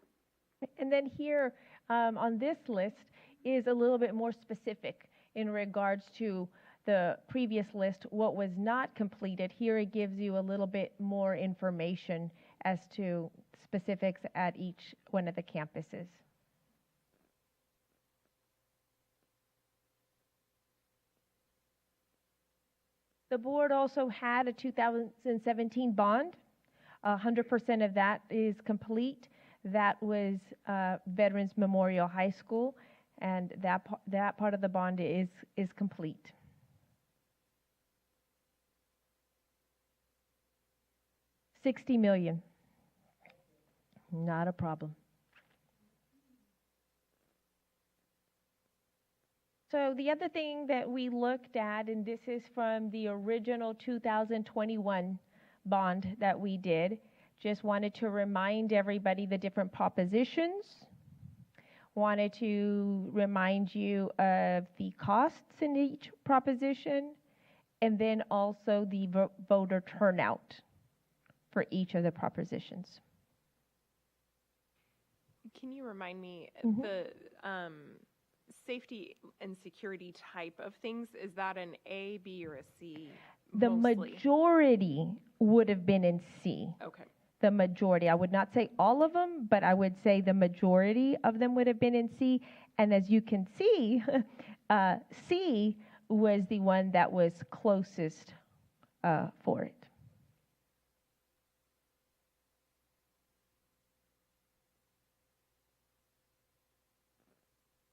And then here on this list is a little bit more specific in regards to the previous list, what was not completed. Here it gives you a little bit more information as to specifics at each one of the campuses. The board also had a 2017 bond. 100% of that is complete. That was Veterans Memorial High School, and that part of the bond is complete. $60 million. Not a problem. So the other thing that we looked at, and this is from the original 2021 bond that we did, just wanted to remind everybody the different propositions, wanted to remind you of the costs in each proposition, and then also the voter turnout for each of the propositions. Can you remind me, Mhm. the safety and security type of things, is that an A, B, or a C? The mostly? majority would have been in C. Okay. The majority. I would not say all of them, but I would say the majority of them would have been in C. And as you can see, C was the one that was closest for it.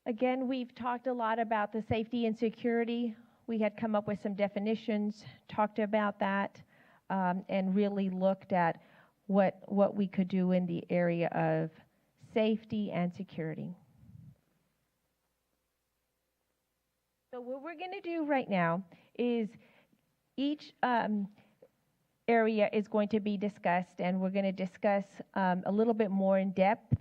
Again, we've talked a lot about the safety and security. We had come up with some definitions, talked about that, and really looked at what we could do in the area of safety and security. So what we're going to do right now is each area is going to be discussed, and we're going to discuss a little bit more in depth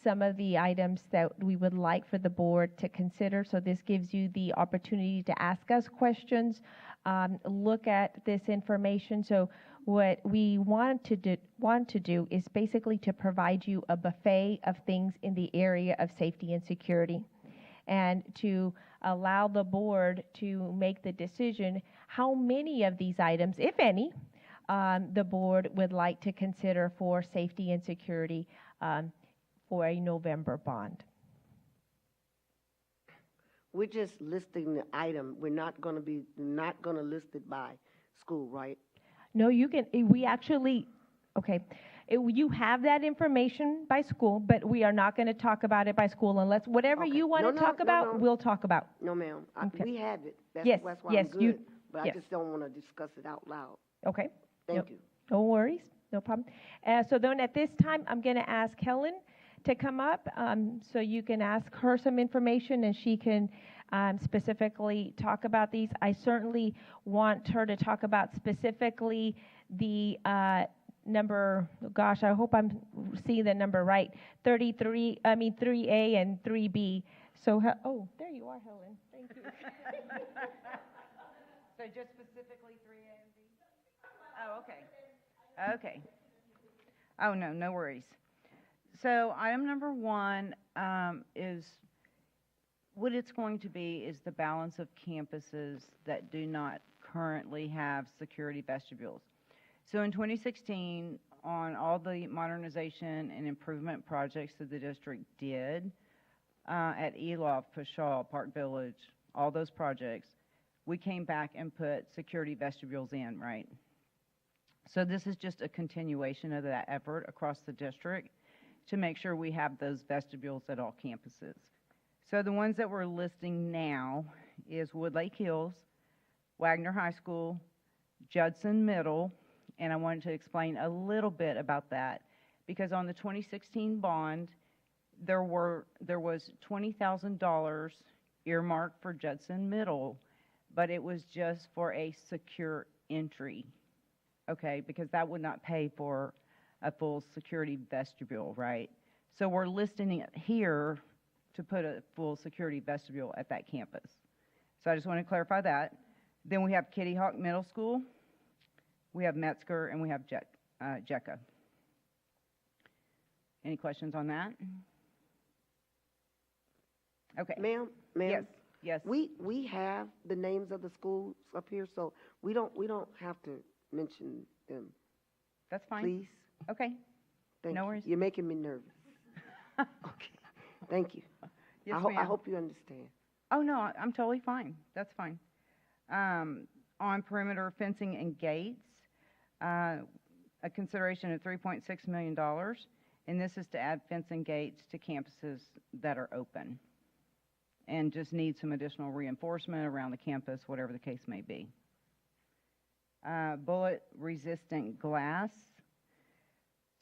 some of the items that we would like for the board to consider. So this gives you the opportunity to ask us questions, look at this information. So what we want to do is basically to provide you a buffet of things in the area of safety and security, and to allow the board to make the decision how many of these items, if any, the board would like to consider for safety and security for a November bond. We're just listing the item. We're not going to list it by school, right? No, you can, we actually, okay, you have that information by school, but we are not going to talk about it by school unless whatever you want to talk about, we'll talk about. No, ma'am. Okay. We have it. That's Yes, why yes, I'm good. you- But yes. I just don't want to discuss it out loud. Okay. Thank you. No worries, no problem. So then at this time, I'm going to ask Helen to come up so you can ask her some information and she can specifically talk about these. I certainly want her to talk about specifically the number, gosh, I hope I'm seeing the number right, 3A and 3B. So, oh, there you are, Helen. Thank you. So just specifically 3A and B? Oh, okay. Okay. Oh, no, no worries. So item number one is, what it's going to be is the balance of campuses that do not currently have security vestibules. So in 2016, on all the modernization and improvement projects that the district did at Elof, Pashaw, Park Village, all those projects, we came back and put security vestibules in, right? So this is just a continuation of that effort across the district to make sure we have those vestibules at all campuses. So the ones that we're listing now is Woodlake Hills, Wagner High School, Judson Middle, and I wanted to explain a little bit about that because on the 2016 bond, there was $20,000 earmarked for Judson Middle, but it was just for a secure entry, okay, because that would not pay for a full security vestibule, right? So we're listing it here to put a full security vestibule at that campus. So I just want to clarify that. Then we have Kitty Hawk Middle School, we have Metzger, and we have Jecca. Any questions on that? Okay. Ma'am? Yes. Yes. We have the names of the schools up here, so we don't have to mention them. That's fine. Please. Okay. Thank No you. worries. You're making me nervous. Okay, thank you. Yes, I ma'am. hope you understand. Oh, no, I'm totally fine. That's fine. On perimeter fencing and gates, a consideration of $3.6 million, and this is to add fence and gates to campuses that are open and just need some additional reinforcement around the campus, whatever the case may be. Bullet-resistant glass.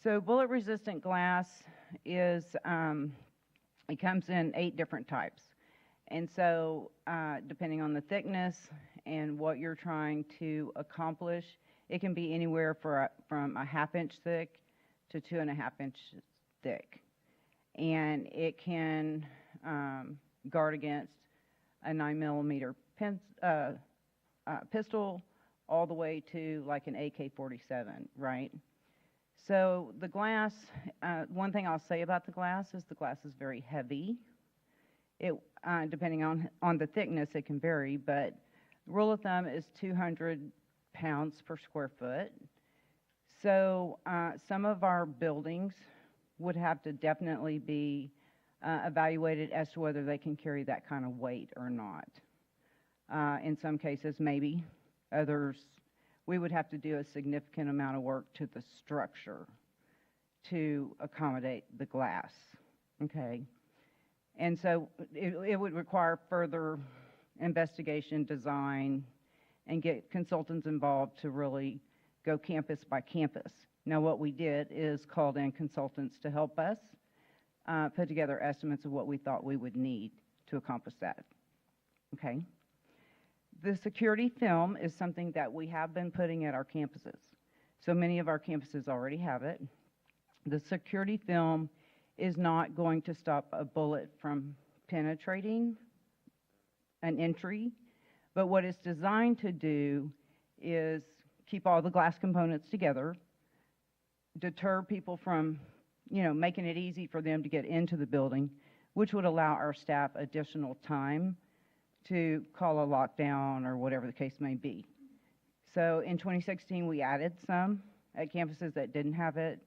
So bullet-resistant glass is, it comes in 8 different types. And so depending on the thickness and what you're trying to accomplish, it can be anywhere from a 1/2 inch thick to 2.5 inches thick. And it can guard against a 9mm pistol all the way to like an AK-47, right? So the glass, one thing I'll say about the glass is very heavy. It, depending on the thickness, it can vary, but rule of thumb is 200 pounds per square foot. So some of our buildings would have to definitely be evaluated as to whether they can carry that kind of weight or not. In some cases, maybe. Others, we would have to do a significant amount of work to the structure to accommodate the glass, okay? And so it would require further investigation, design, and get consultants involved to really go campus by campus. Now, what we did is called in consultants to help us put together estimates of what we thought we would need to accomplish that, okay? The security film is something that we have been putting at our campuses. So many of our campuses already have it. The security film is not going to stop a bullet from penetrating an entry, but what it's designed to do is keep all the glass components together, deter people from, making it easy for them to get into the building, which would allow our staff additional time to call a lockdown or whatever the case may be. So in 2016, we added some at campuses that didn't have it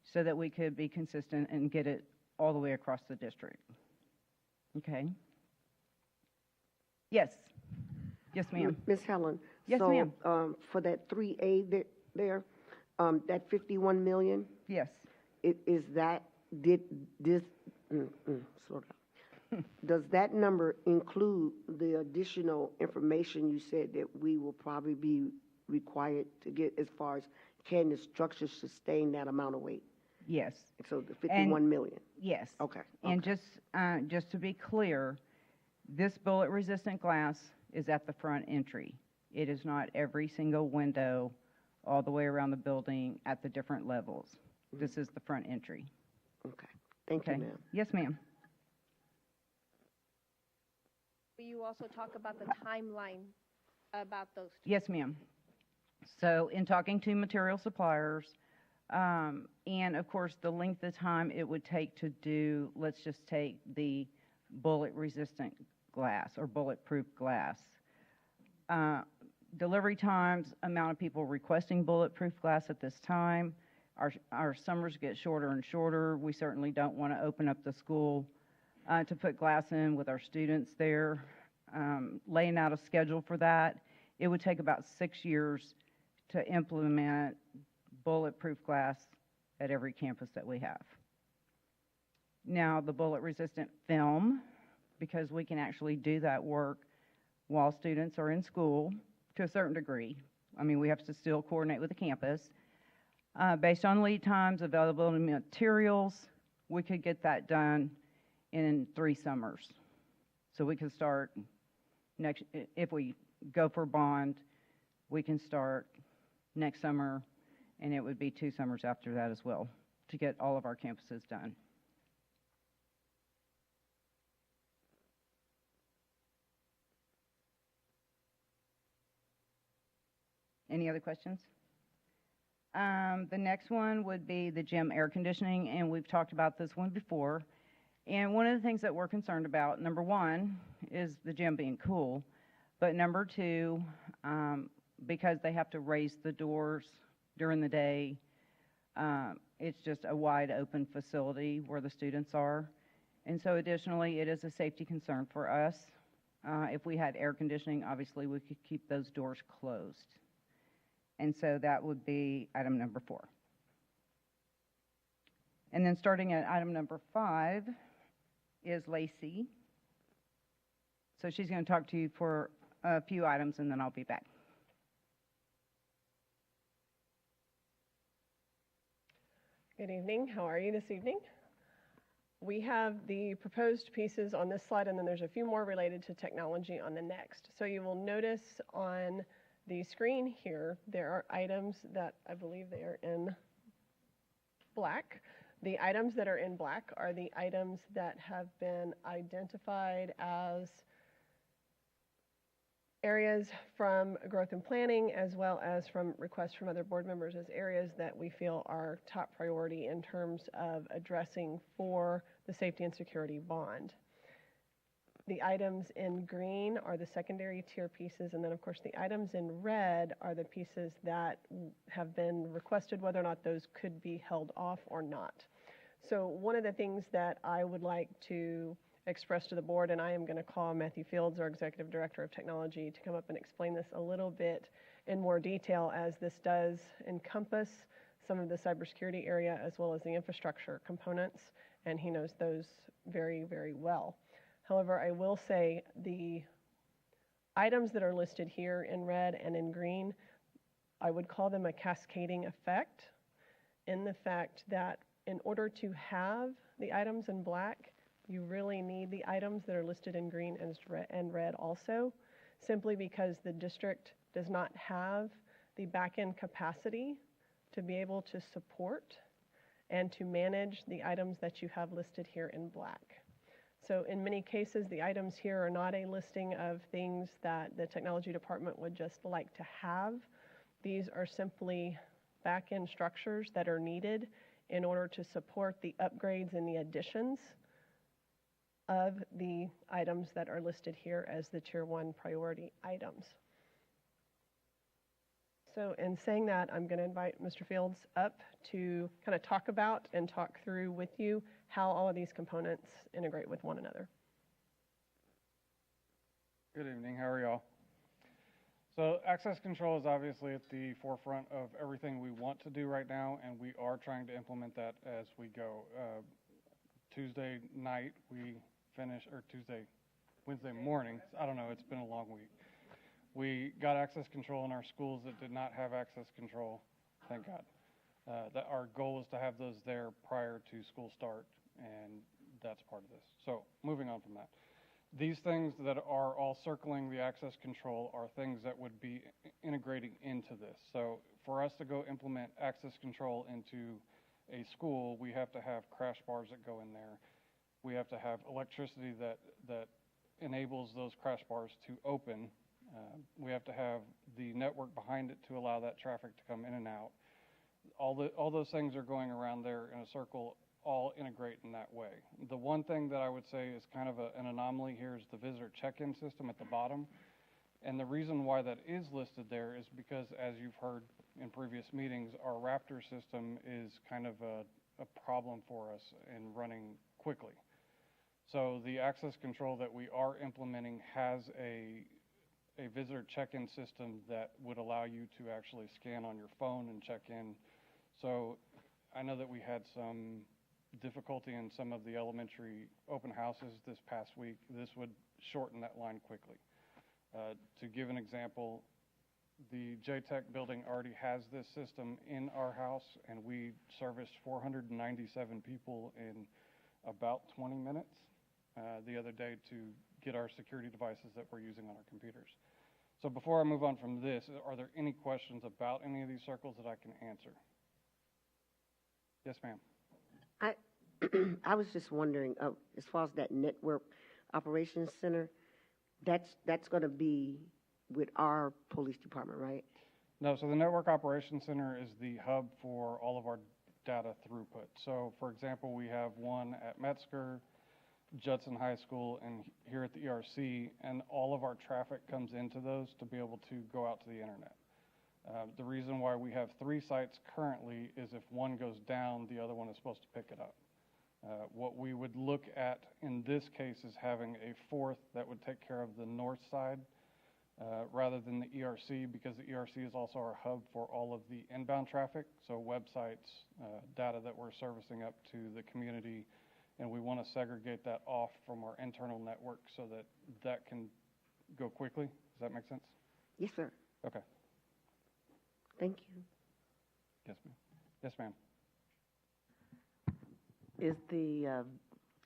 so that we could be consistent and get it all the way across the district. Okay? Yes. Yes, ma'am. Ms. Helen? Yes, ma'am. So for that 3A there, that 51 million? Yes. Is that, slow down. Does that number include the additional information you said that we will probably be required to get as far as can the structure sustain that amount of weight? Yes. So the 51 million? Yes. Okay. And just to be clear, this bullet-resistant glass is at the front entry. It is not every single window all the way around the building at the different levels. This is the front entry. Okay. Thank you, ma'am. Yes, ma'am. Will you also talk about the timeline about those two? Yes, ma'am. So in talking to material suppliers, and of course the length of time it would take to do, let's just take the bullet-resistant glass or bulletproof glass. Delivery times, amount of people requesting bulletproof glass at this time. Our summers get shorter and shorter. We certainly don't want to open up the school to put glass in with our students there. Laying out a schedule for that, it would take about 6 years to implement bulletproof glass at every campus that we have. Now, the bullet-resistant film, because we can actually do that work while students are in school to a certain degree. I mean, we have to still coordinate with the campus. Based on lead times, availability of materials, we could get that done in 3 summers. So we could start next, if we go for bond, we can start next summer, and it would be 2 summers after that as well to get all of our campuses done. Any other questions? The next one would be the gym air conditioning, and we've talked about this one before. And one of the things that we're concerned about, number one, is the gym being cool. But number two, because they have to raise the doors during the day, It's just a wide open facility where the students are. And so additionally, it is a safety concern for us. If we had air conditioning, obviously we could keep those doors closed. And so that would be item number 4. And then starting at item number 5 is Lacey. So she's going to talk to you for a few items, and then I'll be back. Good evening. How are you this evening? We have the proposed pieces on this slide, and then there's a few more related to technology on the next. So you will notice on the screen here, there are items that I believe they are in black. The items that are in black are the items that have been identified as areas from growth and planning, as well as from requests from other board members, as areas that we feel are top priority in terms of addressing for the safety and security bond. The items in green are the secondary tier pieces, and then of course the items in red are the pieces that have been requested, whether or not those could be held off or not. So one of the things that I would like to expressed to the board, and I am going to call Matthew Fields, our Executive Director of Technology, to come up and explain this a little bit in more detail, as this does encompass some of the cybersecurity area as well as the infrastructure components, and he knows those very, very well. However, I will say the items that are listed here in red and in green, I would call them a cascading effect, in the fact that in order to have the items in black, you really need the items that are listed in green and red also, simply because the district does not have the back-end capacity to be able to support and to manage the items that you have listed here in black. So in many cases, the items here are not a listing of things that the technology department would just like to have. These are simply back-end structures that are needed in order to support the upgrades and the additions of the items that are listed here as the Tier 1 priority items. So in saying that, I'm going to invite Mr. Fields up to kind of talk about and talk through with you how all of these components integrate with one another. Good evening. How are y'all? So access control is obviously at the forefront of everything we want to do right now, and we are trying to implement that as we go. Tuesday night we finish, or Wednesday morning, I don't know, it's been a long week. We got access control in our schools that did not have access control, thank God. That our goal is to have those there prior to school start, and that's part of this. So moving on from that. These things that are all circling the access control are things that would be integrating into this. So for us to go implement access control into a school, we have to have crash bars that go in there. We have to have electricity that enables those crash bars to open. We have to have the network behind it to allow that traffic to come in and out. All those things are going around there in a circle, all integrate in that way. The one thing that I would say is kind of an anomaly here is the visitor check-in system at the bottom. And the reason why that is listed there is because, as you've heard in previous meetings, our Raptor system is kind of a problem for us in running quickly. So the access control that we are implementing has a visitor check-in system that would allow you to actually scan on your phone and check in. So I know that we had some difficulty in some of the elementary open houses this past week. This would shorten that line quickly. To give an example, the JTech building already has this system in our house, and we serviced 497 people in about 20 minutes the other day to get our security devices that we're using on our computers. So before I move on from this, are there any questions about any of these circles that I can answer? Yes, ma'am. I was just wondering, as far as that network operations center, that's going to be with our police department, right? No, so the Network Operations Center is the hub for all of our data throughput. So, for example, we have one at Metzger, Judson High School, and here at the ERC, and all of our traffic comes into those to be able to go out to the internet. The reason why we have 3 sites currently is if one goes down, the other one is supposed to pick it up. What we would look at in this case is having a 4th that would take care of the north side rather than the ERC, because the ERC is also our hub for all of the inbound traffic, so websites, data that we're servicing up to the community, and we want to segregate that off from our internal network so that that can go quickly. Does that make sense? Yes, sir. Okay. Thank you. Yes, ma'am. Yes, ma'am. Is the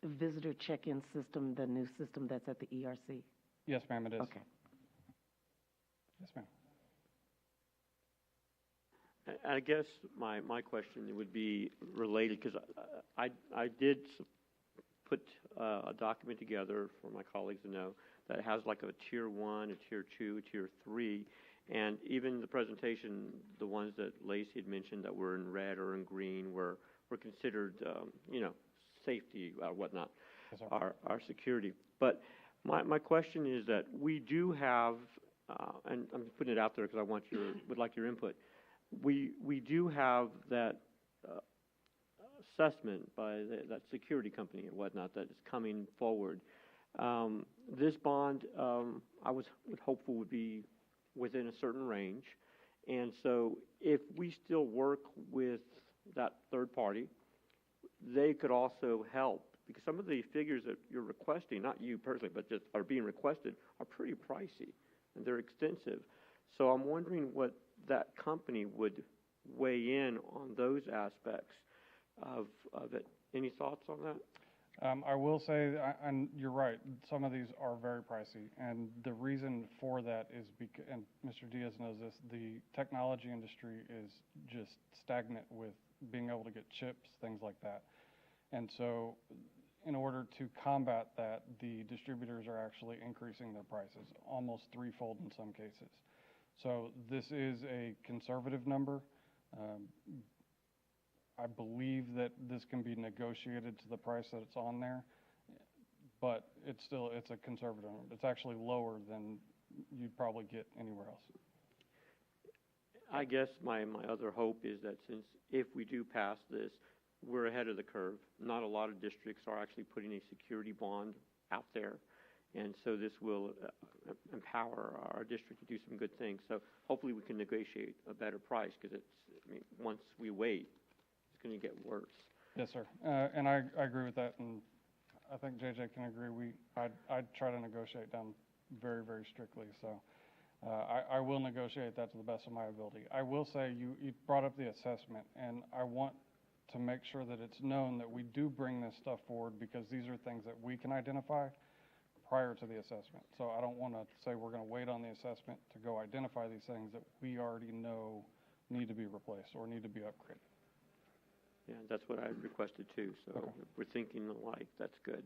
visitor check-in system the new system that's at the ERC? Yes, ma'am, it is. Okay. Yes, ma'am. I guess my question would be related, because I did put a document together for my colleagues to know that has like a tier 1, a tier 2, a tier 3, and even the presentation, the ones that Lacey had mentioned that were in red or in green were considered, safety or whatnot, yes, our security. But my question is that we do have, and I'm putting it out there because would like your input. We do have that assessment by that security company and whatnot that is coming forward. This bond, I would hopeful would be within a certain range, and so if we still work with that third party, they could also help, because some of the figures that you're requesting, not you personally, but just are being requested, are pretty pricey and they're extensive. So I'm wondering what that company would weigh in on those aspects of it. Any thoughts on that? I will say, and you're right, some of these are very pricey, and the reason for that is because, and Mr. Diaz knows this, the technology industry is just stagnant with being able to get chips, things like that. And so in order to combat that, the distributors are actually increasing their prices, almost threefold in some cases. So this is a conservative number. I believe that this can be negotiated to the price that it's on there, but it's a conservative number. It's actually lower than you'd probably get anywhere else. I guess my other hope is that if we do pass this, we're ahead of the curve. Not a lot of districts are actually putting a security bond out there, and so this will empower our district to do some good things. So hopefully we can negotiate a better price, because once we wait, it's going to get worse. Yes, sir. And I agree with that, and I think JJ can agree. I'd try to negotiate down very, very strictly. So I will negotiate that to the best of my ability. I will say you brought up the assessment, and I want to make sure that it's known that we do bring this stuff forward, because these are things that we can identify prior to the assessment. So I don't want to say we're going to wait on the assessment to go identify these things that we already know need to be replaced or need to be upgraded. Yeah, that's what I requested too. So Okay. We're thinking alike. That's good.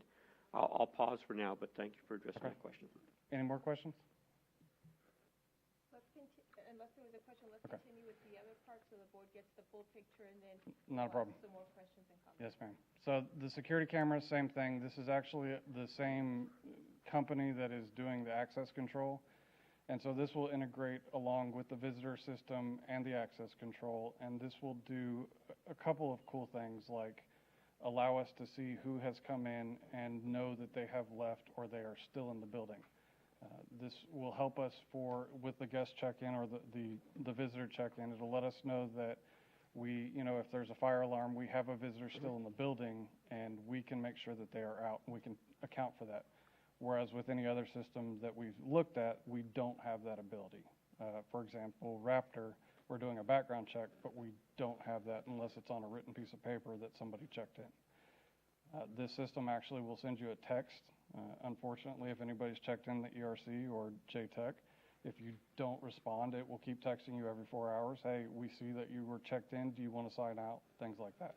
I'll pause for now, but thank you for addressing my question. Any more questions? Unless there was a question, let's continue with the other part so the board gets the full picture, and then Not a problem. some more questions and comments. Yes, ma'am. So the security cameras, same thing. This is actually the same company that is doing the access control. And so this will integrate along with the visitor system and the access control. And this will do a couple of cool things, like allow us to see who has come in and know that they have left or they are still in the building. This will help us with the guest check-in or the visitor check-in. It'll let us know that if there's a fire alarm, we have a visitor still in the building, and we can make sure that they are out, and we can account for that. Whereas with any other system that we've looked at, we don't have that ability. For example, Raptor, we're doing a background check, but we don't have that unless it's on a written piece of paper that somebody checked in. This system actually will send you a text. Unfortunately, if anybody's checked in the ERC or JTech, if you don't respond, it will keep texting you every 4 hours. Hey, we see that you were checked in. Do you want to sign out? Things like that.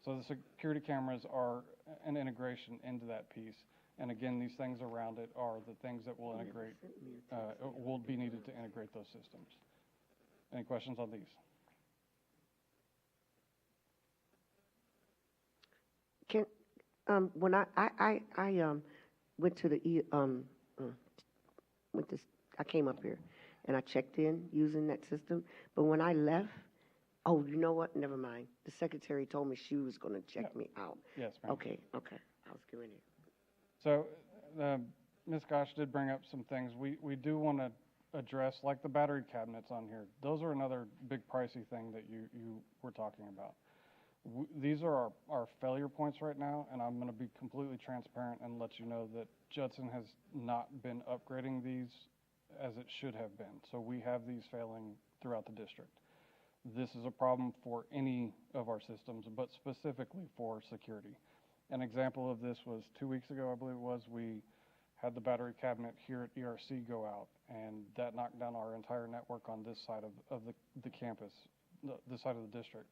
So the security cameras are an integration into that piece. And again, these things around it are the things that will integrate, will be needed to integrate those systems. Any questions on these? When I went to I came up here, and I checked in using that system. But when I left, oh, you know what? Never mind. The secretary told me she was going to check me out. Yes, ma'am. Okay. I was getting it. So, Ms. Gosh did bring up some things. We do want to address, like the battery cabinets on here. Those are another big pricey thing that you were talking about. These are our failure points right now, and I'm going to be completely transparent and let you know that Judson has not been upgrading these as it should have been. So we have these failing throughout the district. This is a problem for any of our systems, but specifically for security. An example of this was 2 weeks ago, I believe it was, we had the battery cabinet here at ERC go out, and that knocked down our entire network on this side of the campus, this side of the district.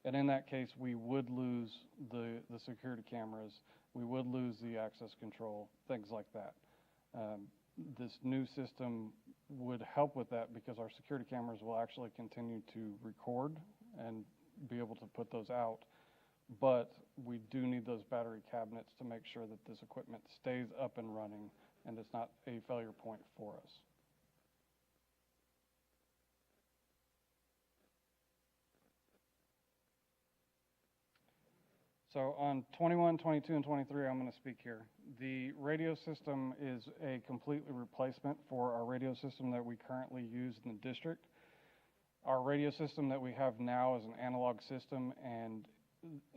And in that case, we would lose the security cameras, we would lose the access control, things like that. This new system would help with that because our security cameras will actually continue to record and be able to put those out. But we do need those battery cabinets to make sure that this equipment stays up and running and it's not a failure point for us. So on 21, 22, and 23, I'm going to speak here. The radio system is a completely replacement for our radio system that we currently use in the district. Our radio system that we have now is an analog system, and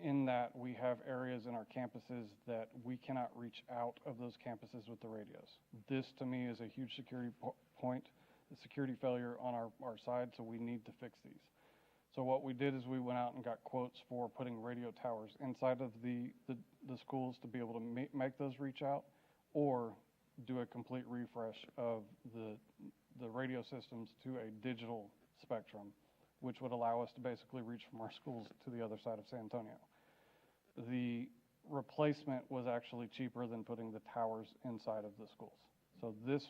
in that we have areas in our campuses that we cannot reach out of those campuses with the radios. This, to me, is a huge security point, a security failure on our side, so we need to fix these. So what we did is we went out and got quotes for putting radio towers inside of the schools to be able to make those reach out, or do a complete refresh of the radio systems to a digital spectrum, which would allow us to basically reach from our schools to the other side of San Antonio. The replacement was actually cheaper than putting the towers inside of the schools. So this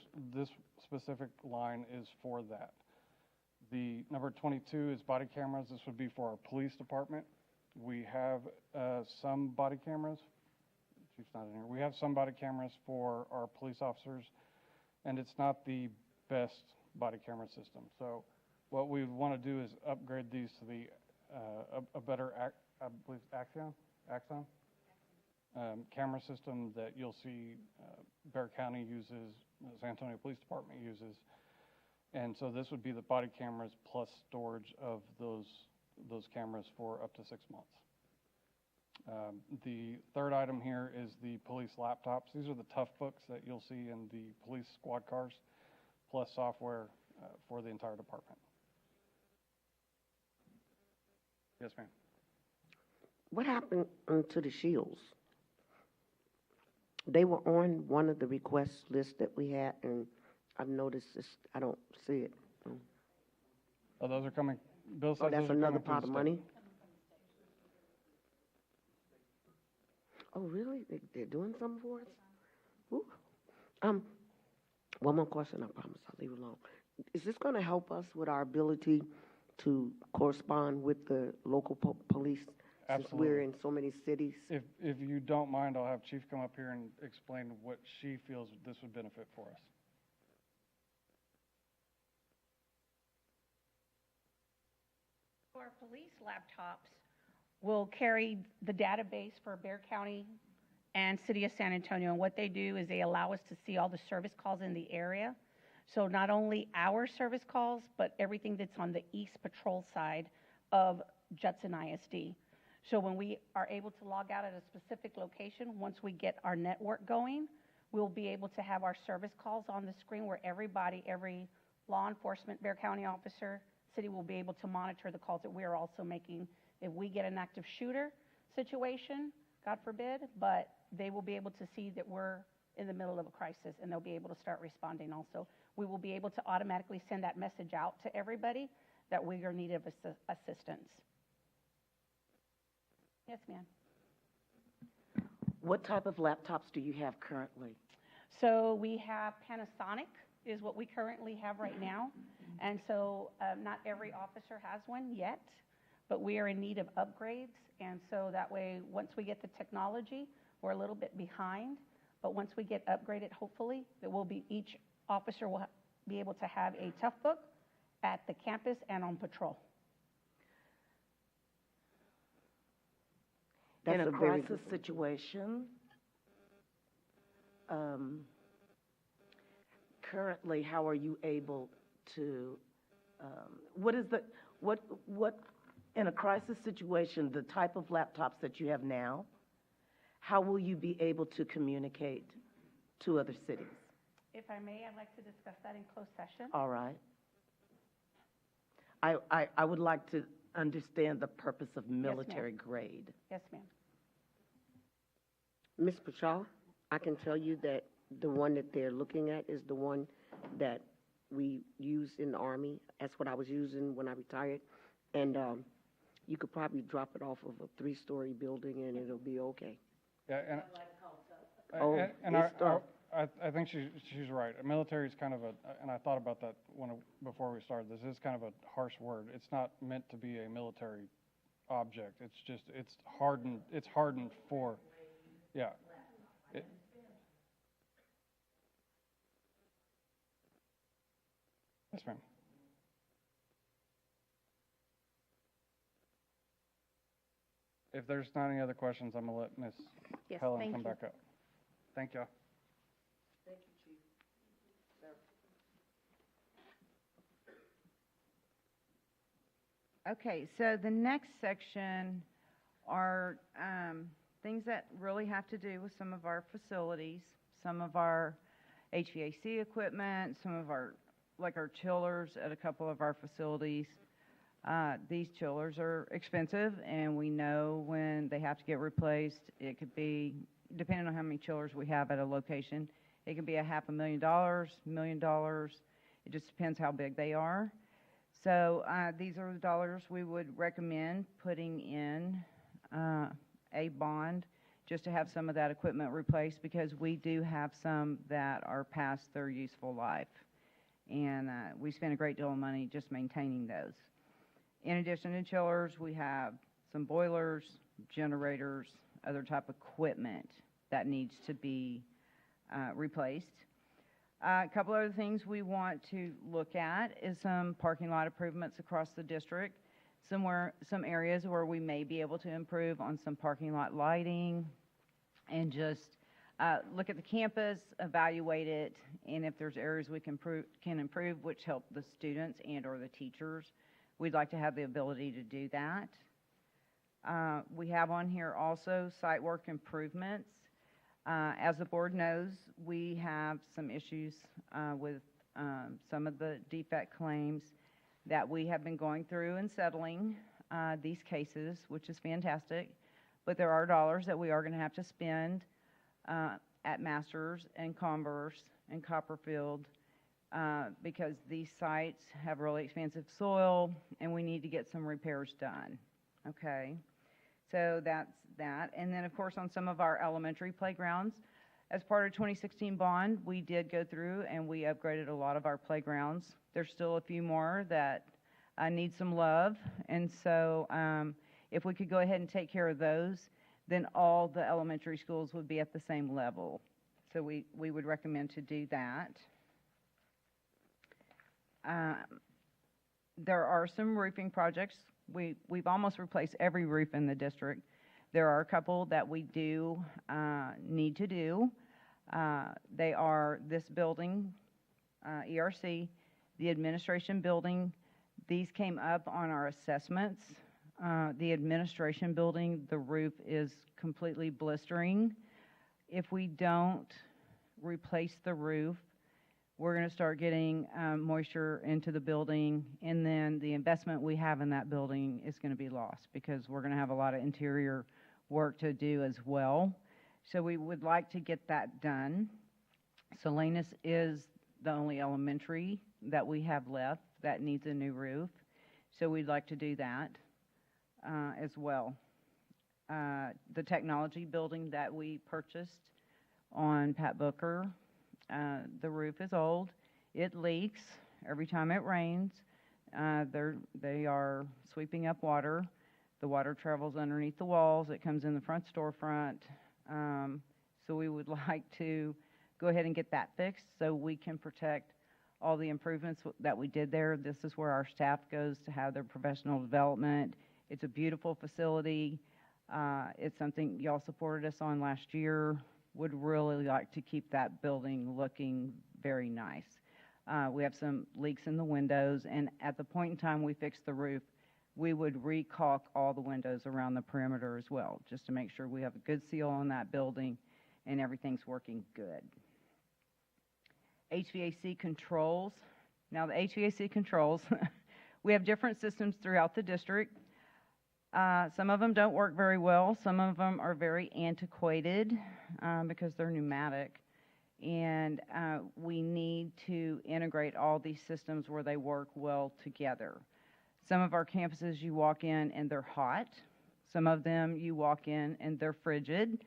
specific line is for that. The number 22 is body cameras. This would be for our police department. We have some body cameras. Chief's not in here. We have some body cameras for our police officers, and it's not the best body camera system. So what we want to do is upgrade these to the a better, I believe, Axon camera system that you'll see Bexar County uses, San Antonio Police Department uses. And so this would be the body cameras plus storage of those cameras for up to 6 months. The third item here is the police laptops. These are the tough books that you'll see in the police squad cars, plus software for the entire department. Yes, ma'am. What happened to the shields? They were on one of the request lists that we had, and I've noticed this, I don't see it. Oh, those are coming. Bill says that's those are another coming through pot the of state. money? Oh, really? They're doing something for us? Ooh. One more question, I promise I'll leave it alone. Is this going to help us with our ability to correspond with the local police? Absolutely. Since we're in so many cities? If you don't mind, I'll have Chief come up here and explain what she feels this would benefit for us. Our police laptops will carry the database for Bexar County and City of San Antonio. And what they do is they allow us to see all the service calls in the area. So not only our service calls, but everything that's on the East Patrol side of Judson ISD. So when we are able to log out at a specific location, once we get our network going, we'll be able to have our service calls on the screen where everybody, every law enforcement, Bexar County officer, city will be able to monitor the calls that we are also making. If we get an active shooter situation, God forbid, but they will be able to see that we're in the middle of a crisis, and they'll be able to start responding also. We will be able to automatically send that message out to everybody that we are in need of assistance. Yes, ma'am. What type of laptops do you have currently? So we have Panasonic is what we currently have right now. And so not every officer has one yet, but we are in need of upgrades. And so that way, once we get the technology, we're a little bit behind. But once we get upgraded, hopefully, it will be each officer will be able to have a tough book at the campus and on patrol. In a crisis situation, currently, how are you able to, in a crisis situation, the type of laptops that you have now, how will you be able to communicate to other cities? If I may, I'd like to discuss that in closed session. All right. I would like to understand the purpose of military grade. Yes, ma'am. Ms. Pachaw, I can tell you that the one that they're looking at is the one that we use in the Army. That's what I was using when I retired. And you could probably drop it off of a 3-story building and it'll be okay. Yeah, and I think she's right. Military is kind of and I thought about that before we started. This is kind of a harsh word. It's not meant to be a military object. It's just, it's hardened for, yeah. Yes, ma'am. If there's not any other questions, I'm going to let Ms. Yes, Helen thank come you. back up. Thank you. Thank you, Chief. Okay, so the next section are things that really have to do with some of our facilities, some of our HVAC equipment, some of our chillers at a couple of our facilities. These chillers are expensive, and we know when they have to get replaced. It could be, depending on how many chillers we have at a location, it could be $500,000, $1 million. It just depends how big they are. So these are the dollars we would recommend putting in a bond just to have some of that equipment replaced, because we do have some that are past their useful life. And we spend a great deal of money just maintaining those. In addition to chillers, we have some boilers, generators, other type of equipment that needs to be replaced. A couple other things we want to look at is some parking lot improvements across the district. Some areas where we may be able to improve on some parking lot lighting, and just look at the campus, evaluate it, and if there's areas we can improve, which help the students and or the teachers, we'd like to have the ability to do that. We have on here also site work improvements. As the board knows, we have some issues with some of the defect claims that we have been going through and settling these cases, which is fantastic. But there are dollars that we are going to have to spend at Masters and Converse and Copperfield because these sites have really expensive soil and we need to get some repairs done. Okay, so that's that. And then, of course, on some of our elementary playgrounds, as part of 2016 bond, we did go through and we upgraded a lot of our playgrounds. There's still a few more that need some love, and so if we could go ahead and take care of those, then all the elementary schools would be at the same level. So we would recommend to do that. There are some roofing projects. We've almost replaced every roof in the district. There are a couple that we do need to do. They are this building, ERC, the administration building. These came up on our assessments. The administration building, the roof is completely blistering. If we don't replace the roof, we're going to start getting moisture into the building, and then the investment we have in that building is going to be lost because we're going to have a lot of interior work to do as well. So we would like to get that done. Salinas is the only elementary that we have left that needs a new roof, so we'd like to do that as well. The technology building that we purchased on Pat Booker, the roof is old. It leaks every time it rains. They are sweeping up water. The water travels underneath the walls. It comes in the front storefront. So we would like to go ahead and get that fixed so we can protect all the improvements that we did there. This is where our staff goes to have their professional development. It's a beautiful facility. It's something y'all supported us on last year. Would really like to keep that building looking very nice. We have some leaks in the windows, and at the point in time we fixed the roof, we would re-caulk all the windows around the perimeter as well, just to make sure we have a good seal on that building and everything's working good. HVAC controls. Now the HVAC controls, we have different systems throughout the district. Some of them don't work very well. Some of them are very antiquated because they're pneumatic. And we need to integrate all these systems where they work well together. Some of our campuses you walk in and they're hot. Some of them you walk in and they're frigid.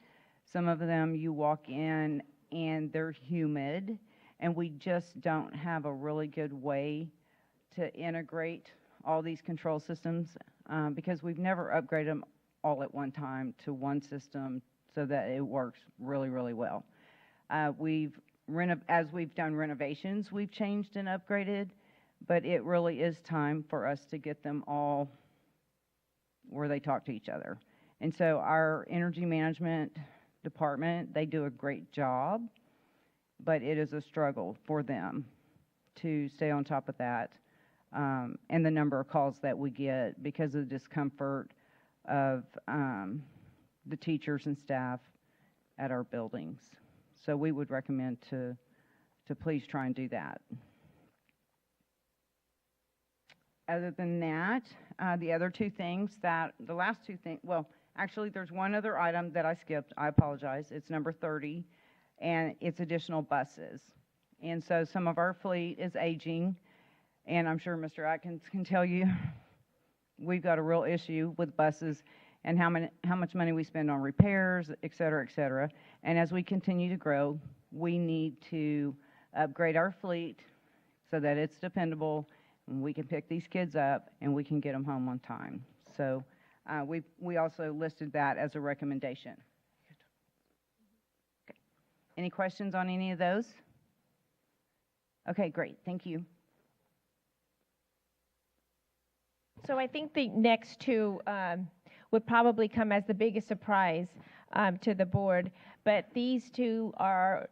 Some of them you walk in and they're humid. And we just don't have a really good way to integrate all these control systems because we've never upgraded them all at one time to one system so that it works really, really well. As we've done renovations, we've changed and upgraded, but it really is time for us to get them all where they talk to each other. And so our energy management department, they do a great job, but it is a struggle for them to stay on top of that and the number of calls that we get because of the discomfort of the teachers and staff at our buildings. So we would recommend to please try and do that. Other than that, the other two things the last two things, well, actually there's one other item that I skipped. I apologize. It's number 30, and it's additional buses. And so some of our fleet is aging, and I'm sure Mr. Atkins can tell you we've got a real issue with buses and how much money we spend on repairs, et cetera, et cetera. And as we continue to grow, we need to upgrade our fleet so that it's dependable, and we can pick these kids up, and we can get them home on time. So we also listed that as a recommendation. Okay. Any questions on any of those? Okay, great. Thank you. So I think the next two would probably come as the biggest surprise to the board, but these two are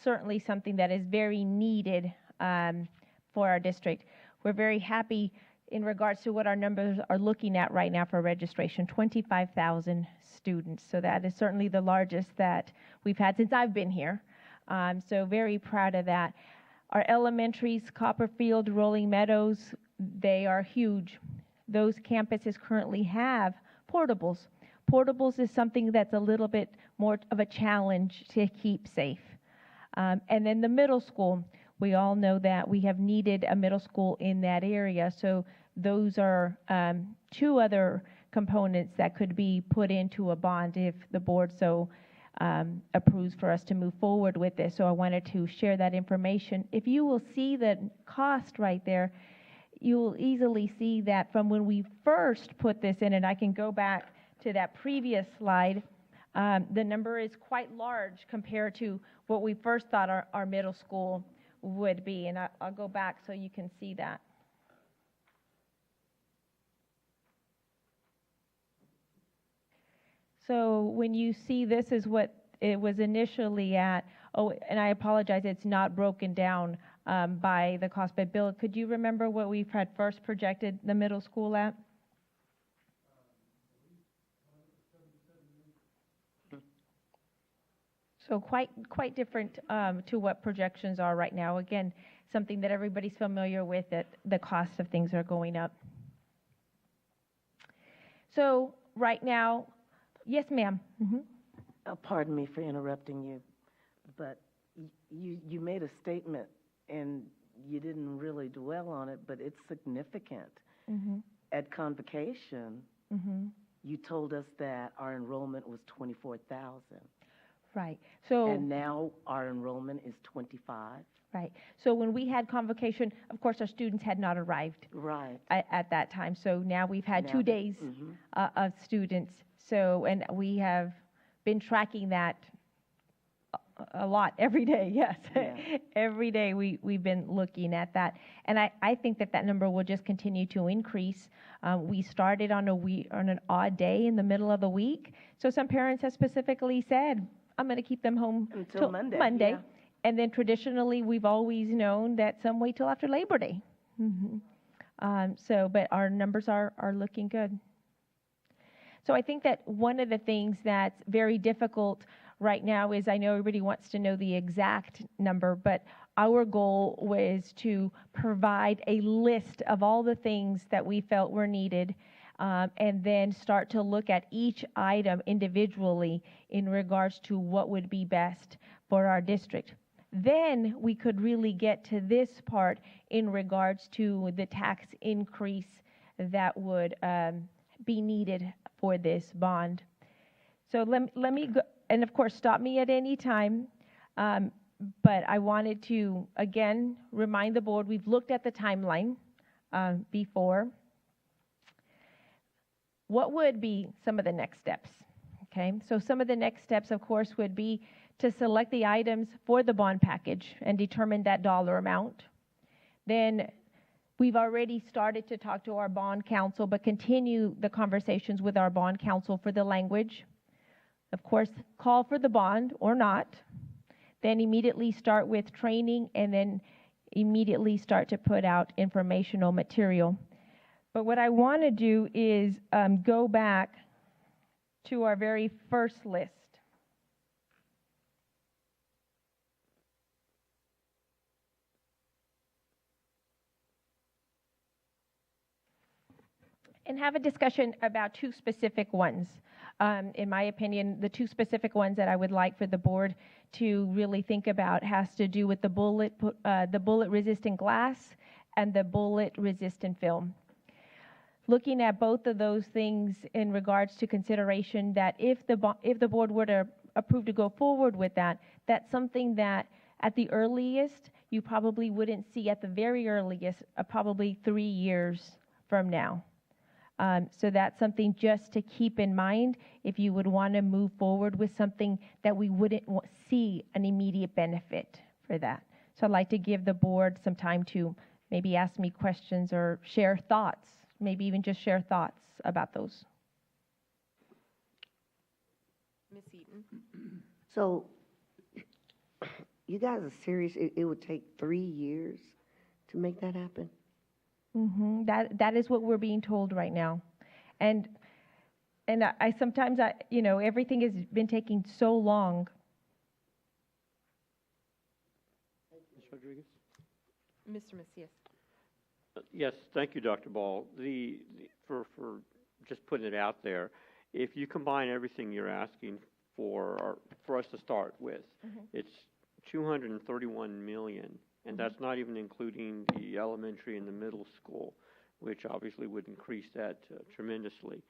certainly something that is very needed for our district. We're very happy in regards to what our numbers are looking at right now for registration, 25,000 students. So that is certainly the largest that we've had since I've been here. So very proud of that. Our elementaries, Copperfield, Rolling Meadows, they are huge. Those campuses currently have portables. Portables is something that's a little bit more of a challenge to keep safe. And then the middle school, we all know that we have needed a middle school in that area. So those are two other components that could be put into a bond if the board so approves for us to move forward with this. So I wanted to share that information. If you will see the cost right there, you will easily see that from when we first put this in, and I can go back to that previous slide, the number is quite large compared to what we first thought our middle school would be. And I'll go back so you can see that. So when you see this is what it was initially at, oh, and I apologize, it's not broken down by the cost. But Bill, could you remember what we've had first projected the middle school at? So quite different to what projections are right now. Again, something that everybody's familiar with, that the cost of things are going up. So right now, yes, ma'am. Mm-hmm. Pardon me for interrupting you, but you made a statement and you didn't really dwell on it, but it's significant. Mm-hmm. At convocation, Mm-hmm. you told us that our enrollment was 24,000. Right. So and now our enrollment is 25. Right. So when we had convocation, of course, our students had not arrived. Right. At that time. So now we've had Now 2 that- days of students. So, and we have been tracking that a lot every day, yes. Every day we've been looking at that. And I think that number will just continue to increase. We started on an odd day in the middle of the week. So some parents have specifically said, I'm going to keep them home Until Monday. Yeah. And then traditionally, we've always known that some wait till after Labor Day. But our numbers are looking good. So I think that one of the things that's very difficult right now is, I know everybody wants to know the exact number, but our goal was to provide a list of all the things that we felt were needed, and then start to look at each item individually in regards to what would be best for our district. Then we could really get to this part in regards to the tax increase that would be needed for this bond. So let me go, and of course, stop me at any time. But I wanted to, again, remind the board, we've looked at the timeline before. What would be some of the next steps? Okay, so some of the next steps, of course, would be to select the items for the bond package and determine that dollar amount. Then we've already started to talk to our bond counsel, but continue the conversations with our bond counsel for the language. Of course, call for the bond or not. Then immediately start with training, and then immediately start to put out informational material. But what I want to do is go back to our very first list. And have a discussion about two specific ones. In my opinion, the two specific ones that I would like for the board to really think about has to do with the bullet-resistant glass and the bullet-resistant film. Looking at both of those things in regards to consideration, that if the board were to approve to go forward with that, that's something that at the earliest you probably wouldn't see, at the very earliest, probably 3 years from now. So that's something just to keep in mind if you would want to move forward with something that we wouldn't see an immediate benefit for that. So I'd like to give the board some time to maybe ask me questions or share thoughts, maybe even just share thoughts about those. Ms. Eaton? So, you guys are serious? It would take 3 years to make that happen? Mm-hmm. That is what we're being told right now, and I sometimes everything has been taking so long. Ms. Rodriguez? Mr. Macias? Yes, thank you, Dr. Ball. For just putting it out there, if you combine everything you're asking for us to start with, it's $231 million. And that's not even including the elementary and the middle school, which obviously would increase that tremendously.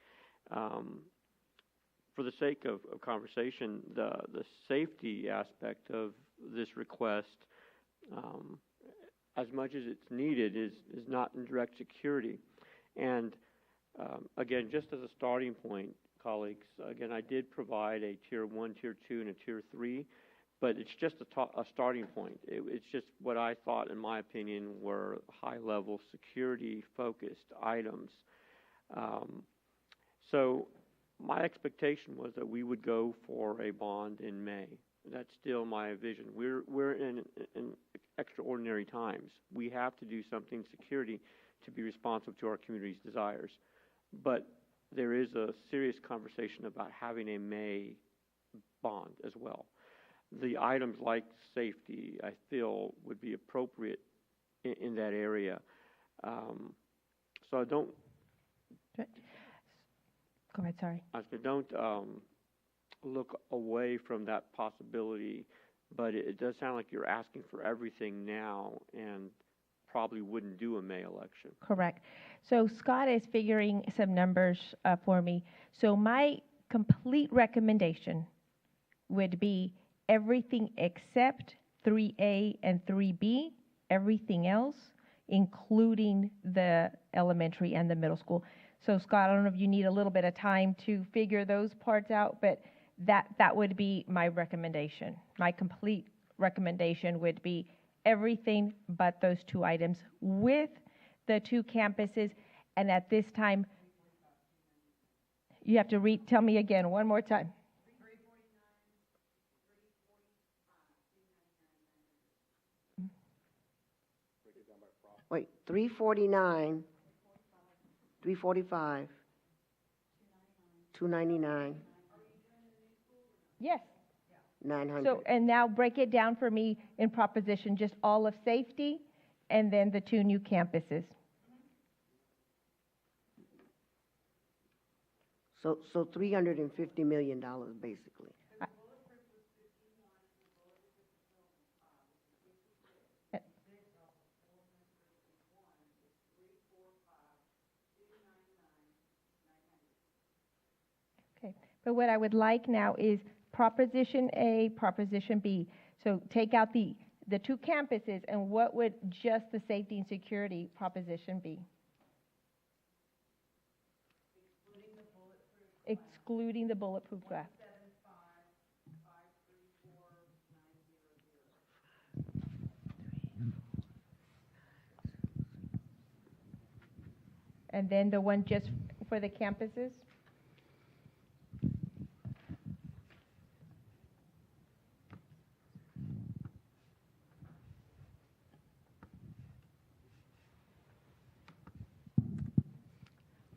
For the sake of conversation, the safety aspect of this request, as much as it's needed, is not in direct security. And again, just as a starting point, colleagues, again, I did provide a Tier 1, Tier 2, and a Tier 3. But it's just a starting point. It's just what I thought, in my opinion, were high-level security-focused items. So my expectation was that we would go for a bond in May. That's still my vision. We're in extraordinary times. We have to do something security to be responsive to our community's desires. But there is a serious conversation about having a May bond as well. The items like safety, I feel, would be appropriate in that area. So I don't. Go ahead, sorry. I said don't look away from that possibility, but it does sound like you're asking for everything now and probably wouldn't do a May election. Correct. So Scott is figuring some numbers for me. So my complete recommendation would be everything except 3A and 3B, everything else, including the elementary and the middle school. So Scott, I don't know if you need a little bit of time to figure those parts out, but that would be my recommendation. My complete recommendation would be everything but those two items with the two campuses. And at this time, you have to tell me again one more time. Wait, 349, 345, 299, Yes. 900. So, and now break it down for me in proposition, just all of safety, and then the two new campuses. So $350 million, basically. Okay, but what I would like now is Proposition A, Proposition B. So take out the two campuses, and what would just the safety and security proposition be? Excluding the bulletproof glass. And then the one just for the campuses?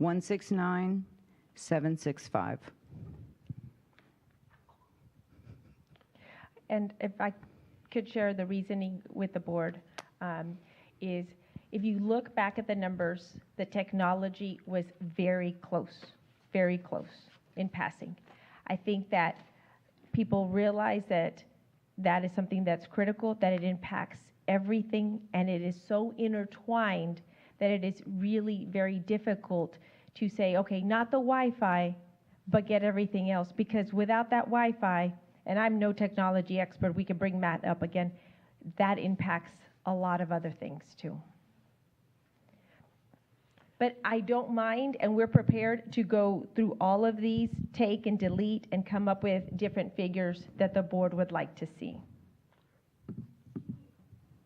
$169,765. And if I could share the reasoning with the board, is if you look back at the numbers, the technology was very close in passing. I think that people realize that that is something that's critical, that it impacts everything, and it is so intertwined that it is really very difficult to say, okay, not the Wi-Fi, but get everything else. Because without that Wi-Fi, and I'm no technology expert, we can bring Matt up again, that impacts a lot of other things too. But I don't mind, and we're prepared to go through all of these, take and delete, and come up with different figures that the board would like to see.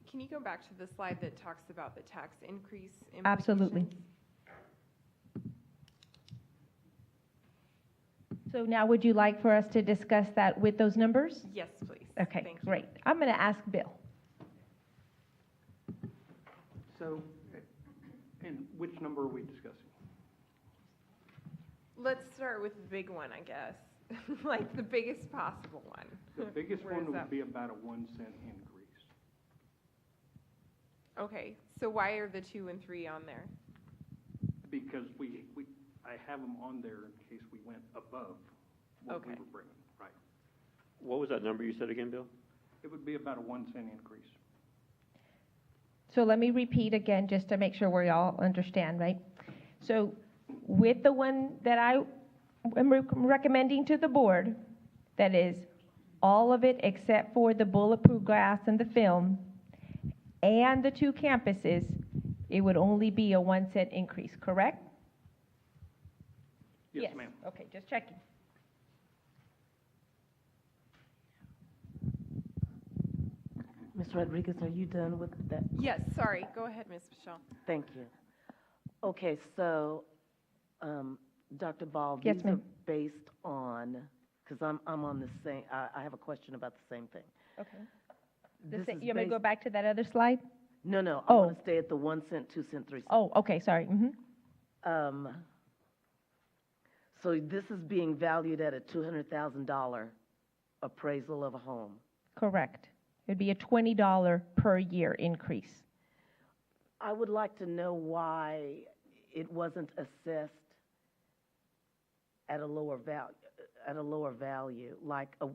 Can you go back to the slide that talks about the tax increase implications? Absolutely. So now would you like for us to discuss that with those numbers? Yes, please. Okay, Thank you. great. I'm going to ask Bill. So, and which number are we discussing? Let's start with the big one, I guess. Like the biggest possible one. The biggest Where one is would that? be about a 1 cent increase. Okay, so why are the 2 and 3 on there? Because I have them on there in case we went above what we Okay. were bringing, right? What was that number you said again, Bill? It would be about a 1 cent increase. So let me repeat again, just to make sure we all understand, right? So with the one that I am recommending to the board, that is all of it except for the bulletproof glass and the film, and the two campuses, it would only be a 1 cent increase, correct? Yes, ma'am. Okay, just checking. Ms. Rodriguez, are you done with that? Yes, sorry. Go ahead, Ms. Michelle. Thank you. Okay, so, Dr. Ball, Yes, these ma'am. are based on, because I'm on the same, I have a question about the same thing. Okay. This is You want me to go based- back to that other slide? No, I Oh. want to stay at the 1 cent, 2 cent, 3 cent. Oh, okay, sorry. So this is being valued at a $200,000 appraisal of a home. Correct. It'd be a $20 per year increase. I would like to know why it wasn't assessed at a lower value, like a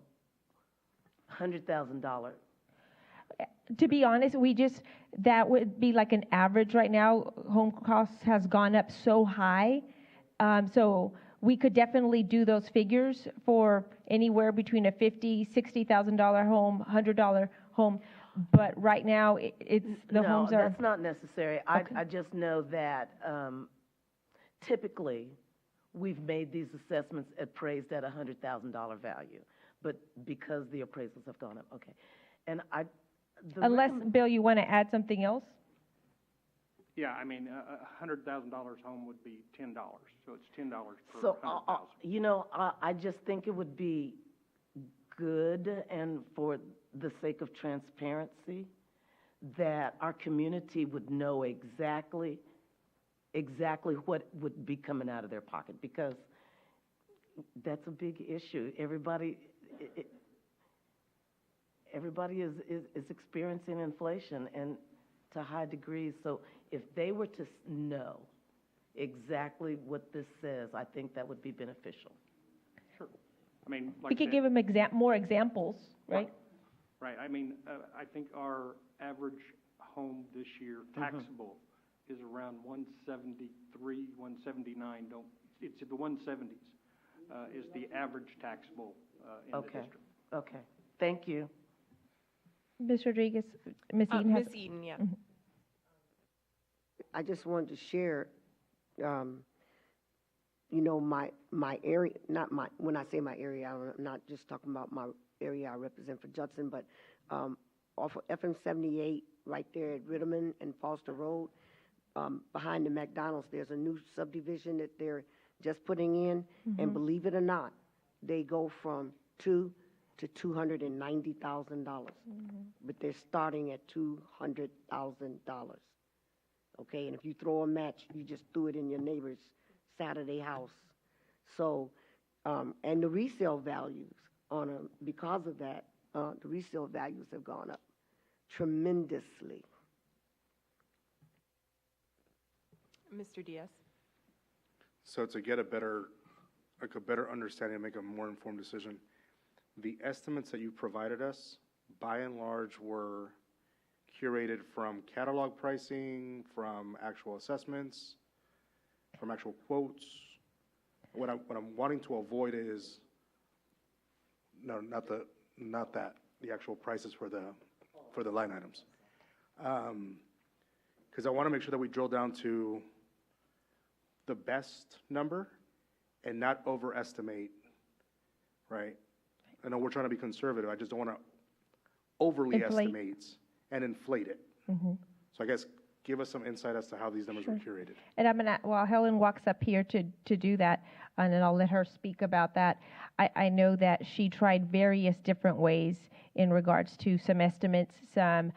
$100,000. To be honest, that would be like an average right now. Home costs has gone up so high. So we could definitely do those figures for anywhere between a $50,000, $60,000 home, $100 home. But right now, the homes No, are. that's not necessary. Okay. I just know that typically, we've made these assessments appraised at $100,000 value, but because the appraisals have gone up, okay. And Unless, Bill, you want to add something else? Yeah, I mean, $100,000 home would be $10, so it's $10 per So, 100,000. you know, I just think it would be good, and for the sake of transparency, that our community would know exactly what would be coming out of their pocket, because that's a big issue. Everybody is experiencing inflation, and to high degrees. So if they were to know exactly what this says, I think that would be beneficial. Sure. I mean, like We could give them more examples, right? Right. I mean, I think our average home this year, taxable, is around 173, 179. It's the 170s is the average taxable in the district. Okay. Thank you. Ms. Rodriguez, Ms. Eden has. Ms. Eden, yeah. I just wanted to share, you know, my area, when I say my area, I'm not just talking about my area I represent for Judson, but off of FM 78, right there at Ritterman and Foster Road, behind the McDonald's, there's a new subdivision that they're just putting in, and believe it or not, they go from $2 to $290,000, but they're starting at $200,000. Okay, and if you throw a match, you just threw it in your neighbor's Saturday house. So, and the resale values because of that, the resale values have gone up tremendously. Mr. Diaz. So to get a better understanding and make a more informed decision, the estimates that you provided us, by and large, were curated from catalog pricing, from actual assessments, from actual quotes. What I'm wanting to avoid is, no, not that, the actual prices for the line items. Because I want to make sure that we drill down to the best number and not overestimate, right? I know we're trying to be conservative. I just don't want to overly estimate and inflate it. So I guess give us some insight as to how these numbers were curated. And I'm gonna, while Helen walks up here to do that, and then I'll let her speak about that. I know that she tried various different ways in regards to some estimates, some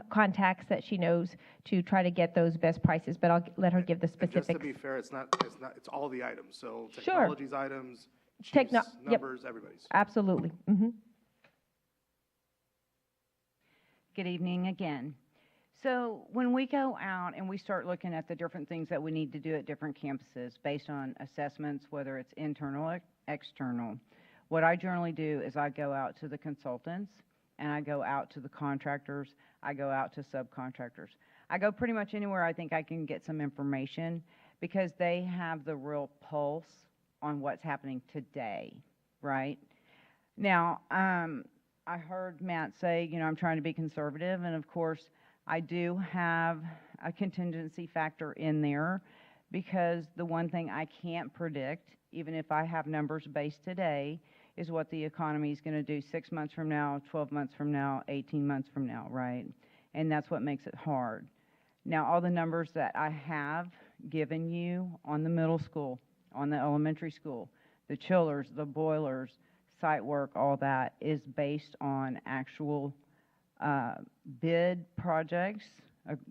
contacts that she knows to try to get those best prices, but I'll let her give the specifics. And just to be fair, it's all the items. So technology's items, numbers, everybody's. Absolutely. Good evening again. So when we go out and we start looking at the different things that we need to do at different campuses based on assessments, whether it's internal or external, what I generally do is I go out to the consultants and I go out to the contractors, I go out to subcontractors. I go pretty much anywhere I think I can get some information because they have the real pulse on what's happening today, right? Now, I heard Matt say, you know, I'm trying to be conservative, and of course, I do have a contingency factor in there because the one thing I can't predict, even if I have numbers based today, is what the economy is going to do 6 months from now, 12 months from now, 18 months from now, right? And that's what makes it hard. Now, all the numbers that I have given you on the middle school, on the elementary school, the chillers, the boilers, site work, all that is based on actual bid projects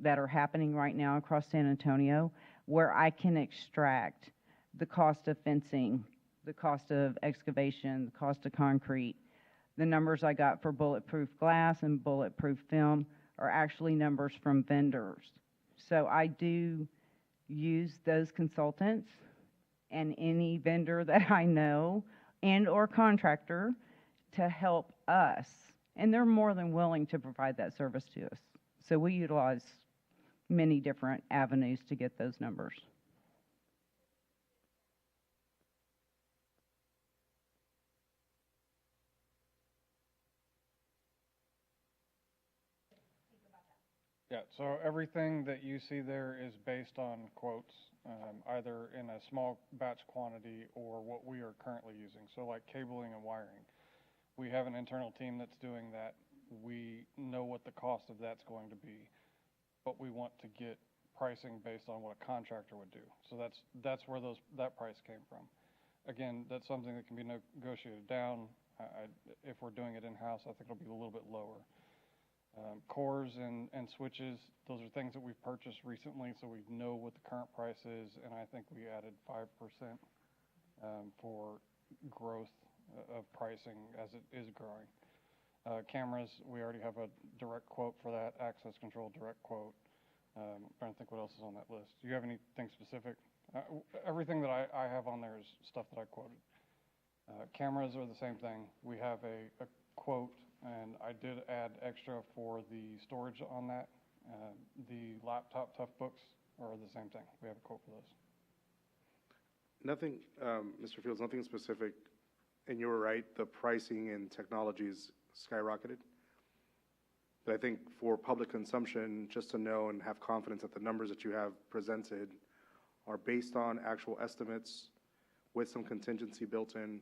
that are happening right now across San Antonio, where I can extract the cost of fencing, the cost of excavation, the cost of concrete. The numbers I got for bulletproof glass and bulletproof film are actually numbers from vendors. So I do use those consultants and any vendor that I know and or contractor to help us. And they're more than willing to provide that service to us. So we utilize many different avenues to get those numbers. Yeah, so everything that you see there is based on quotes. either in a small batch quantity or what we are currently using. So like cabling and wiring. We have an internal team that's doing that. We know what the cost of that's going to be, but we want to get pricing based on what a contractor would do. So that's where that price came from. Again, that's something that can be negotiated down. If we're doing it in-house, I think it'll be a little bit lower. Cores and switches, those are things that we've purchased recently, so we know what the current price is, and I think we added 5% for growth of pricing as it is growing. Cameras, we already have a direct quote for that, access control direct quote. I'm trying to think what else is on that list. Do you have anything specific? Everything that I have on there is stuff that I quoted. Cameras are the same thing. We have a quote, and I did add extra for the storage on that. The laptop tough books are the same thing. We have a quote for those. Nothing, Mr. Fields, nothing specific, and you were right, the pricing and technologies skyrocketed. But I think for public consumption, just to know and have confidence that the numbers that you have presented are based on actual estimates with some contingency built in.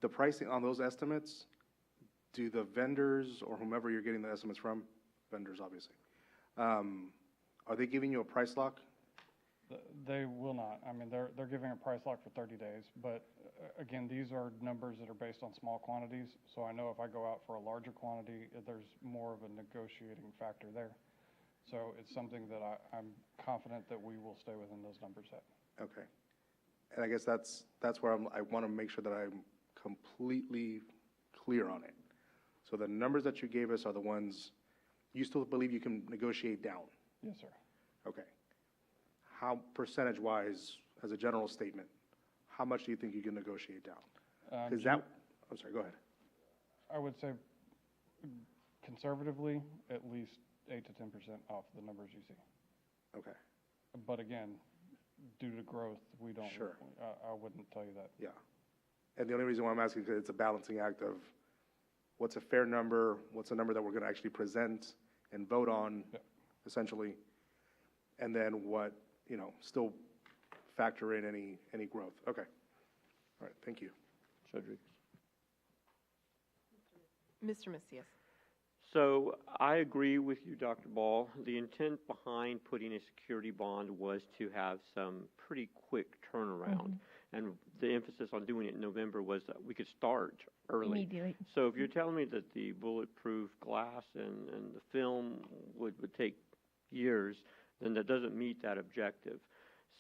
The pricing on those estimates, do the vendors or whomever you're getting the estimates from, vendors obviously, are they giving you a price lock? They will not. I mean, they're giving a price lock for 30 days, but again, these are numbers that are based on small quantities, so I know if I go out for a larger quantity, there's more of a negotiating factor there. So it's something that I'm confident that we will stay within those numbers set. Okay. And I guess that's where I want to make sure that I'm completely clear on it. So the numbers that you gave us are the ones you still believe you can negotiate down? Yes, sir. Okay. How percentage-wise, as a general statement, how much do you think you can negotiate down? I'm sorry, go ahead. I would say conservatively, at least 8 to 10% off the numbers you see. Okay. But again, due to growth, we don't. Sure. I wouldn't tell you that. Yeah. And the only reason why I'm asking is because it's a balancing act of what's a fair number, what's a number that we're going to actually present and vote on, essentially, and then what, still factor in any growth. Okay. All right, thank you. Cedric. Mr. Macias. So I agree with you, Dr. Ball. The intent behind putting a security bond was to have some pretty quick turnaround. And the emphasis on doing it in November was that we could start early. Immediately. So if you're telling me that the bulletproof glass and the film would take years, then that doesn't meet that objective.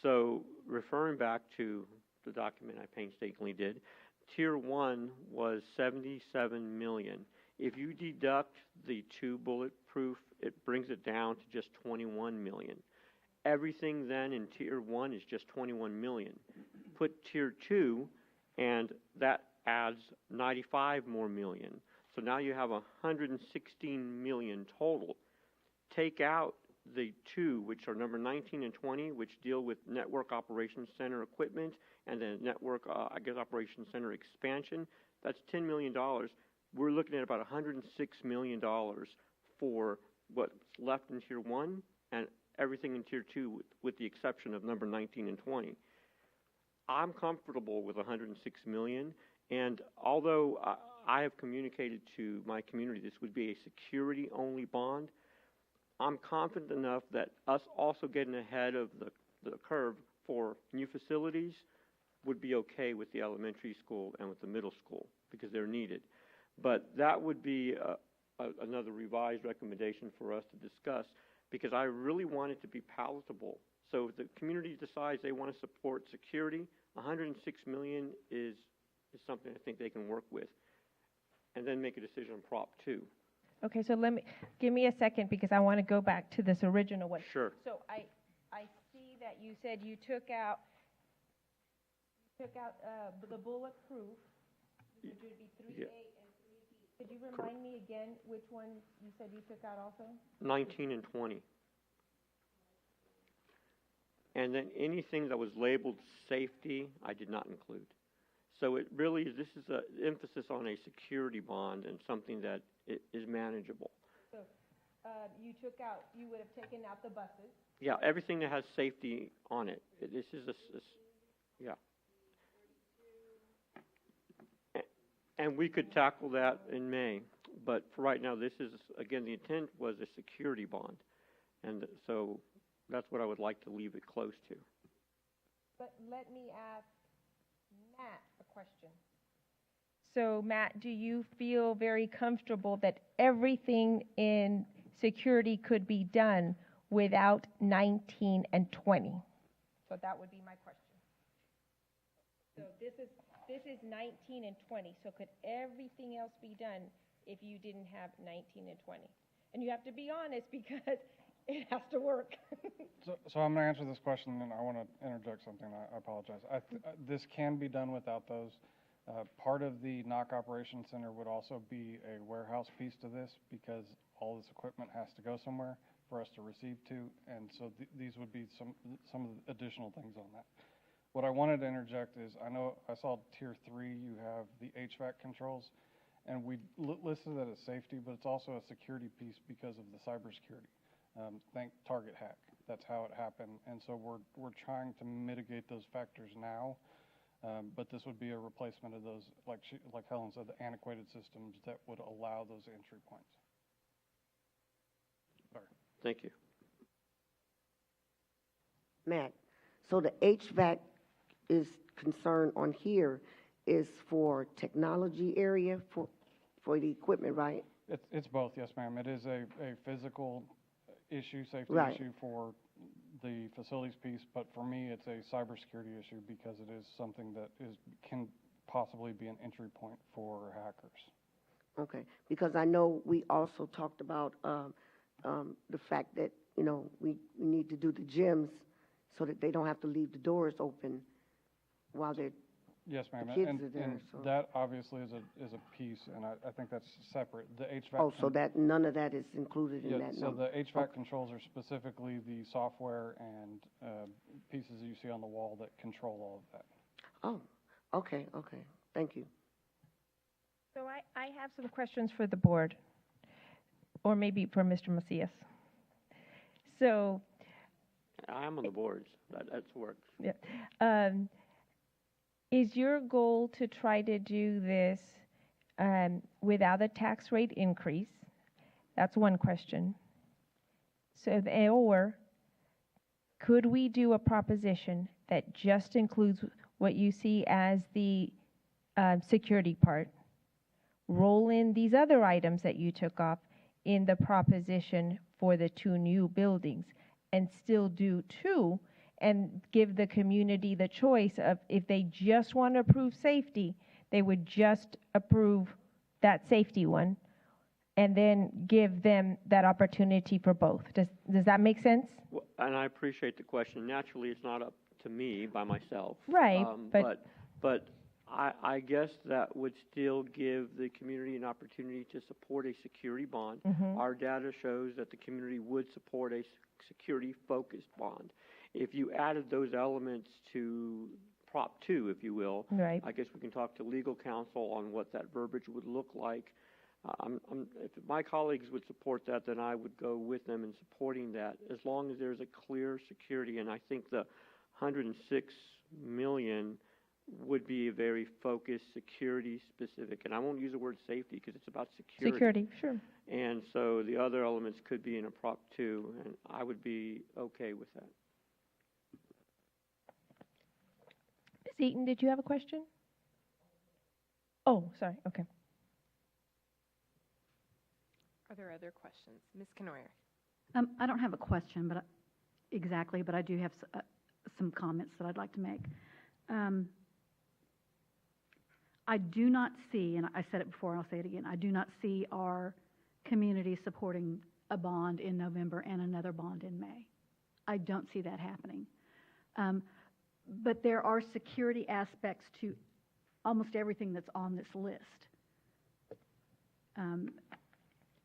So referring back to the document I painstakingly did, Tier 1 was $77 million. If you deduct the 2 bulletproof, it brings it down to just $21 million. Everything then in Tier 1 is just $21 million. Put Tier 2, and that adds $95 more million. So now you have $116 million total. Take out the 2, which are number 19 and 20, which deal with Network Operations Center equipment and the Network, Operations Center expansion. That's $10 million. We're looking at about $106 million for what's left in Tier 1 and everything in Tier 2 with the exception of number 19 and 20. I'm comfortable with $106 million, and although I have communicated to my community this would be a security-only bond, I'm confident enough that us also getting ahead of the curve for new facilities would be okay with the elementary school and with the middle school because they're needed. But that would be another revised recommendation for us to discuss because I really want it to be palatable. So if the community decides they want to support security, $106 million is something I think they can work with, and then make a decision on Prop 2. Okay, so give me a second because I want to go back to this original one. Sure. So I see that you said you took out the bulletproof, which would be 3A and 3B. Could you remind me again which one you said you took out also? 19 and 20. And then anything that was labeled safety, I did not include. So it really, this is an emphasis on a security bond and something that is manageable. So you would have taken out the buses. Yeah, everything that has safety on it. This is yeah. And we could tackle that in May, but for right now, this is, again, the intent was a security bond. And so that's what I would like to leave it close to. But let me ask Matt a question. So, Matt, do you feel very comfortable that everything in security could be done without 19 and 20? So that would be my question. So this is 19 and 20. So could everything else be done if you didn't have 19 and 20? And you have to be honest because it has to work. So I'm going to answer this question, and I want to interject something. I apologize. This can be done without those. Part of the NOC Operations Center would also be a warehouse piece to this because all this equipment has to go somewhere for us to receive to, and so these would be some of the additional things on that. What I wanted to interject is I saw Tier 3, you have the HVAC controls, and we listed that as safety, but it's also a security piece because of the cybersecurity. Think Target hack. That's how it happened, and so we're trying to mitigate those factors now. But this would be a replacement of those, like Helen said, the antiquated systems that would allow those entry points. Sorry. Thank you. Matt, so the HVAC is concerned on here is for technology area for the equipment, right? It's both, yes, ma'am. It is a physical issue, safety issue for the facilities piece, but for me, it's a cybersecurity issue because it is something that can possibly be an entry point for hackers. Okay, because I know we also talked about the fact that, we need to do the gyms so that they don't have to leave the doors open while they're Yes, ma'am. the kids And are there. So. that obviously is a piece, and I think that's separate. The HVAC. Oh, so that none of that is included in that so number. the HVAC controls are specifically the software and pieces that you see on the wall that control all of that. Oh, okay. Thank you. So I have some questions for the board, or maybe for Mr. Macias. So I'm on the boards. That works. yeah. Is your goal to try to do this without a tax rate increase? That's one question. So, or could we do a proposition that just includes what you see as the security part, roll in these other items that you took off in the proposition for the 2 new buildings, and still do 2, and give the community the choice of if they just want to approve safety, they would just approve that safety one, and then give them that opportunity for both. Does that make sense? Well, and I appreciate the question. Naturally, it's not up to me by myself. Right, but I guess that would still give the community an opportunity to support a security bond. Mhm. Our data shows that the community would support a security-focused bond. If you added those elements to Prop 2, if you will, right. I guess we can talk to legal counsel on what that verbiage would look like. If my colleagues would support that, then I would go with them in supporting that, as long as there's a clear security. And I think the $106 million would be a very focused, security-specific. And I won't use the word safety because it's about security. Security, sure. And so the other elements could be in a Prop 2, and I would be okay with that. Ms. Eaton, did you have a question? Oh, sorry, okay. Are there other questions? Ms. Knoyer. I don't have a question, but I do have some comments that I'd like to make. I do not see, and I said it before, and I'll say it again, I do not see our community supporting a bond in November and another bond in May. I don't see that happening. But there are security aspects to almost everything that's on this list.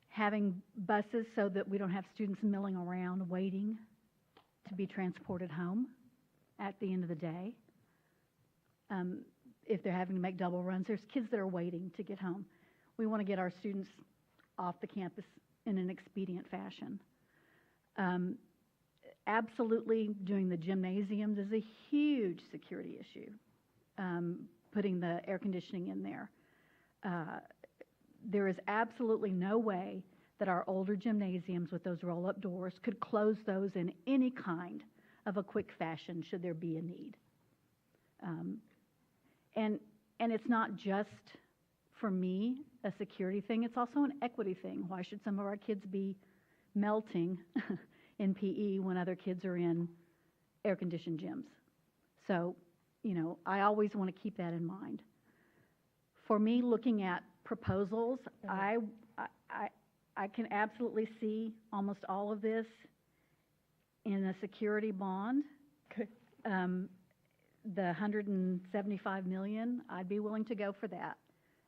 Having buses so that we don't have students milling around waiting to be transported home at the end of the day. If they're having to make double runs, there's kids that are waiting to get home. We want to get our students off the campus in an expedient fashion. Absolutely, doing the gymnasiums is a huge security issue, putting the air conditioning in there. There is absolutely no way that our older gymnasiums with those roll-up doors could close those in any kind of a quick fashion should there be a need. And it's not just, for me, a security thing, it's also an equity thing. Why should some of our kids be melting in PE when other kids are in air-conditioned gyms? So, you know, I always want to keep that in mind. For me, looking at proposals, I can absolutely see almost all of this in a security bond. The $175 million, I'd be willing to go for that.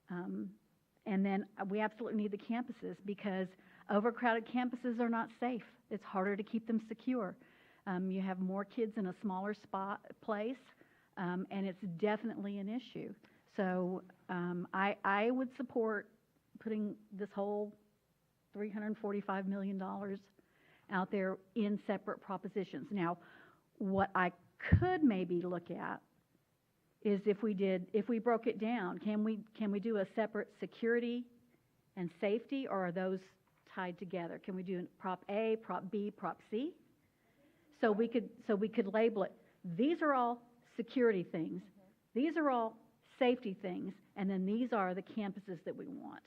And then we absolutely need the campuses because overcrowded campuses are not safe. It's harder to keep them secure. You have more kids in a smaller place, and it's definitely an issue. So I would support putting this whole $345 million out there in separate propositions. Now, what I could maybe look at is if we broke it down, can we do a separate security and safety, or are those tied together? Can we do Prop A, Prop B, Prop C? So we could label it. These are all security things. These are all safety things, and then these are the campuses that we want.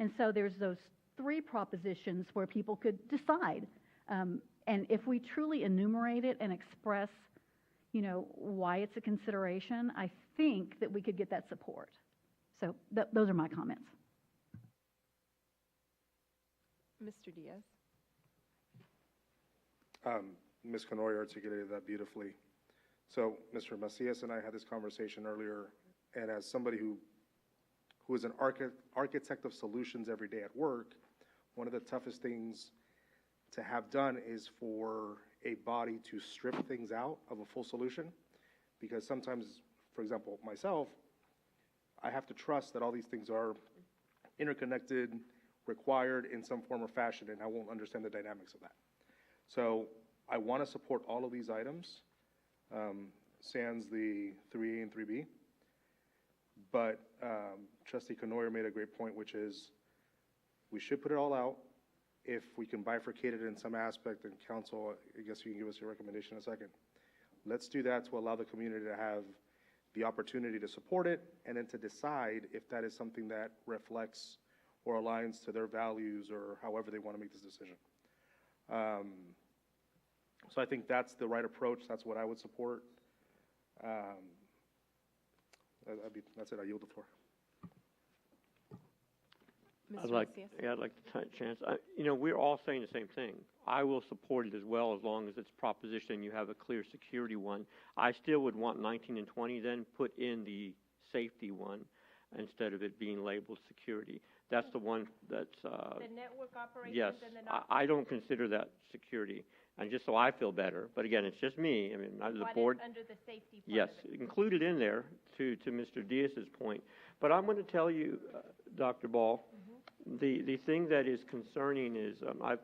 And so there's those three propositions where people could decide. And if we truly enumerate it and express, you know, why it's a consideration, I think that we could get that support. So those are my comments. Mr. Diaz. Ms. Canoy articulated that beautifully. So Mr. Macias and I had this conversation earlier, and as somebody who is an architect of solutions every day at work, one of the toughest things to have done is for a body to strip things out of a full solution, because sometimes, for example, myself, I have to trust that all these things are interconnected, required in some form or fashion, and I won't understand the dynamics of that. So I want to support all of these items, sans the 3A and 3B, but Trustee Canoyer made a great point, which is we should put it all out. If we can bifurcate it in some aspect, and council, I guess you can give us your recommendation in a second. Let's do that to allow the community to have the opportunity to support it, and then to decide if that is something that reflects or aligns to their values or however they want to make this decision. So I think that's the right approach. That's what I would support. That's it. I yield the floor. I'd like to take a chance. You know, we're all saying the same thing. I will support it as well, as long as it's proposition, you have a clear security one. I still would want 19 and 20 then put in the safety one instead of it being labeled security. That's the one that's... the network operations. Yes, and the I don't consider that security. And just so I feel better, but again, it's just me. I mean, the board... under the safety part Yes, of it. included in there, to Mr. Diaz's point. But I'm going to tell you, Dr. Ball, the thing that is concerning is, I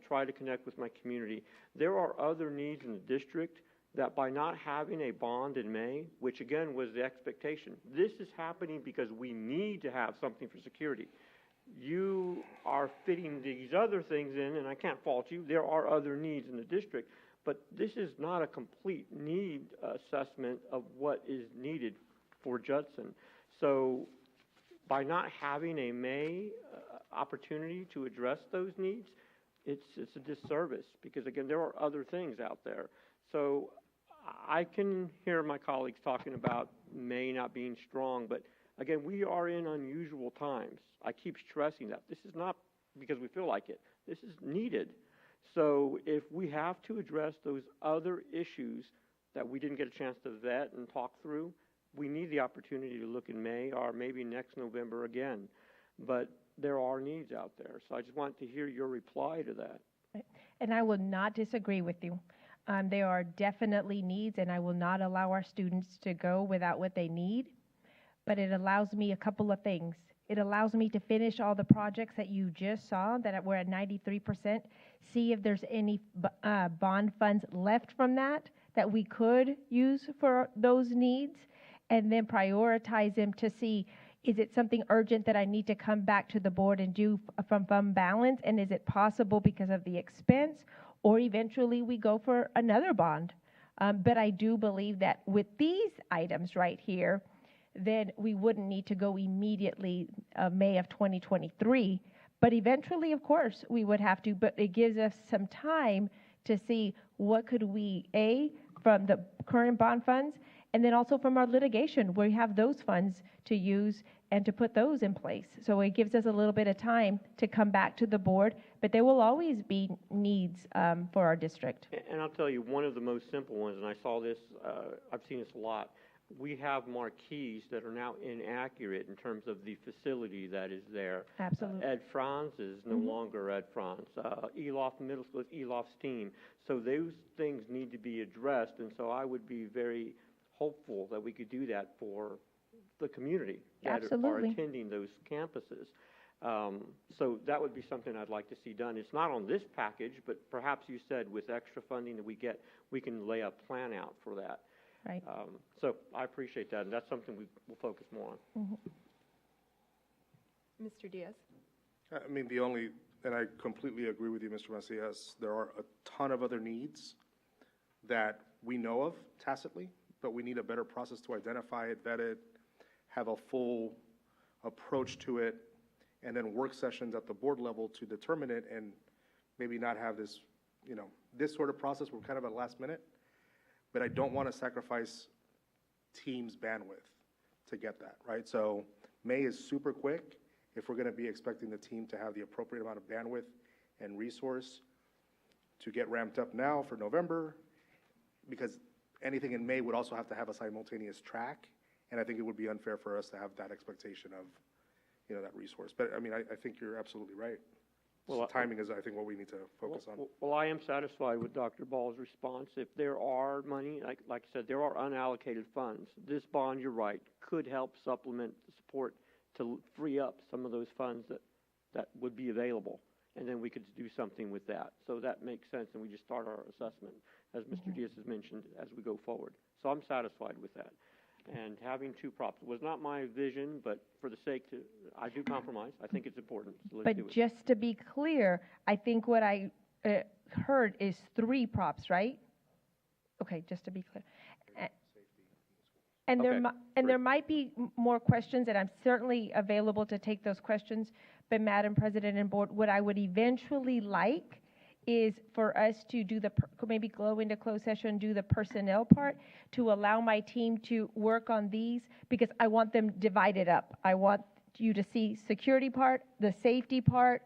try to connect with my community. There are other needs in the district that by not having a bond in May, which again was the expectation, this is happening because we need to have something for security. You are fitting these other things in, and I can't fault you. There are other needs in the district, but this is not a complete need assessment of what is needed for Judson. So by not having a May opportunity to address those needs, it's a disservice, because again, there are other things out there. So I can hear my colleagues talking about May not being strong, but again, we are in unusual times. I keep stressing that. This is not because we feel like it. This is needed. So if we have to address those other issues that we didn't get a chance to vet and talk through, we need the opportunity to look in May or maybe next November again. But there are needs out there. So I just want to hear your reply to that. And I will not disagree with you. There are definitely needs, and I will not allow our students to go without what they need. But it allows me a couple of things. It allows me to finish all the projects that you just saw that were at 93%, see if there's any bond funds left from that we could use for those needs, and then prioritize them to see, is it something urgent that I need to come back to the board and do from fund balance, and is it possible because of the expense, or eventually we go for another bond. But I do believe that with these items right here, then we wouldn't need to go immediately May of 2023. But eventually, of course, we would have to, but it gives us some time to see what could we, from the current bond funds, and then also from our litigation, where we have those funds to use and to put those in place. So it gives us a little bit of time to come back to the board, but there will always be needs for our district. And I'll tell you, one of the most simple ones, and I saw this, I've seen this a lot, we have marquees that are now inaccurate in terms of the facility that is there. Absolutely. Ed Franz is no longer Ed Franz. Elof Middle School is Elof Steam. So those things need to be addressed, and so I would be very hopeful that we could do that for the community that are attending those campuses. So that would be something I'd like to see done. It's not on this package, but perhaps you said with extra funding that we get, we can lay a plan out for that. Right. So I appreciate that, and that's something we will focus more on. Mr. Diaz? I mean, and I completely agree with you, Mr. Macias, there are a ton of other needs that we know of tacitly, but we need a better process to identify it, vet it, have a full approach to it, and then work sessions at the board level to determine it, and maybe not have this, this sort of process. We're kind of at last minute. But I don't want to sacrifice team's bandwidth to get that, right? So May is super quick if we're going to be expecting the team to have the appropriate amount of bandwidth and resource to get ramped up now for November, because anything in May would also have to have a simultaneous track, and I think it would be unfair for us to have that expectation of, that resource. But I mean, I think you're absolutely right. Well, timing is, I think, what we need to focus on. Well, I am satisfied with Dr. Ball's response. If there are money, like I said, there are unallocated funds. This bond, you're right, could help supplement the support to free up some of those funds that would be available, and then we could do something with that. So that makes sense, and we just start our assessment, as Mr. Diaz has mentioned, as we go forward. So I'm satisfied with that. And having two props was not my vision, but for the sake I do compromise. I think it's important. So let's do it. Just to be clear, I think what I heard is 3 props, right? Okay, just to be clear. And there might be more questions, and I'm certainly available to take those questions. But Madam President and Board, what I would eventually like is for us to do maybe go into closed session, do the personnel part, to allow my team to work on these, because I want them divided up. I want you to see security part, the safety part.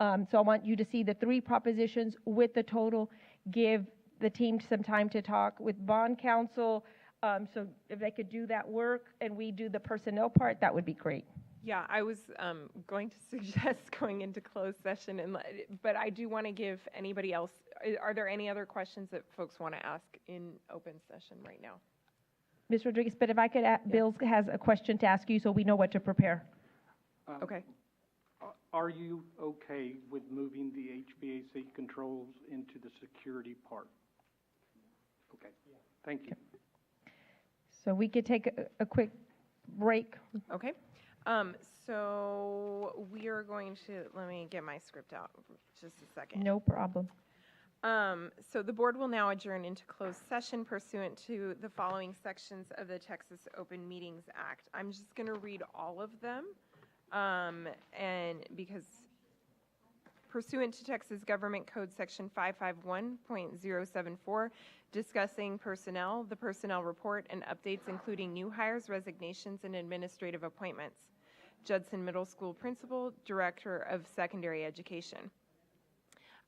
So I want you to see the 3 propositions with the total, give the team some time to talk with bond counsel. So if they could do that work and we do the personnel part, that would be great. Yeah, I was going to suggest going into closed session, but I do want to give anybody else, are there any other questions that folks want to ask in open session right now? Ms. Rodriguez, but if I could, Bill has a question to ask you so we know what to prepare. Okay. Are you okay with moving the HVAC controls into the security part? Okay, thank you. So we could take a quick break. Okay. So we are going to, let me get my script out just a second. No problem. So the board will now adjourn into closed session pursuant to the following sections of the Texas Open Meetings Act. I'm just going to read all of them, and because pursuant to Texas Government Code Section 551.074, discussing personnel, the personnel report, and updates including new hires, resignations, and administrative appointments. Judson Middle School Principal, Director of Secondary Education.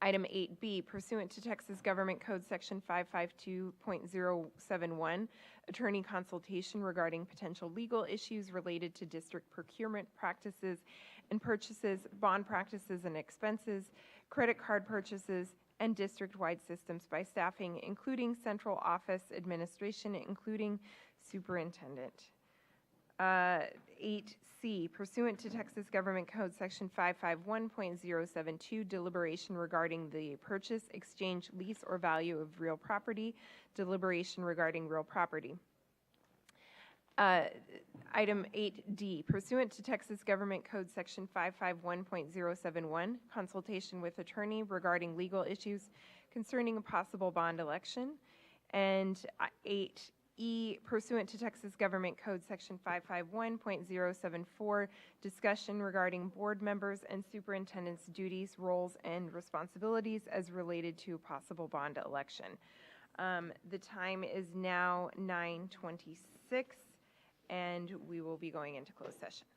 Item 8B, pursuant to Texas Government Code Section 552.071, attorney consultation regarding potential legal issues related to district procurement practices and purchases, bond practices and expenses, credit card purchases, and district-wide systems by staffing, including central office administration, including superintendent. 8C, pursuant to Texas Government Code Section 551.072, deliberation regarding the purchase, exchange, lease, or value of real property, deliberation regarding real property. Item 8D, pursuant to Texas Government Code Section 551.071, consultation with attorney regarding legal issues concerning a possible bond election. And 8E, pursuant to Texas Government Code Section 551.074, discussion regarding board members and superintendent's duties, roles, and responsibilities as related to a possible bond election. The time is now 9:26, and we will be going into closed session.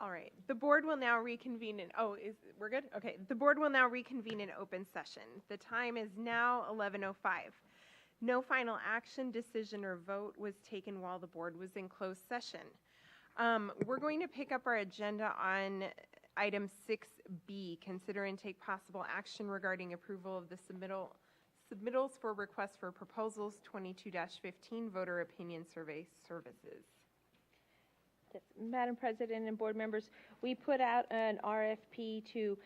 All right, the board will now reconvene in, we're good? Okay, the board will now reconvene in open session. The time is now 11:05. No final action, decision, or vote was taken while the board was in closed session. We're going to pick up our agenda on item 6B, consider and take possible action regarding approval of the submittals for requests for proposals 22-15 voter opinion survey services. Yes, Madam President and board members, we put out an RFP to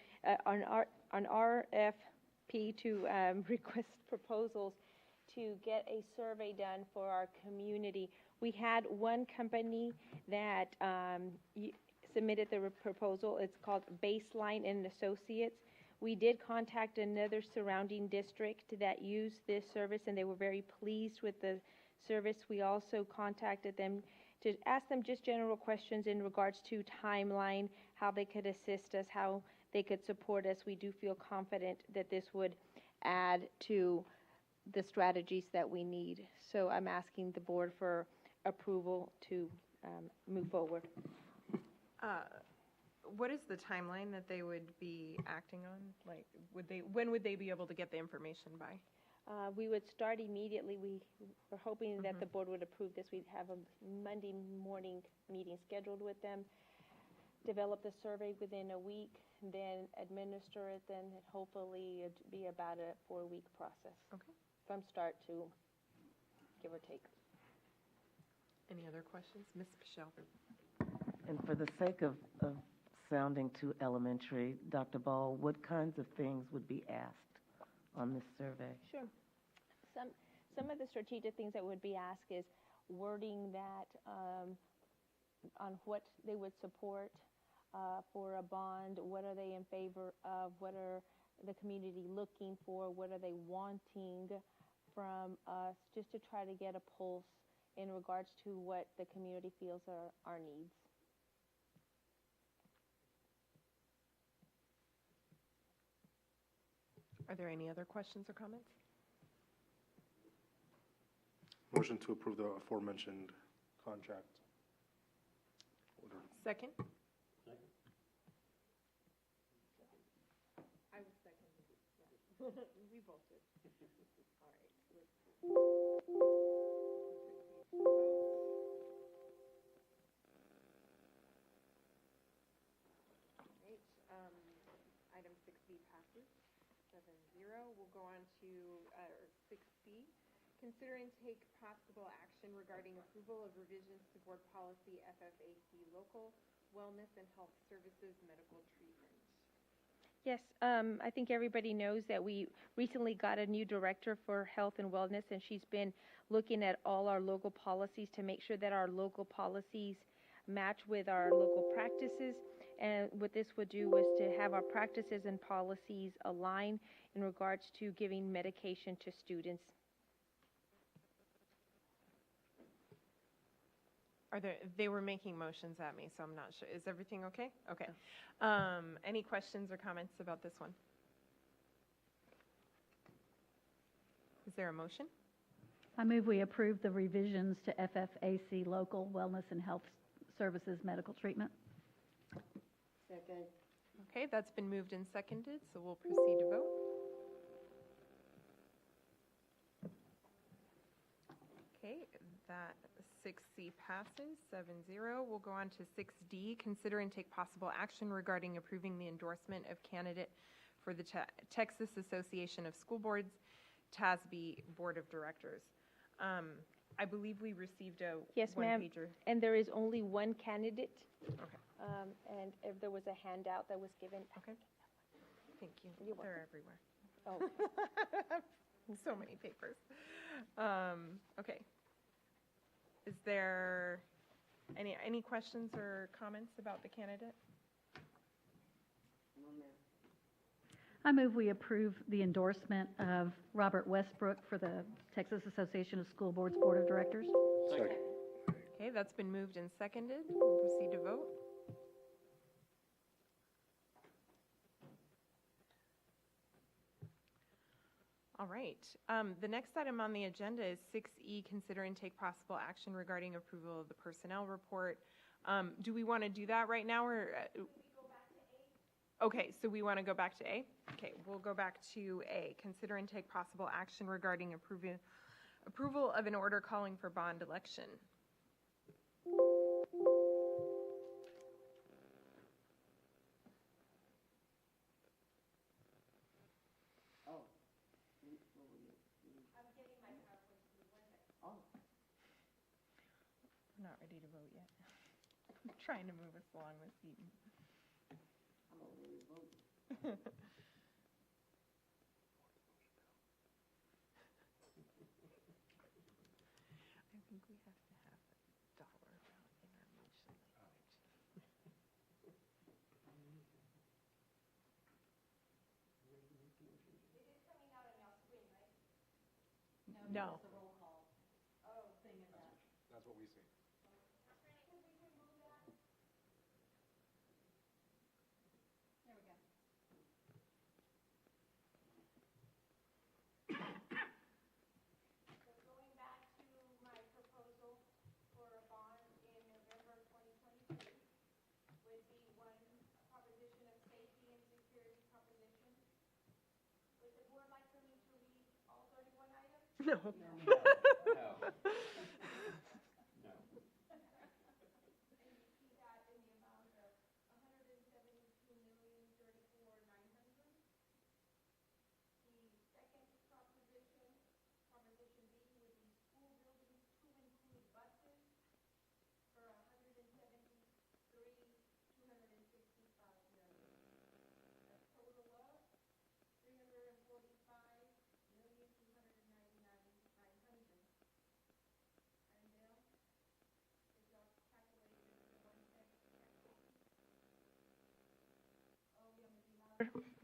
request proposals to get a survey done for our community. We had one company that submitted the proposal. It's called Baseline and Associates. We did contact another surrounding district that used this service, and they were very pleased with the service. We also contacted them to ask them just general questions in regards to timeline, how they could assist us, how they could support us. We do feel confident that this would add to the strategies that we need. So I'm asking the board for approval to move forward. What is the timeline that they would be acting on? Like, when would they be able to get the information by? We would start immediately. We were hoping that the board would approve this. We'd have a Monday morning meeting scheduled with them, develop the survey within a week, then administer it, then hopefully it'd be about a 4-week process. Okay. From start to give or take. Any other questions? Ms. Pichelle. And for the sake of sounding too elementary, Dr. Ball, what kinds of things would be asked on this survey? Sure. Some of the strategic things that would be asked is wording that on what they would support for a bond, what are they in favor of, what are the community looking for, what are they wanting from us, just to try to get a pulse in regards to what the community feels are our needs. Are there any other questions or comments? Motion to approve the aforementioned contract. Order. Second? I was second. Yeah. We both did. All right. Item 6B passes 7-0. We'll go on to 6C. Consider and take possible action regarding approval of revisions to board policy FFAC local wellness and health services medical treatment. Yes, I think everybody knows that we recently got a new director for health and wellness, and she's been looking at all our local policies to make sure that our local policies match with our local practices. And what this would do was to have our practices and policies align in regards to giving medication to students. They were making motions at me, so I'm not sure. Is everything okay? Okay. Any questions or comments about this one? Is there a motion? I move we approve the revisions to FFAC local wellness and health services medical treatment. Second. Okay, that's been moved and seconded, so we'll proceed to vote. Okay, that 6C passes 7-0. We'll go on to 6D. Consider and take possible action regarding approving the endorsement of candidate for the Texas Association of School Boards, TASBY Board of Directors. I believe we received a yes, ma'am. one-pager. And there is only one candidate. Okay. And if there was a handout that was given. Okay. Thank you. You're They're welcome. everywhere. Oh. So many papers. Okay. Is there any questions or comments about the candidate? I move we approve the endorsement of Robert Westbrook for the Texas Association of School Boards Board of Directors. Second. Okay, that's been moved and seconded. We'll proceed to vote. All right. The next item on the agenda is 6E, consider and take possible action regarding approval of the personnel report. Do we want to do that right now, or? Okay, so we want to go back to A? Okay, we'll go back to A. Consider and take possible action regarding approval of an order calling for bond election. We're not ready to vote yet. I'm trying to move us along with Eaton. I'm already voting. I think we have to have a dollar amount in our motion language. No. That's what we see. No.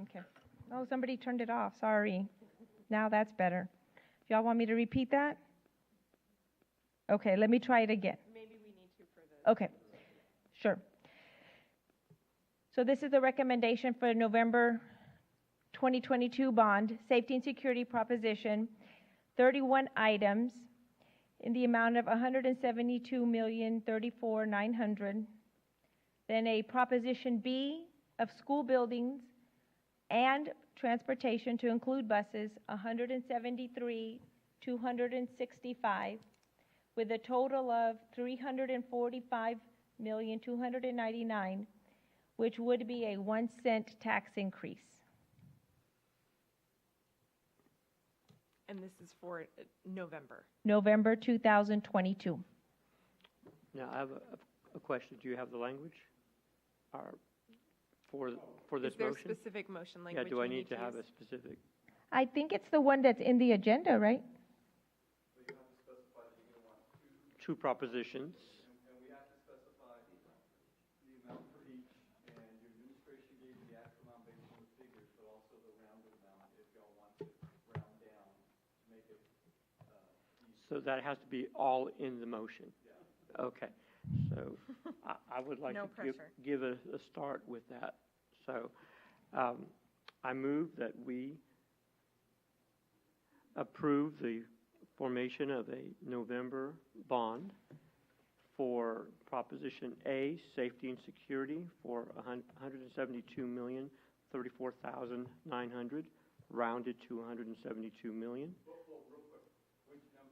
Okay. Oh, somebody turned it off, sorry. Now that's better. Y'all want me to repeat that? Okay, let me try it again. Maybe we need to for the. Okay, sure. So this is the recommendation for November 2022 bond, safety and security proposition, 31 items in the amount of $172,034,900. Then a proposition B of school buildings and transportation to include buses, 173,265, with a total of 345,299, which would be a 1 cent tax increase. And this is for November. November 2022. Now, I have a question. Do you have the language for this Is there motion? specific motion language? Yeah, do I we need to have use? a specific? I think it's the one that's in the agenda, right? Two propositions. And we have to specify the amount for each, and your administration gave you the actual amount based on the figures, but also the rounded amount if y'all want to round down to make it easy. So that has to be all in the motion? Yeah. Okay. So I would like No to pressure. give a start with that. So I move that we approve the formation of a November bond for Proposition A, safety and security, for $172,034,900, rounded to $172 million. Well, real quick. Now,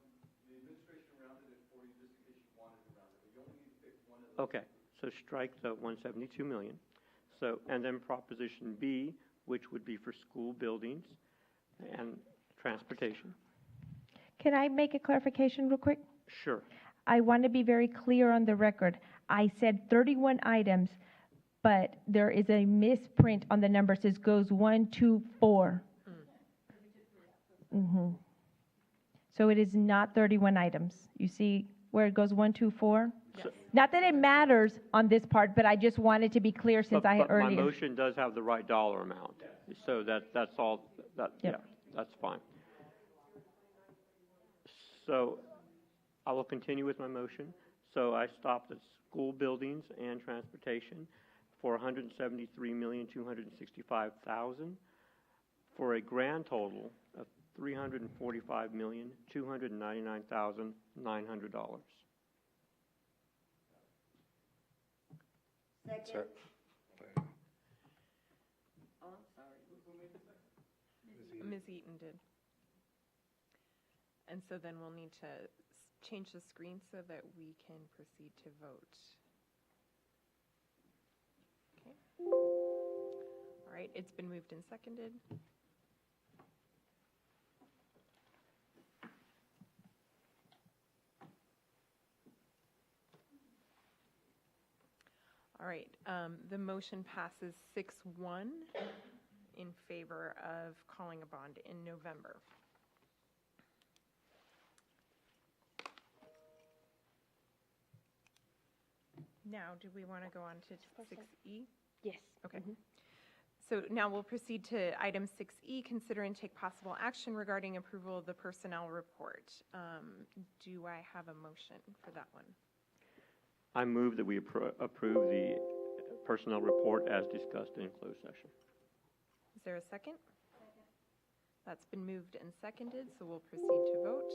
the administration rounded it for you just in case you wanted to round it, but you only need to pick one of those. Okay, so strike the 172 million. So, and then Proposition B, which would be for school buildings and transportation. Can I make a clarification real quick? Sure. I want to be very clear on the record. I said 31 items, but there is a misprint on the numbers. It goes 1, 2, 4. Mm-hmm. So it is not 31 items. You see where it goes 1, 2, 4? So- Not that it matters on this part, but I just wanted to be clear since I but earlier. my motion does have the right dollar amount. So that's all, Yep. yeah, that's fine. So I will continue with my motion. So I stopped at school buildings and transportation for $173,265,000 for a grand total of $345,299,900. Second. Oh, I'm sorry. Ms. Eaton did. And so then we'll need to change the screen so that we can proceed to vote. Okay. All right, it's been moved and seconded. All right, the motion passes 6-1 in favor of calling a bond in November. Now, do we want to go on to 6E? Yes. Okay. So now we'll proceed to item 6E, consider and take possible action regarding approval of the personnel report. Do I have a motion for that one? I move that we approve the personnel report as discussed in closed session. Is there a second? Second. That's been moved and seconded, so we'll proceed to vote.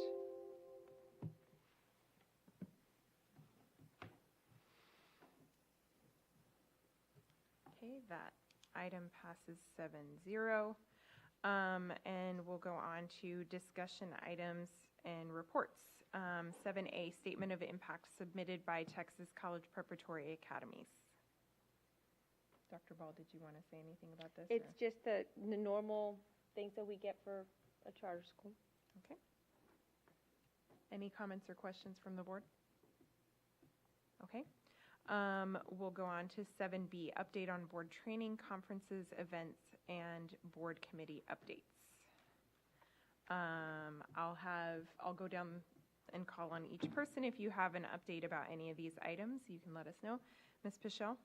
Okay, that item passes 7-0. And we'll go on to discussion items and reports. 7A, Statement of Impact submitted by Texas College Preparatory Academies. Dr. Ball, did you want to say anything about this? It's just the normal things that we get for a charter school. Okay. Any comments or questions from the board? Okay. We'll go on to 7B, update on board training, conferences, events, and board committee updates. I'll go down and call on each person. If you have an update about any of these items, you can let us know. Ms. Pichelle?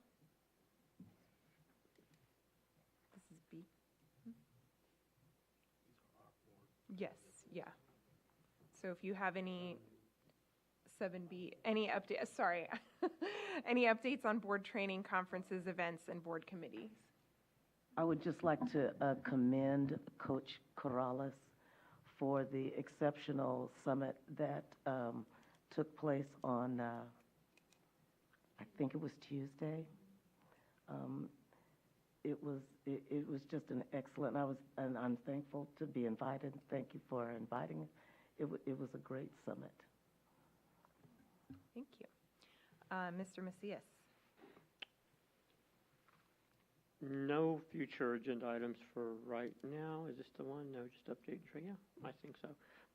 This is B. Yes, yeah. So if you have any 7B, any updates, sorry, any updates on board training, conferences, events, and board committees? I would just like to commend Coach Corrales for the exceptional summit that took place on, I think it was Tuesday. It was just an excellent, and I'm thankful to be invited. Thank you for inviting. It was a great summit. Thank you. Mr. Macias? No future agenda items for right now. Is this the one? No, just update. Yeah, I think so.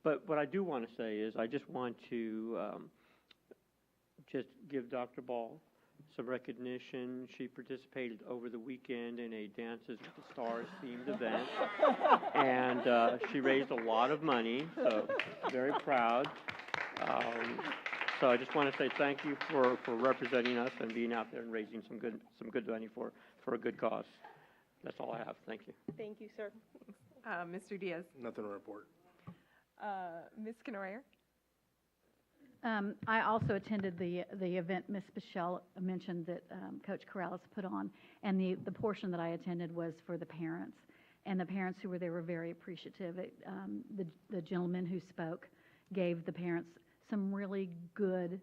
But what I do want to say is I just want to just give Dr. Ball some recognition. She participated over the weekend in a Dances with the Stars themed event, and she raised a lot of money, so very proud. So I just want to say thank you for representing us and being out there and raising some good money for a good cause. That's all I have. Thank you. Thank you, sir. Mr. Diaz? Nothing to report. Ms. Kenoyer? I also attended the event Ms. Pichelle mentioned that Coach Corrales put on, and the portion that I attended was for the parents. And the parents who were there were very appreciative. The gentleman who spoke gave the parents some really good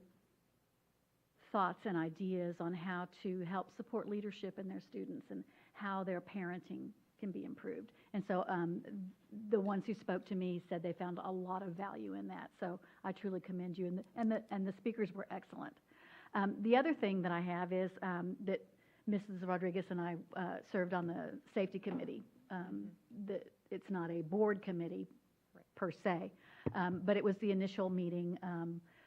thoughts and ideas on how to help support leadership in their students and how their parenting can be improved. And so the ones who spoke to me said they found a lot of value in that. So I truly commend you, and the speakers were excellent. The other thing that I have is that Mrs. Rodriguez and I served on the safety committee. It's not a board committee per se, but it was the initial meeting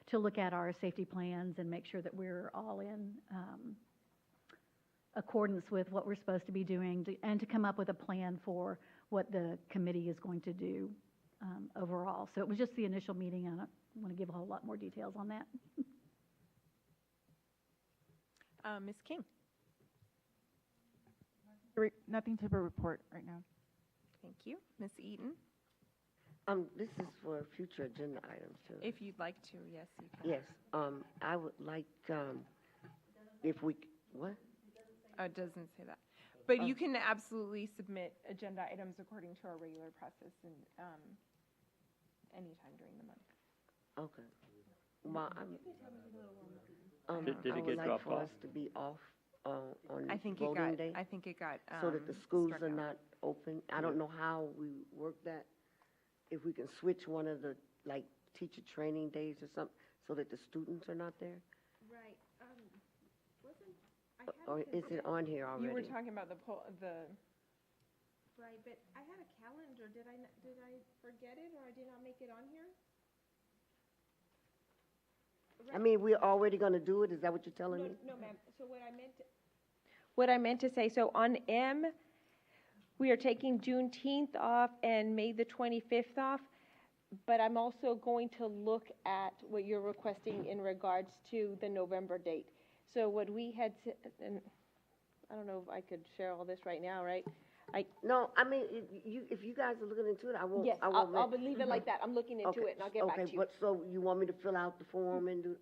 to look at our safety plans and make sure that we're all in accordance with what we're supposed to be doing, and to come up with a plan for what the committee is going to do overall. So it was just the initial meeting, and I don't want to give a whole lot more details on that. Ms. King? Nothing to report right now. Thank you. Ms. Eaton? This is for future agenda items, too. If you'd like to, yes, you can. Yes, I would like, if we, what? It doesn't say that. But you can absolutely submit agenda items according to our regular process and anytime during the month. Okay. Well, Did it I would get like dropped for off? us to be off I on think it voting got, day? I think it got, So that the schools struck are out. not open? I don't know how we work that. If we can switch one of the, like, teacher training days or something, so that the students are not there? Right, wasn't, I Or is it on here already? You were talking about right, but I had a calendar, did I forget it, or I did not make it on here? I mean, we're already gonna do it, is that what you're telling me? No, ma'am, so what I meant to say, so on M, we are taking Juneteenth off and May the 25th off, but I'm also going to look at what you're requesting in regards to the November date. So what we had, and I don't know if I could share all this right now, right? No, I mean, if you guys are looking into it, I won't. Yes, I won't I'll leave it like that, I'm looking into Okay, it, and I'll get back to you. Okay, but so you want me to fill out the form and do,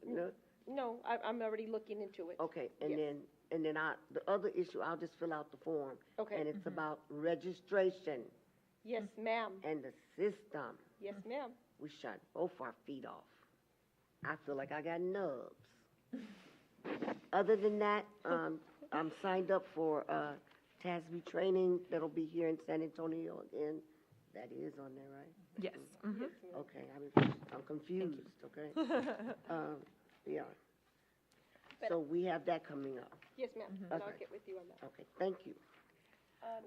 No, I'm already looking into it. Okay, Yes. and then the other issue, I'll just fill out the form. Okay. And it's about registration Yes, ma'am, and the system. yes, ma'am. We shot both our feet off. I feel like I got nubs. Other than that, I'm signed up for, TASBY training that'll be here in San Antonio again. That is on there, right? Yes. Mhm. Okay, I'm confused, okay? Yeah. So we have that coming up. Yes, ma'am, and I'll Okay. get with you on that. Okay, thank you.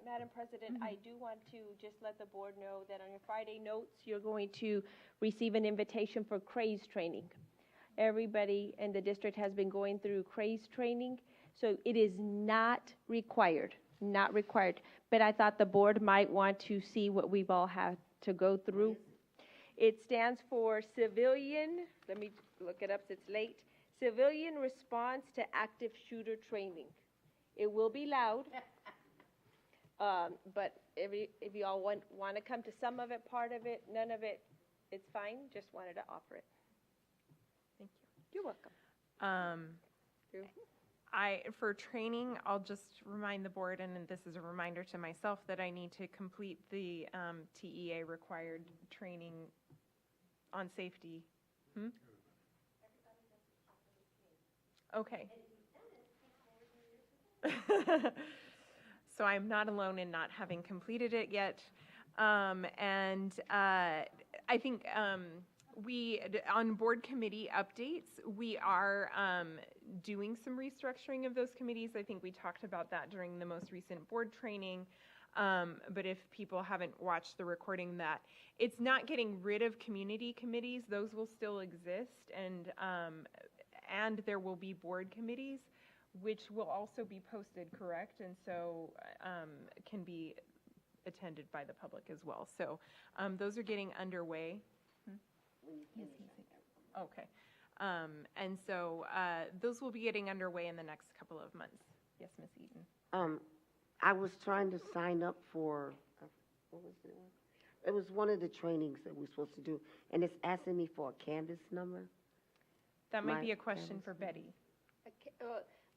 Madam President, I do want to just let the board know that on your Friday notes, you're going to receive an invitation for CRAZE training. Everybody in the district has been going through CRAZE training, so it is not required, but I thought the board might want to see what we've all had to go through. It stands for Civilian, let me look it up, so it's late, Civilian Response to Active Shooter Training. It will be loud. But if you all want to come to some of it, part of it, none of it, it's fine, just wanted to offer it. Thank you. You're welcome. For training, I'll just remind the board, and this is a reminder to myself, that I need to complete the TEA required training on safety. Okay. So I'm not alone in not having completed it yet. And I think on board committee updates, we are doing some restructuring of those committees. I think we talked about that during the most recent board training. But if people haven't watched the recording, that it's not getting rid of community committees; those will still exist, and there will be board committees, which will also be posted, correct? And so can be attended by the public as well. So those are getting underway. Okay. And so those will be getting underway in the next couple of months. Yes, Ms. Eaton. I was trying to sign up for, what was it? It was one of the trainings that we're supposed to do, and it's asking me for a Canvas number. That might My be a question Canvas for Betty.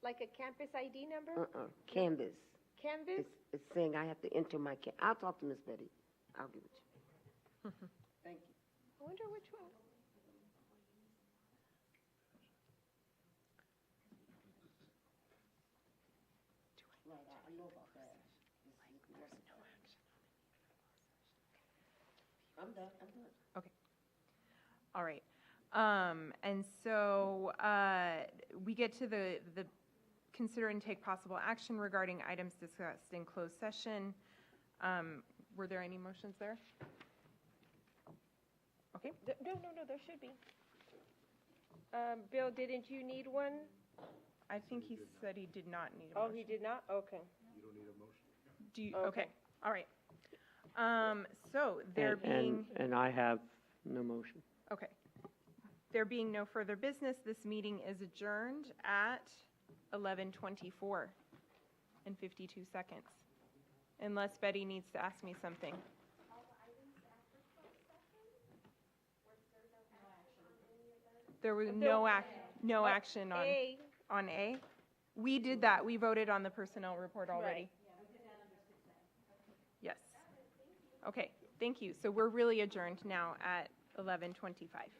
Like a campus ID number? Canvas. Canvas? It's saying I have to enter my, I'll talk to Miss Betty. I'll give it to you. Thank you. I wonder which one. Right, I know about that. I'm done. Okay. All right. And so we get to the consider and take possible action regarding items discussed in closed session. Were there any motions there? Okay. No, there should be. Bill, didn't you need one? I think he said he did not need a Oh, motion. he did not? Okay. You don't need a motion? Do you, Okay. okay. All right. So there being. And I have no motion. Okay. There being no further business, this meeting is adjourned at 11:24 and 52 seconds. Unless Betty needs to ask me something. There was no action on A. On A. We did that. We voted on the personnel report already. Yes. Okay. Thank you. So we're really adjourned now at 11:25.